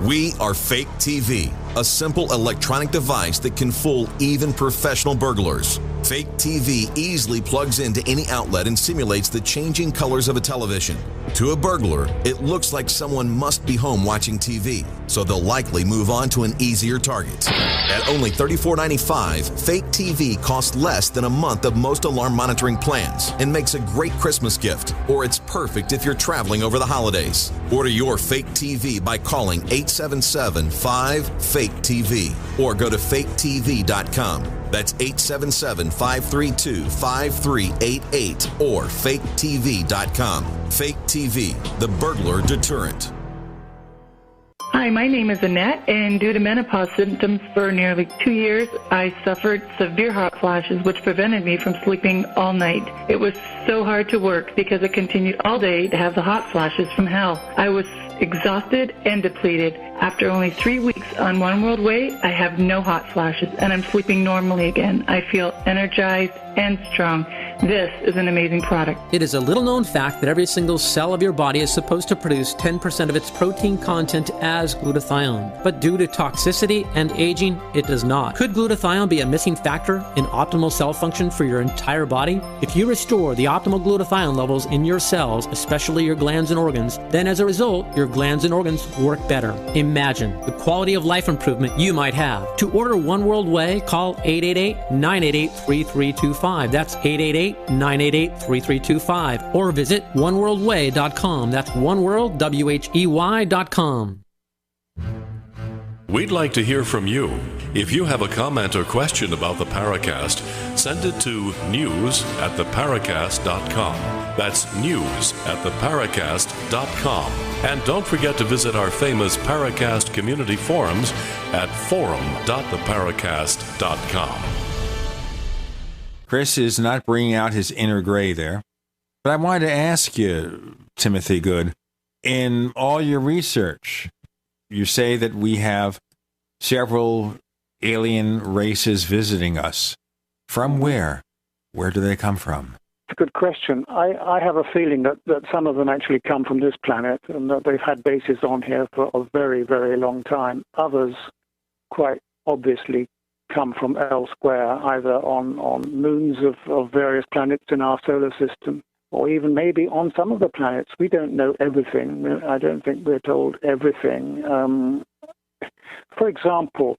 We are Fake TV, a simple electronic device that can fool even professional burglars. Fake TV easily plugs into any outlet and simulates the changing colors of a television. To a burglar, it looks like someone must be home watching TV, so they'll likely move on to an easier target. At only $34.95, Fake TV costs less than a month of most alarm monitoring plans and makes a great Christmas gift, or it's perfect if you're traveling over the holidays. Order your Fake TV by calling 877-5-FAKE-TV or go to faketv.com. That's 877-532-5388 or faketv.com. Fake TV, the burglar deterrent. Hi, my name is Annette, and due to menopause symptoms for nearly 2 years, I suffered severe hot flashes, which prevented me from sleeping all night. It was so hard to work because I continued all day to have the hot flashes from hell. I was exhausted and depleted. After only 3 weeks on One World Way, I have no hot flashes, and I'm sleeping normally again. I feel energized and strong. This is an amazing product. It is a little-known fact that every single cell of your body is supposed to produce 10% of its protein content as glutathione. But due to toxicity and aging, it does not. Could glutathione be a missing factor in optimal cell function for your entire body? If you restore the optimal glutathione levels in your cells, especially your glands and organs, then as a result, your glands and organs work better. Imagine the quality of life improvement you might have. To order One World Way, call 888-988-3325. That's 888-988-3325. Or visit oneworldway.com. That's oneworld.com. We'd like to hear from you. If you have a comment or question about the Paracast, send it to news@theparacast.com. That's news@theparacast.com. And don't forget to visit our famous Paracast community forums at forum.theparacast.com. Chris is not bringing out his inner gray there. But I wanted to ask you, Timothy Good, in all your research, you say that we have several alien races visiting us. From where? Where do they come from? It's a good question. I have a feeling that some of them actually come from this planet and that they've had bases on here for a very, very long time. Others, quite obviously, come from elsewhere, either on moons of various planets in our solar system, or even maybe on some of the planets. We don't know everything. I don't think we're told everything. For example,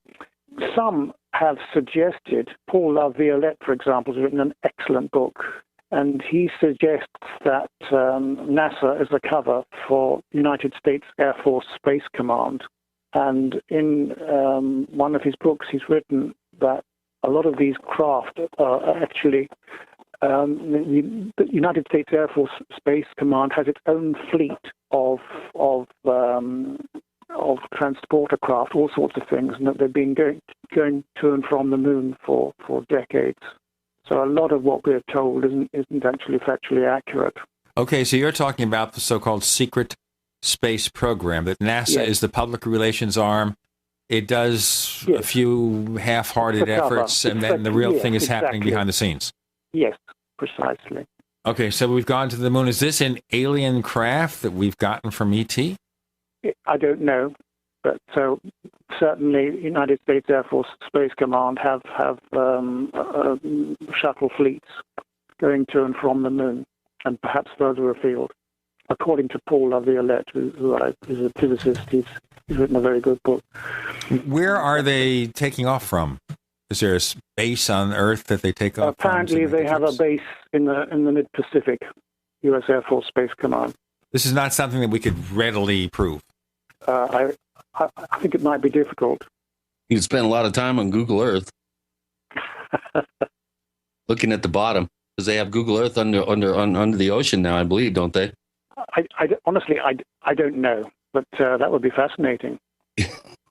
some have suggested, Paul Laviolette, for example, has written an excellent book, and he suggests that NASA is the cover for United States Air Force Space Command. And in one of his books, he's written that a lot of these craft are actually, the United States Air Force Space Command has its own fleet of transporter craft, all sorts of things, and that they've been going to and from the moon for decades. So a lot of what we're told isn't actually factually accurate. Okay, so you're talking about the so-called secret space program, that NASA is the public relations arm. It does a few half-hearted efforts, and then the real thing is happening behind the scenes. Yes, precisely. Okay, so we've gone to the moon. Is this an alien craft that we've gotten from ET? I don't know, but so certainly United States Air Force Space Command have shuttle fleets going to and from the moon, and perhaps further afield. According to Paul Laviolette, who is a physicist, he's written a very good book. Where are they taking off from? Is there a base on Earth that they take off Apparently, they have a base in the mid-Pacific, U.S. Air Force Space Command. This is not something that we could readily prove. I think it might be difficult. You spend a lot of time on Google Earth, looking at the bottom, because they have Google Earth under the ocean now, I believe, don't they? Honestly, I don't know, but that would be fascinating.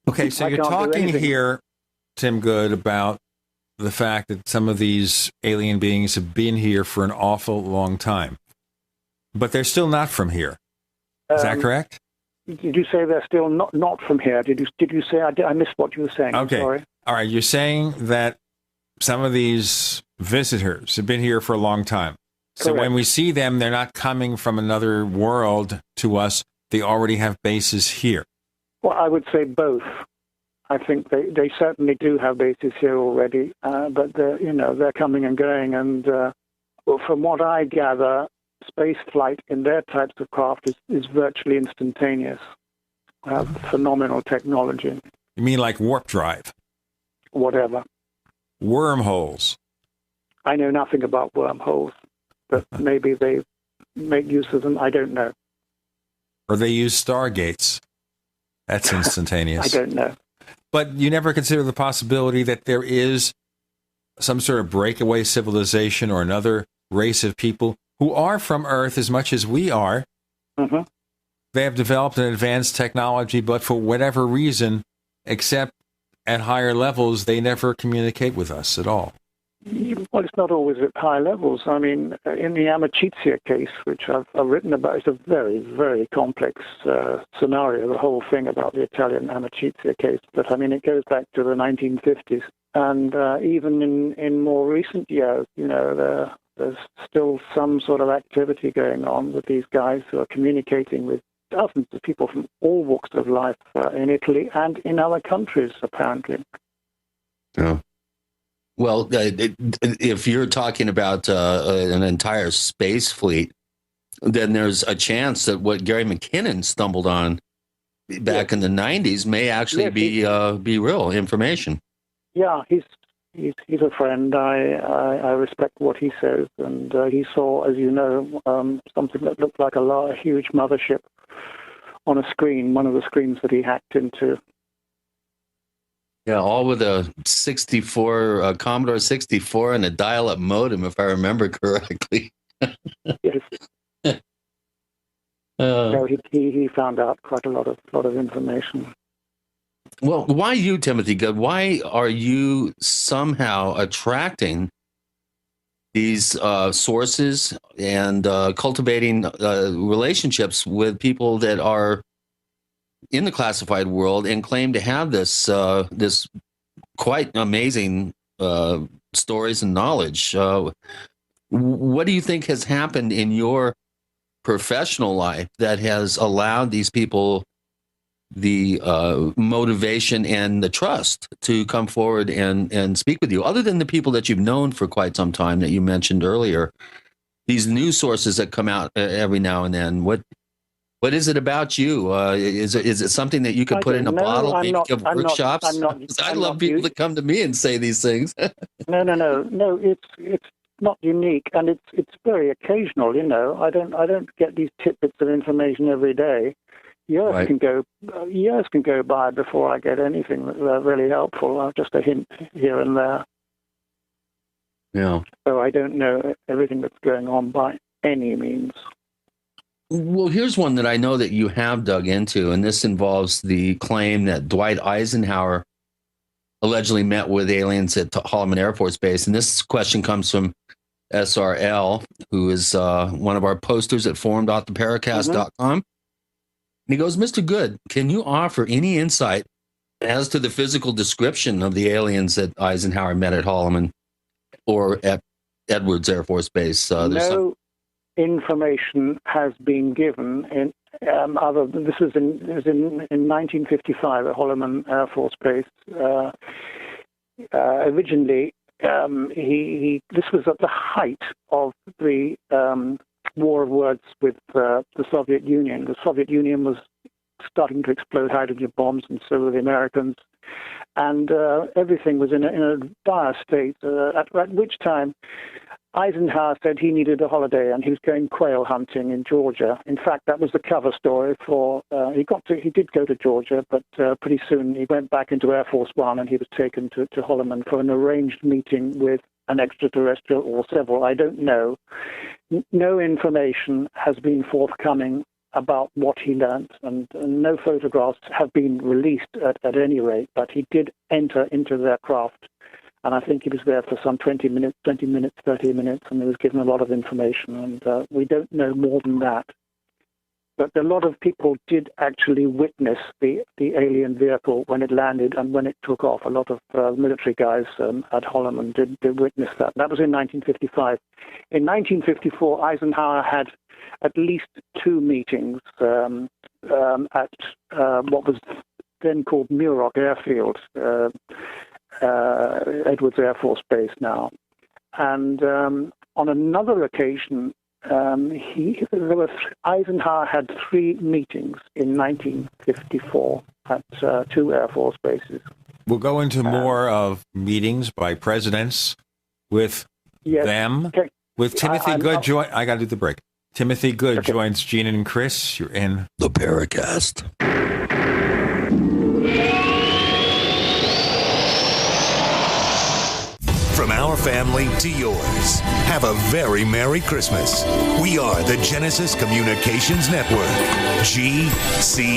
Okay, so you're talking here, Tim Good, about the fact that some of these alien beings have been here for an awful long time, but they're still not from here. Is that correct? Did you say they're still not from here? Did you say I missed what you were saying? Okay, I'm sorry. All right. You're saying that some of these visitors have been here for a long time. So Correct. when we see them, they're not coming from another world to us. They already have bases here. Well, I would say both. I think they certainly do have bases here already, but they're coming and going. And from what I gather, space flight in their types of craft is virtually instantaneous. Phenomenal technology. You mean like warp drive? Whatever. Wormholes? I know nothing about wormholes, but maybe they make use of them. I don't know. Or they use stargates. That's instantaneous. I don't know. But you never consider the possibility that there is some sort of breakaway civilization or another race of people who are from Earth as much as we are. Mm-hmm. They have developed an advanced technology, but for whatever reason, except at higher levels, they never communicate with us at all. Well, it's not always at high levels. I mean, in the Amicizia case, which I've written about, it's a very, very complex scenario, the whole thing about the Italian Amicizia case. But, I mean, it goes back to the 1950s. And even in more recent years, you know, there's still some sort of activity going on with these guys who are communicating with dozens of people from all walks of life in Italy and in other countries, apparently. Yeah. Well, if you're talking about an entire space fleet, then there's a chance that what Gary McKinnon stumbled on back in the 90s may actually be real information. Yeah, he's a friend. I respect what he says, and he saw, as you know, something that looked like a huge mothership on a screen, one of the screens that he hacked into. Yeah, all with a Commodore 64 and a dial-up modem, if I remember correctly. Yes. No, he found out quite a lot of information. Well, why you, Timothy Good? Why are you somehow attracting these sources and cultivating relationships with people that are in the classified world and claim to have this quite amazing stories and knowledge? What do you think has happened in your professional life that has allowed these people the motivation and the trust to come forward and speak with you, other than the people that you've known for quite some time that you mentioned earlier? These news sources that come out every now and then, what is it about you? Is it something that you could put in a bottle, maybe give workshops? I love people that come to me and say these things. No. It's not unique, and it's very occasional. You know, I don't get these tidbits of information every day. Years can go by before I get anything that's really helpful. Just a hint here and there. Yeah. So I don't know everything that's going on by any means. Well, here's one that I know that you have dug into, and this involves the claim that Dwight Eisenhower allegedly met with aliens at Holloman Air Force Base. And this question comes from SRL, who is one of our posters at forum.theparacast.com. And he goes, Mr. Good, can you offer any insight as to the physical description of the aliens that Eisenhower met at Holloman or at Edwards Air Force Base? No information has been given in this was in 1955 at Holloman Air Force Base. Originally, this was at the height of the war of words with the Soviet Union. The Soviet Union was starting to explode hydrogen bombs, and so were the Americans. And everything was in a dire state, at which time Eisenhower said he needed a holiday and he was going quail hunting in Georgia. In fact, that was the cover story for, he did go to Georgia, but pretty soon he went back into Air Force One and he was taken to Holloman for an arranged meeting with an extraterrestrial or several, I don't know. No information has been forthcoming about what he learned, and no photographs have been released at any rate, but he did enter into their craft. And I think he was there for some 30 minutes, and he was given a lot of information, and we don't know more than that. But a lot of people did actually witness the alien vehicle when it landed and when it took off. A lot of military guys at Holloman did witness that. That was in 1955. In 1954, Eisenhower had at least 2 meetings at what was then called Muroc Airfield, Edwards Air Force Base now. And on another occasion, Eisenhower had 3 meetings in 1954 at 2 Air Force bases. We'll go into more of meetings by presidents with them. Okay. With Timothy Good, I got to do the break. Timothy Good joins Gene and Chris. You're in the Paracast. From our family to yours, have a very Merry Christmas. We are the Genesis Communications Network, GCN.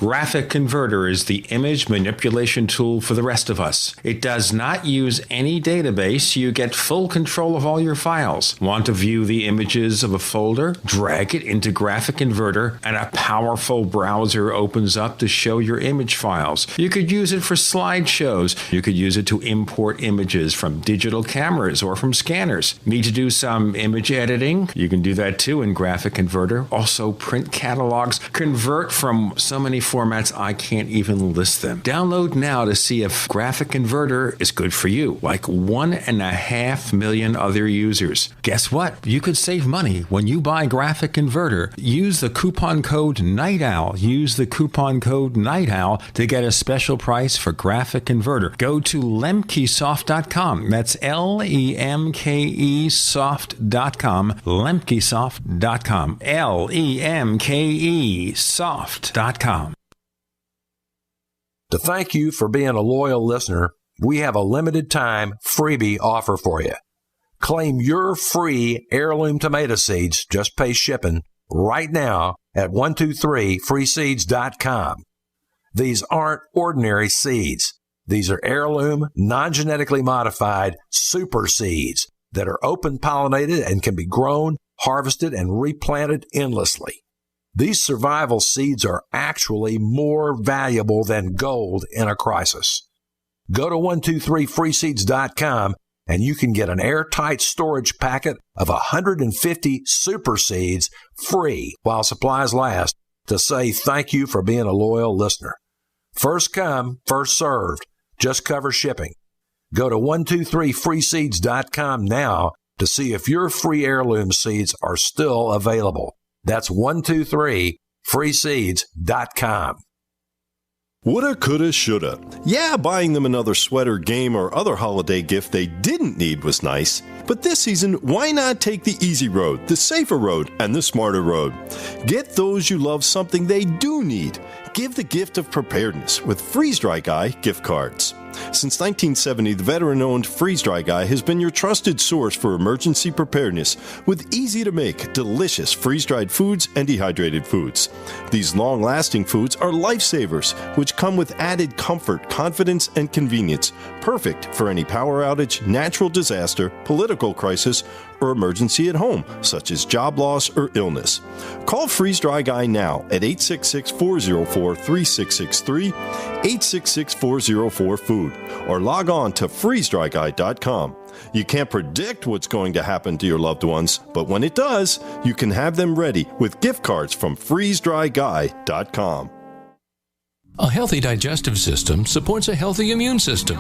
Graphic Converter is the image manipulation tool for the rest of us. It does not use any database. You get full control of all your files. Want to view the images of a folder? Drag it into Graphic Converter and a powerful browser opens up to show your image files. You could use it for slideshows. You could use it to import images from digital cameras or from scanners. Need to do some image editing? You can do that too in Graphic Converter. Also print catalogs. Convert from so many formats I can't even list them. Download now to see if Graphic Converter is good for you, like 1.5 million other users. Guess what? You could save money when you buy Graphic Converter. Use the coupon code Night Owl. Use the coupon code Night Owl to get a special price for Graphic Converter. Go to lemkesoft.com. That's Lemke soft.com. Lemkesoft.com. Lemke soft.com. To thank you for being a loyal listener, we have a limited time freebie offer for you. Claim your free heirloom tomato seeds, just pay shipping, right now at 123freeseeds.com. These aren't ordinary seeds. These are heirloom, non-genetically modified super seeds that are open pollinated and can be grown, harvested, and replanted endlessly. These survival seeds are actually more valuable than gold in a crisis. Go to 123freeseeds.com and you can get an airtight storage packet of 150 super seeds free while supplies last to say thank you for being a loyal listener. First come, first served. Just cover shipping. Go to 123freeseeds.com now to see if your free heirloom seeds are still available. That's 123freeseeds.com. Woulda, coulda, shoulda. Yeah, buying them another sweater, game, or other holiday gift they didn't need was nice. But this season, why not take the easy road, the safer road, and the smarter road? Get those you love something they do need. Give the gift of preparedness with Freeze Dry Guy gift cards. Since 1970, the veteran-owned Freeze Dry Guy has been your trusted source for emergency preparedness with easy-to-make, delicious freeze-dried foods and dehydrated foods. These long-lasting foods are lifesavers, which come with added comfort, confidence, and convenience, perfect for any power outage, natural disaster, political crisis, or emergency at home, such as job loss or illness. Call Freeze Dry Guy now at 866-404-3663, 866-404-FOOD, or log on to freezedryguy.com. You can't predict what's going to happen to your loved ones, but when it does, you can have them ready with gift cards from freezedryguy.com. A healthy digestive system supports a healthy immune system.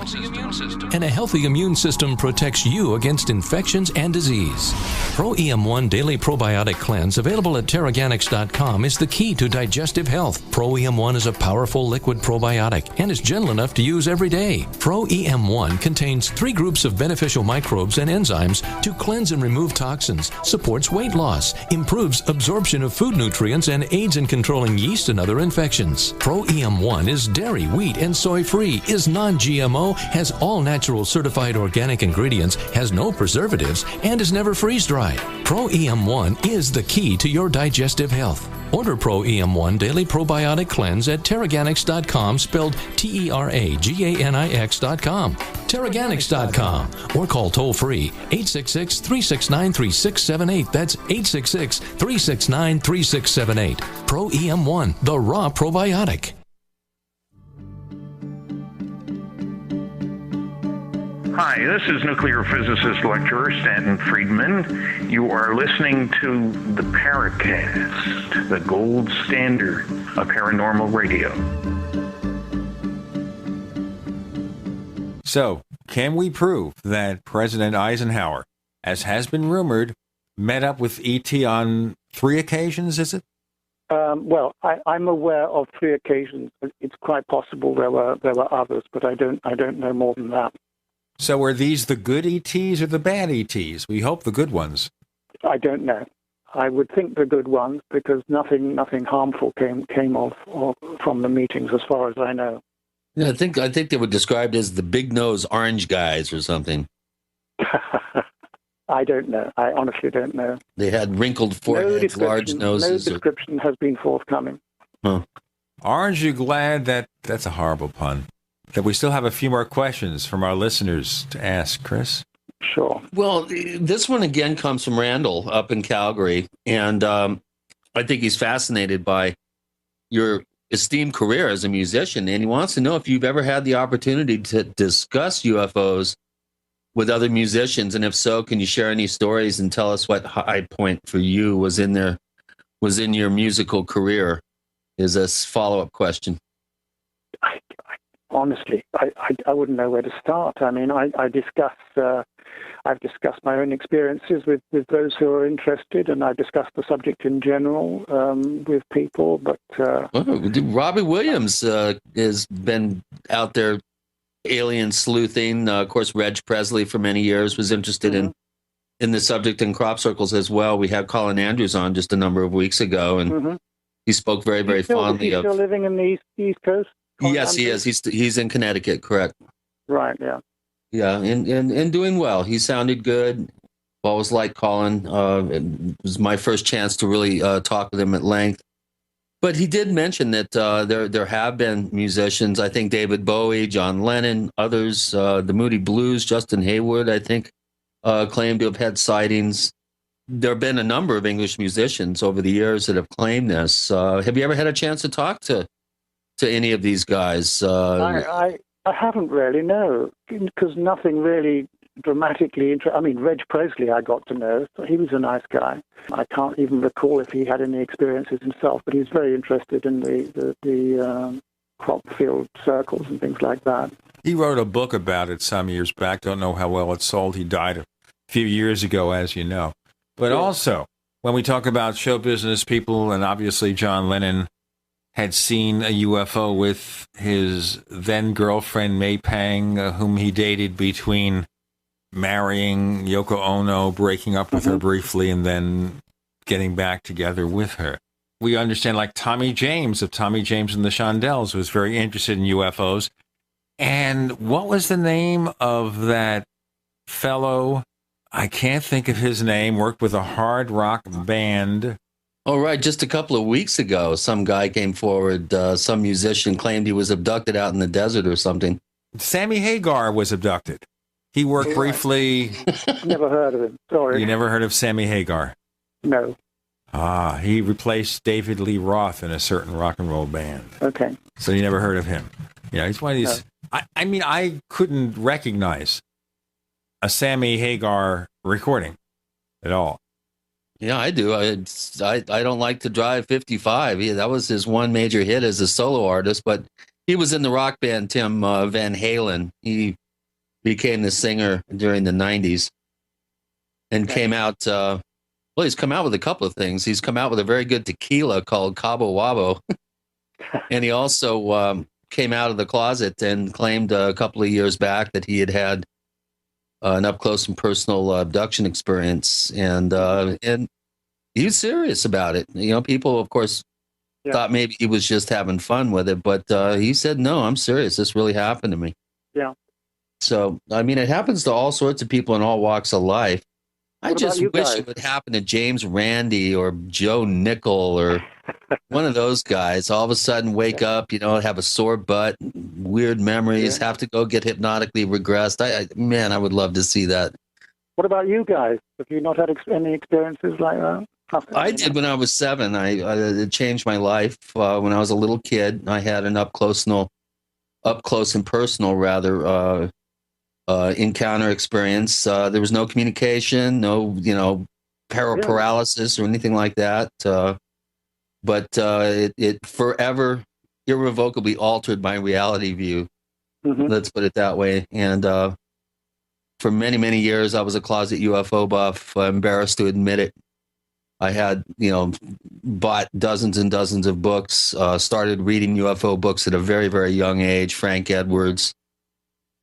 And a healthy immune system protects you against infections and disease. Pro EM1 Daily Probiotic Cleanse, available at Terraganics.com, is the key to digestive health. Pro EM1 is a powerful liquid probiotic and is gentle enough to use every day. Pro EM1 contains 3 groups of beneficial microbes and enzymes to cleanse and remove toxins, supports weight loss, improves absorption of food nutrients, and aids in controlling yeast and other infections. Pro EM1 is dairy, wheat, and soy-free, is non-GMO, has all natural certified organic ingredients, has no preservatives, and is never freeze-dried. Pro EM1 is the key to your digestive health. Order Pro EM1 Daily Probiotic Cleanse at Terraganics.com, spelled Terraganix.com. Terraganics.com, or call toll-free 866-369-3678. That's 866-369-3678. Pro EM1, the raw probiotic. Hi, this is nuclear physicist lecturer Stanton Friedman. You are listening to the Paracast, the gold standard of paranormal radio. So, can we prove that President Eisenhower, as has been rumored, met up with E.T. on 3 occasions, is it? Well, I'm aware of 3 occasions. It's quite possible there were others, but I don't know more than that. So are these the good ETs or the bad ETs? We hope the good ones. I don't know. I would think the good ones, because nothing harmful came from the meetings, as far as I know. Yeah, I think they were described as the big nose orange guys or something. I don't know. I honestly don't know. They had wrinkled foreheads, large noses. No description has been forthcoming. Huh. Aren't you glad that's a horrible pun, that we still have a few more questions from our listeners to ask, Chris? Sure. Well, this one again comes from Randall up in Calgary, and I think he's fascinated by your esteemed career as a musician, and he wants to know if you've ever had the opportunity to discuss UFOs with other musicians, and if so, can you share any stories and tell us what high point for you was in your musical career? Is a follow-up question. Honestly, I wouldn't know where to start. I mean, I've discussed my own experiences with those who are interested, and I discussed the subject in general with people. But Robbie Williams has been out there alien sleuthing. Of course, Reg Presley for many years was interested in the subject in crop circles as well. We had Colin Andrews on just a number of weeks ago, and he spoke very, very fondly of. He's still living in the East Coast? Yes, he is. He's in Connecticut, correct? Right. Yeah. Yeah, and doing well. He sounded good. Always liked Colin. It was my first chance to really talk with him at length. But he did mention that there have been musicians. I think David Bowie, John Lennon, others, the Moody Blues, Justin Hayward, I think, claimed to have had sightings. There have been a number of English musicians over the years that have claimed this. Have you ever had a chance to talk to any of these guys? I haven't really, no, because nothing really dramatically. I mean, Reg Presley I got to know. He was a nice guy. I can't even recall if he had any experiences himself, but he's very interested in the crop field circles and things like that. He wrote a book about it some years back. Don't know how well it sold. He died a few years ago, as you know. But also, when we talk about show business people, and obviously John Lennon had seen a UFO with his then girlfriend May Pang, whom he dated between marrying Yoko Ono, breaking up with her briefly, and then getting back together with her. We understand, like Tommy James of Tommy James and the Shondells was very interested in UFOs. And what was the name of that fellow? I can't think of his name. Worked with a hard rock band. Oh, right. Just a couple of weeks ago, some guy came forward. Some musician claimed he was abducted out in the desert or something. Sammy Hagar was abducted. He worked briefly. Never heard of him. Sorry. You never heard of Sammy Hagar? No. He replaced David Lee Roth in a certain rock and roll band. Okay. So you never heard of him? Yeah, he's one of these. No. I mean, I couldn't recognize a Sammy Hagar recording at all. Yeah, I do. I don't like to drive 55. That was his one major hit as a solo artist, but he was in the rock band Tim Van Halen. He became the singer during the 90s and came out. He's come out with a couple of things. He's come out with a very good tequila called Cabo Wabo. And he also came out of the closet and claimed a couple of years back that he had an up-close and personal abduction experience, and he was serious about it. You know, people, of course, thought maybe he was just having fun with it, but he said, no, I'm serious. This really happened to me. Yeah. So, I mean, it happens to all sorts of people in all walks of life. I just wish it would happen to James Randi or Joe Nickel or one of those guys. All of a sudden wake up, have a sore butt, weird memories, have to go get hypnotically regressed. Man, I would love to see that. What about you guys? Have you not had any experiences like that? I did when I was 7. It changed my life. When I was a little kid, I had an up close and personal encounter experience. There was no communication, no paralysis or anything like that. But it forever, irrevocably altered my reality view. Let's put it that way. And for many, many years, I was a closet UFO buff. I'm embarrassed to admit it. I had, bought dozens and dozens of books, started reading UFO books at a very, very young age. Frank Edwards,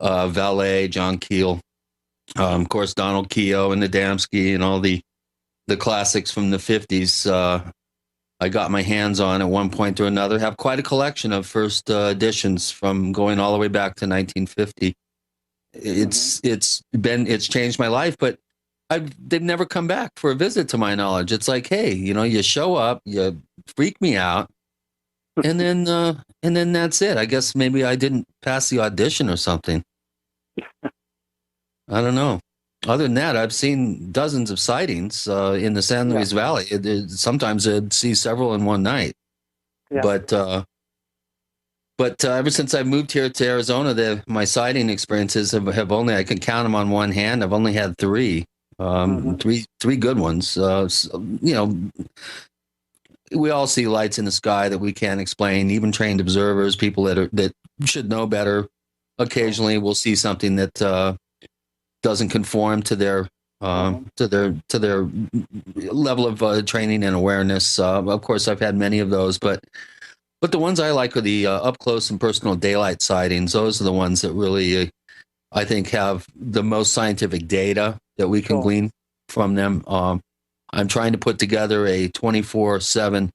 Valet, John Keel, of course, Donald Keough and Adamski and all the classics from the 50s. I got my hands on at one point or another. Have quite a collection of first editions from going all the way back to 1950. It's changed my life, but they've never come back for a visit, to my knowledge. It's like, hey, you show up, you freak me out, and then that's it. I guess maybe I didn't pass the audition or something. I don't know. Other than that, I've seen dozens of sightings in the San Luis Valley. Sometimes I'd see several in one night. Yeah. But ever since I moved here to Arizona, my sighting experiences have only, I can count them on one hand. I've only had three good ones. We all see lights in the sky that we can't explain. Even trained observers, people that should know better, occasionally will see something that doesn't conform to their level of training and awareness. Of course, I've had many of those, but the ones I like are the up close and personal daylight sightings. Those are the ones that really, I think, have the most scientific data that we can glean from them. I'm trying to put together a 24/7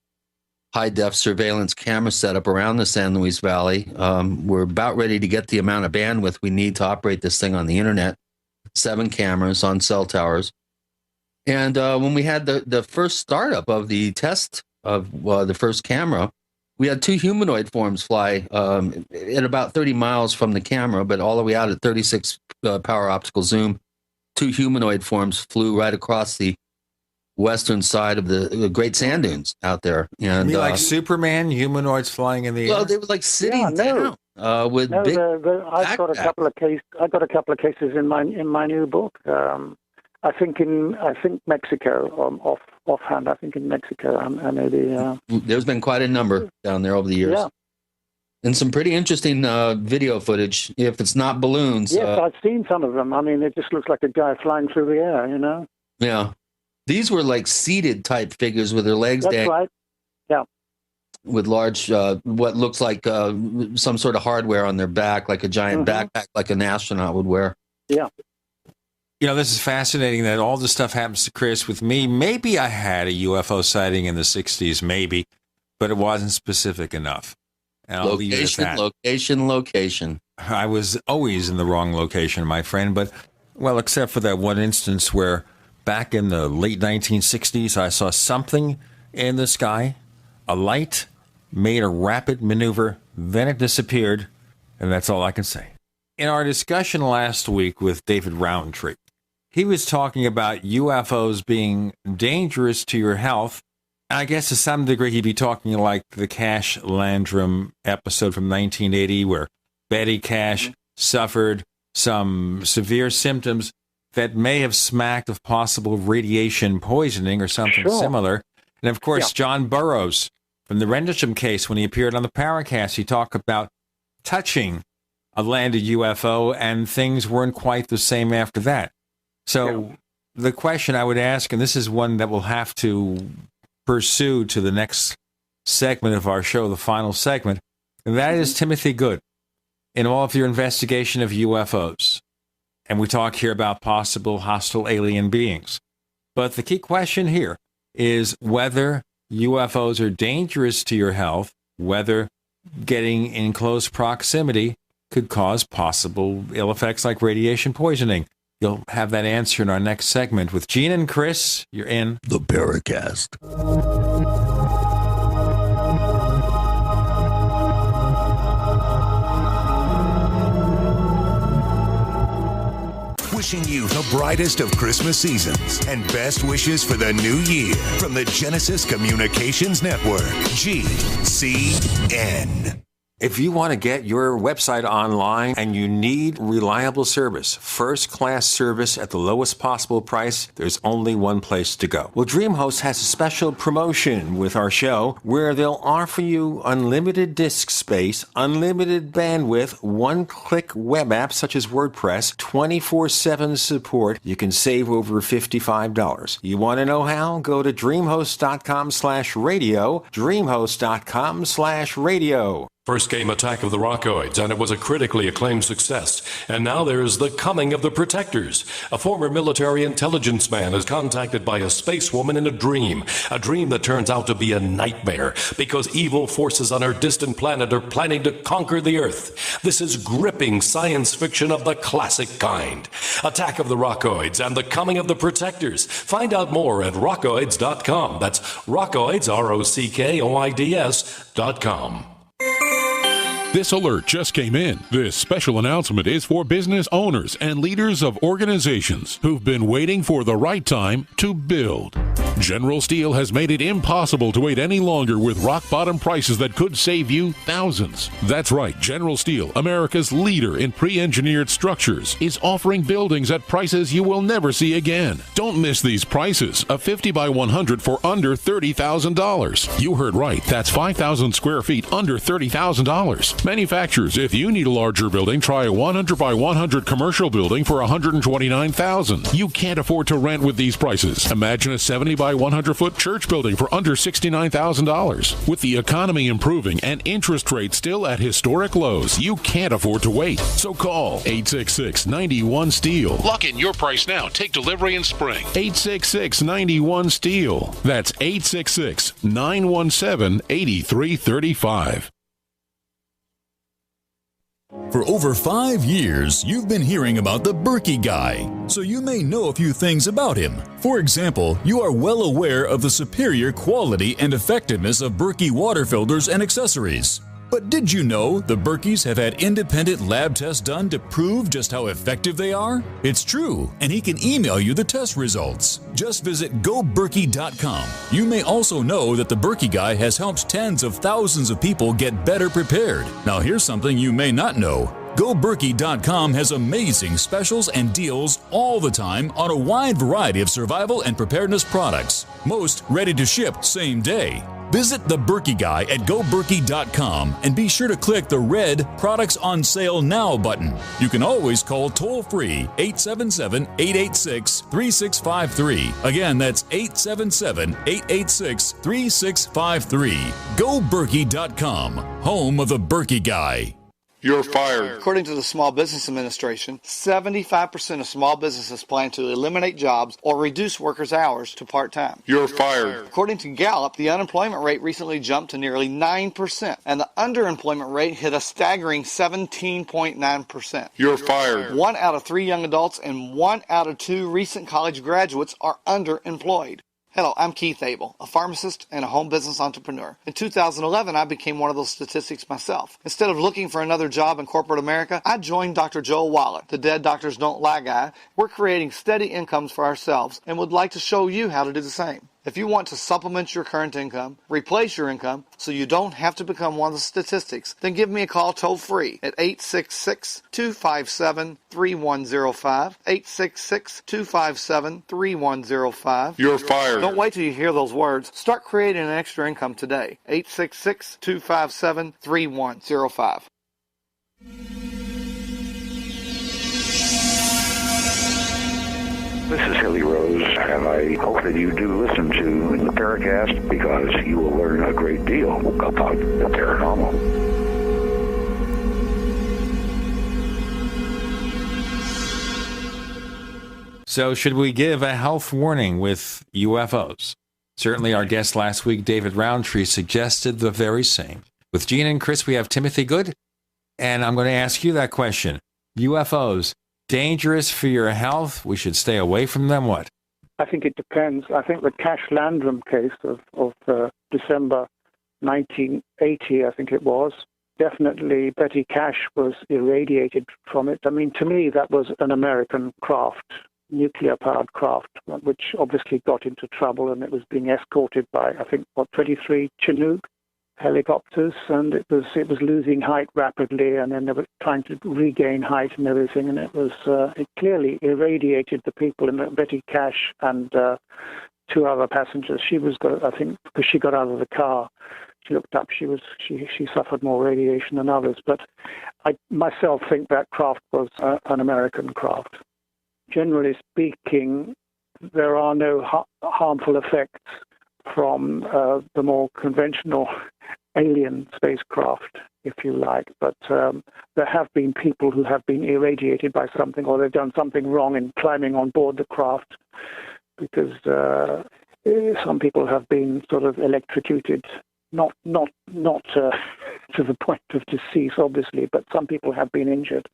high-def surveillance camera setup around the San Luis Valley. We're about ready to get the amount of bandwidth we need to operate this thing on the internet. 7 cameras on cell towers. And when we had the first startup of the test of the first camera, we had 2 humanoid forms fly at about 30 miles from the camera, but all the way out at 36 power optical zoom. 2 humanoid forms flew right across the western side of the Great Sand Dunes out there. And like Superman, humanoids flying in the air? Well, they were like sitting down with big. I've got a couple of cases. I've got a couple of cases in my new book. I think Mexico. Offhand, I think in Mexico, and maybe. There's been quite a number down there over the years. Yeah. And some pretty interesting video footage. If it's not balloons. Yes, I've seen some of them. I mean, it just looks like a guy flying through the air. Yeah. These were like seated type figures with their legs That's right. Yeah. With large, what looks like some sort of hardware on their back, like a giant backpack, like an astronaut would wear. Yeah. This is fascinating that all this stuff happens to Chris. With me, maybe I had a UFO sighting in the 60s, maybe, but it wasn't specific enough. And I'll leave it at that. Location. I was always in the wrong location, my friend, but, well, except for that one instance where back in the late 1960s, I saw something in the sky, a light, made a rapid maneuver, then it disappeared, and that's all I can say. In our discussion last week with David Roundtree, he was talking about UFOs being dangerous to your health. I guess to some degree he'd be talking like the Cash Landrum episode from 1980 where Betty Cash suffered some severe symptoms that may have smacked of possible radiation poisoning or something similar. And of course, John Burroughs from the Rendlesham case, when he appeared on the Paracast, he talked about touching a landed UFO and things weren't quite the same after that. So the question I would ask, and this is one that we'll have to pursue to the next segment of our show, the final segment, and that is Timothy Good, in all of your investigation of UFOs. And we talk here about possible hostile alien beings. But the key question here is whether UFOs are dangerous to your health, whether getting in close proximity could cause possible ill effects like radiation poisoning. You'll have that answer in our next segment with Gene and Chris. You're in the Paracast. Wishing you the brightest of Christmas seasons and best wishes for the new year from the Genesis Communications Network, GCN. If you want to get your website online and you need reliable service, first-class service at the lowest possible price, there's only one place to go. Well, DreamHost has a special promotion with our show where they'll offer you unlimited disk space, unlimited bandwidth, one-click web apps such as WordPress, 24/7 support. You can save over $55. You want to know how? Go to dreamhost.com/radio, dreamhost.com/radio. First came Attack of the Rockoids, and it was a critically acclaimed success. And now there's The Coming of the Protectors. A former military intelligence man is contacted by a space woman in a dream that turns out to be a nightmare because evil forces on her distant planet are planning to conquer the Earth. This is gripping science fiction of the classic kind. Attack of the Rockoids and The Coming of the Protectors. Find out more at rockoids.com. That's Rockoids, ROCKOIDS.com. This alert just came in. This special announcement is for business owners and leaders of organizations who've been waiting for the right time to build. General Steel has made it impossible to wait any longer with rock-bottom prices that could save you thousands. That's right, General Steel, America's leader in pre-engineered structures, is offering buildings at prices you will never see again. Don't miss these prices. A 50 by 100 for under $30,000. You heard right. That's 5,000 square feet under $30,000. Manufacturers, if you need a larger building, try a 100 by 100 commercial building for $129,000. You can't afford to rent with these prices. Imagine a 70 by 100 foot church building for under $69,000. With the economy improving and interest rates still at historic lows, you can't afford to wait. So call 866-91-STEEL. Lock in your price now. Take delivery in spring. 866-91-STEEL. That's 866-917-8335. For over 5 years, you've been hearing about the Berkey Guy, so you may know a few things about him. For example, you are well aware of the superior quality and effectiveness of Berkey water filters and accessories. But did you know the Berkeys have had independent lab tests done to prove just how effective they are? It's true, and he can email you the test results. Just visit goberkey.com. You may also know that the Berkey Guy has helped tens of thousands of people get better prepared. Now here's something you may not know. GoBerkey.com has amazing specials and deals all the time on a wide variety of survival and preparedness products. Most ready to ship same day. Visit the Berkey Guy at GoBerkey.com and be sure to click the red Products on Sale Now button. You can always call toll-free 877-886-3653. Again, that's 877-886-3653. GoBerkey.com, home of the Berkey Guy. You're fired. According to the Small Business Administration, 75% of small businesses plan to eliminate jobs or reduce workers' hours to part-time. You're fired. According to Gallup, the unemployment rate recently jumped to nearly 9%, and the underemployment rate hit a staggering 17.9%. You're fired. 1 out of 3 young adults and 1 out of 2 recent college graduates are underemployed. Hello, I'm Keith Abel, a pharmacist and a home business entrepreneur. In 2011, I became one of those statistics myself. Instead of looking for another job in corporate America, I joined Dr. Joel Wallet, the Dead Doctors Don't Lie guy. We're creating steady incomes for ourselves and would like to show you how to do the same. If you want to supplement your current income, replace your income, so you don't have to become one of the statistics, then give me a call toll-free at 866-257-3105, 866-257-3105. You're fired. Don't wait till you hear those words. Start creating an extra income today. 866-257-3105. This is Hilly Rose, and I hope that you do listen to the Paracast because you will learn a great deal about the paranormal. So should we give a health warning with UFOs? Certainly our guest last week, David Roundtree, suggested the very same. With Gene and Chris, we have Timothy Good, and I'm going to ask you that question. UFOs, dangerous for your health? We should stay away from them? What? I think it depends. I think the Cash Landrum case of December 1980, I think it was, definitely Betty Cash was irradiated from it. I mean, to me, that was an American craft, nuclear-powered craft, which obviously got into trouble, and it was being escorted by, I think, 23 Chinook helicopters, and it was losing height rapidly, and then they were trying to regain height and everything, and it clearly irradiated the people in Betty Cash and 2 other passengers. She was, I think, because she got out of the car, she looked up, she suffered more radiation than others, but I myself think that craft was an American craft. Generally speaking, there are no harmful effects from the more conventional alien spacecraft, if you like. But there have been people who have been irradiated by something, or they've done something wrong in climbing on board the craft, because some people have been sort of electrocuted, not to the point of decease, obviously, but some people have been injured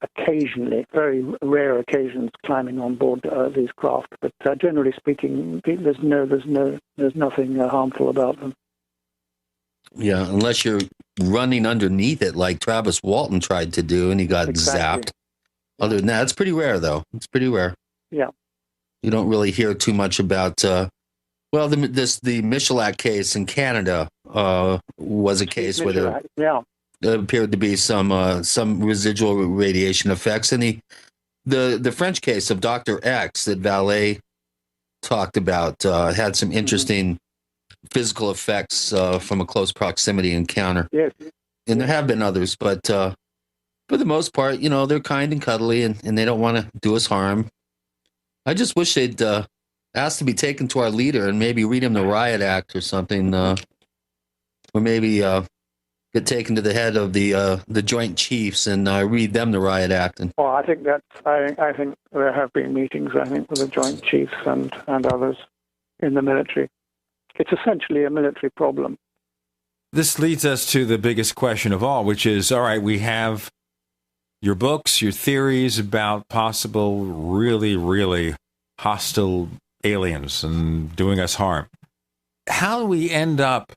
occasionally, very rare occasions, climbing on board these craft. But generally speaking, there's nothing harmful about them. Yeah, unless you're running underneath it like Travis Walton tried to do and he got zapped. Other than that, it's pretty rare, though. It's pretty rare. Yeah. You don't really hear too much about, the Michalak case in Canada was a case where there appeared to be some residual radiation effects. And the French case of Dr. X that Vallée talked about had some interesting physical effects from a close proximity encounter. Yes. And there have been others, but for the most part, they're kind and cuddly and they don't want to do us harm. I just wish they'd ask to be taken to our leader and maybe read him the Riot Act or something, or maybe get taken to the head of the Joint Chiefs and read them the Riot Act. And I think there have been meetings, with the Joint Chiefs and others in the military. It's essentially a military problem. This leads us to the biggest question of all, which is, all right, we have your books, your theories about possible really, really hostile aliens and doing us harm. How do we end up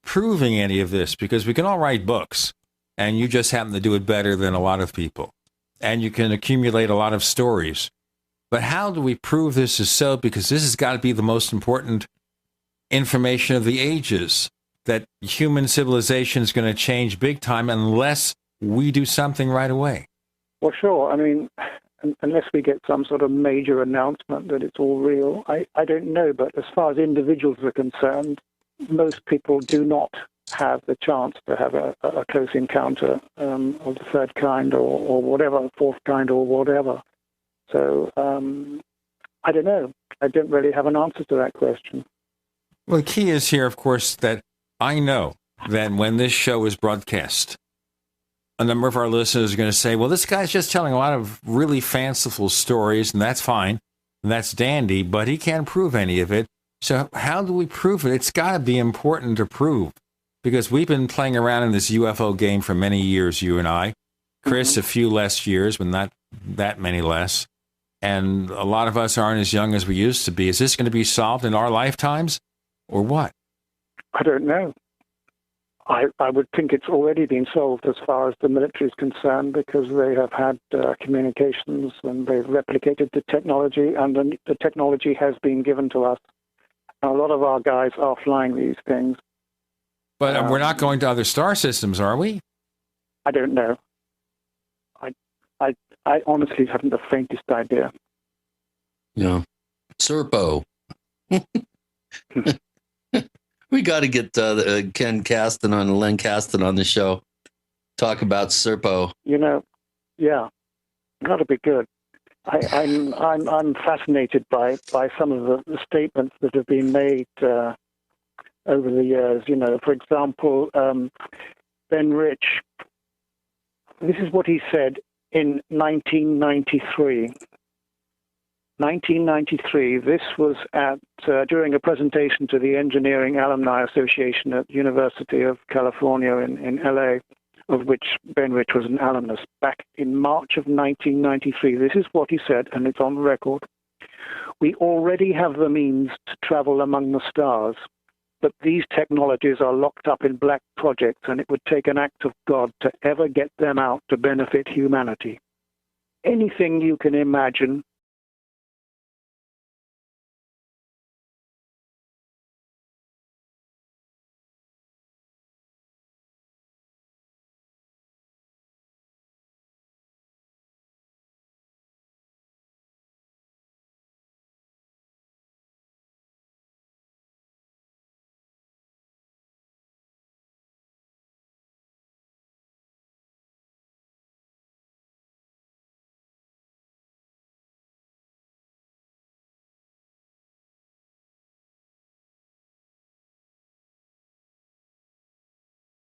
proving any of this? Because we can all write books, and you just happen to do it better than a lot of people. And you can accumulate a lot of stories. But how do we prove this is so? Because this has got to be the most important information of the ages, that human civilization is going to change big time unless we do something right away. Well, sure. I mean, unless we get some sort of major announcement that it's all real, I don't know. But as far as individuals are concerned, most people do not have the chance to have a close encounter of the third kind or whatever, fourth kind or whatever. So I don't know. I don't really have an answer to that question. Well, the key is here, of course, that I know that when this show is broadcast, a number of our listeners are going to say, well, this guy's just telling a lot of really fanciful stories, and that's fine, and that's dandy, but he can't prove any of it. So how do we prove it? It's got to be important to prove, because we've been playing around in this UFO game for many years, you and I. Chris, a few less years, but not that many less. And a lot of us aren't as young as we used to be. Is this going to be solved in our lifetimes? Or what? I don't know. I would think it's already been solved as far as the military is concerned, because they have had communications and they've replicated the technology, and the technology has been given to us. And a lot of our guys are flying these things. But we're not going to other star systems, are we? I don't know. I honestly haven't the faintest idea. Yeah. Serpo. We got to get Ken Caston and Len Caston on the show. Talk about Serpo. Yeah, got to be good. I'm fascinated by some of the statements that have been made over the years. For example, Ben Rich. This is what he said in 1993. 1993, this was during a presentation to the Engineering Alumni Association at the University of California in LA, of which Ben Rich was an alumnus, back in March of 1993. This is what he said, and it's on record. We already have the means to travel among the stars, but these technologies are locked up in black projects, and it would take an act of God to ever get them out to benefit humanity. Anything you can imagine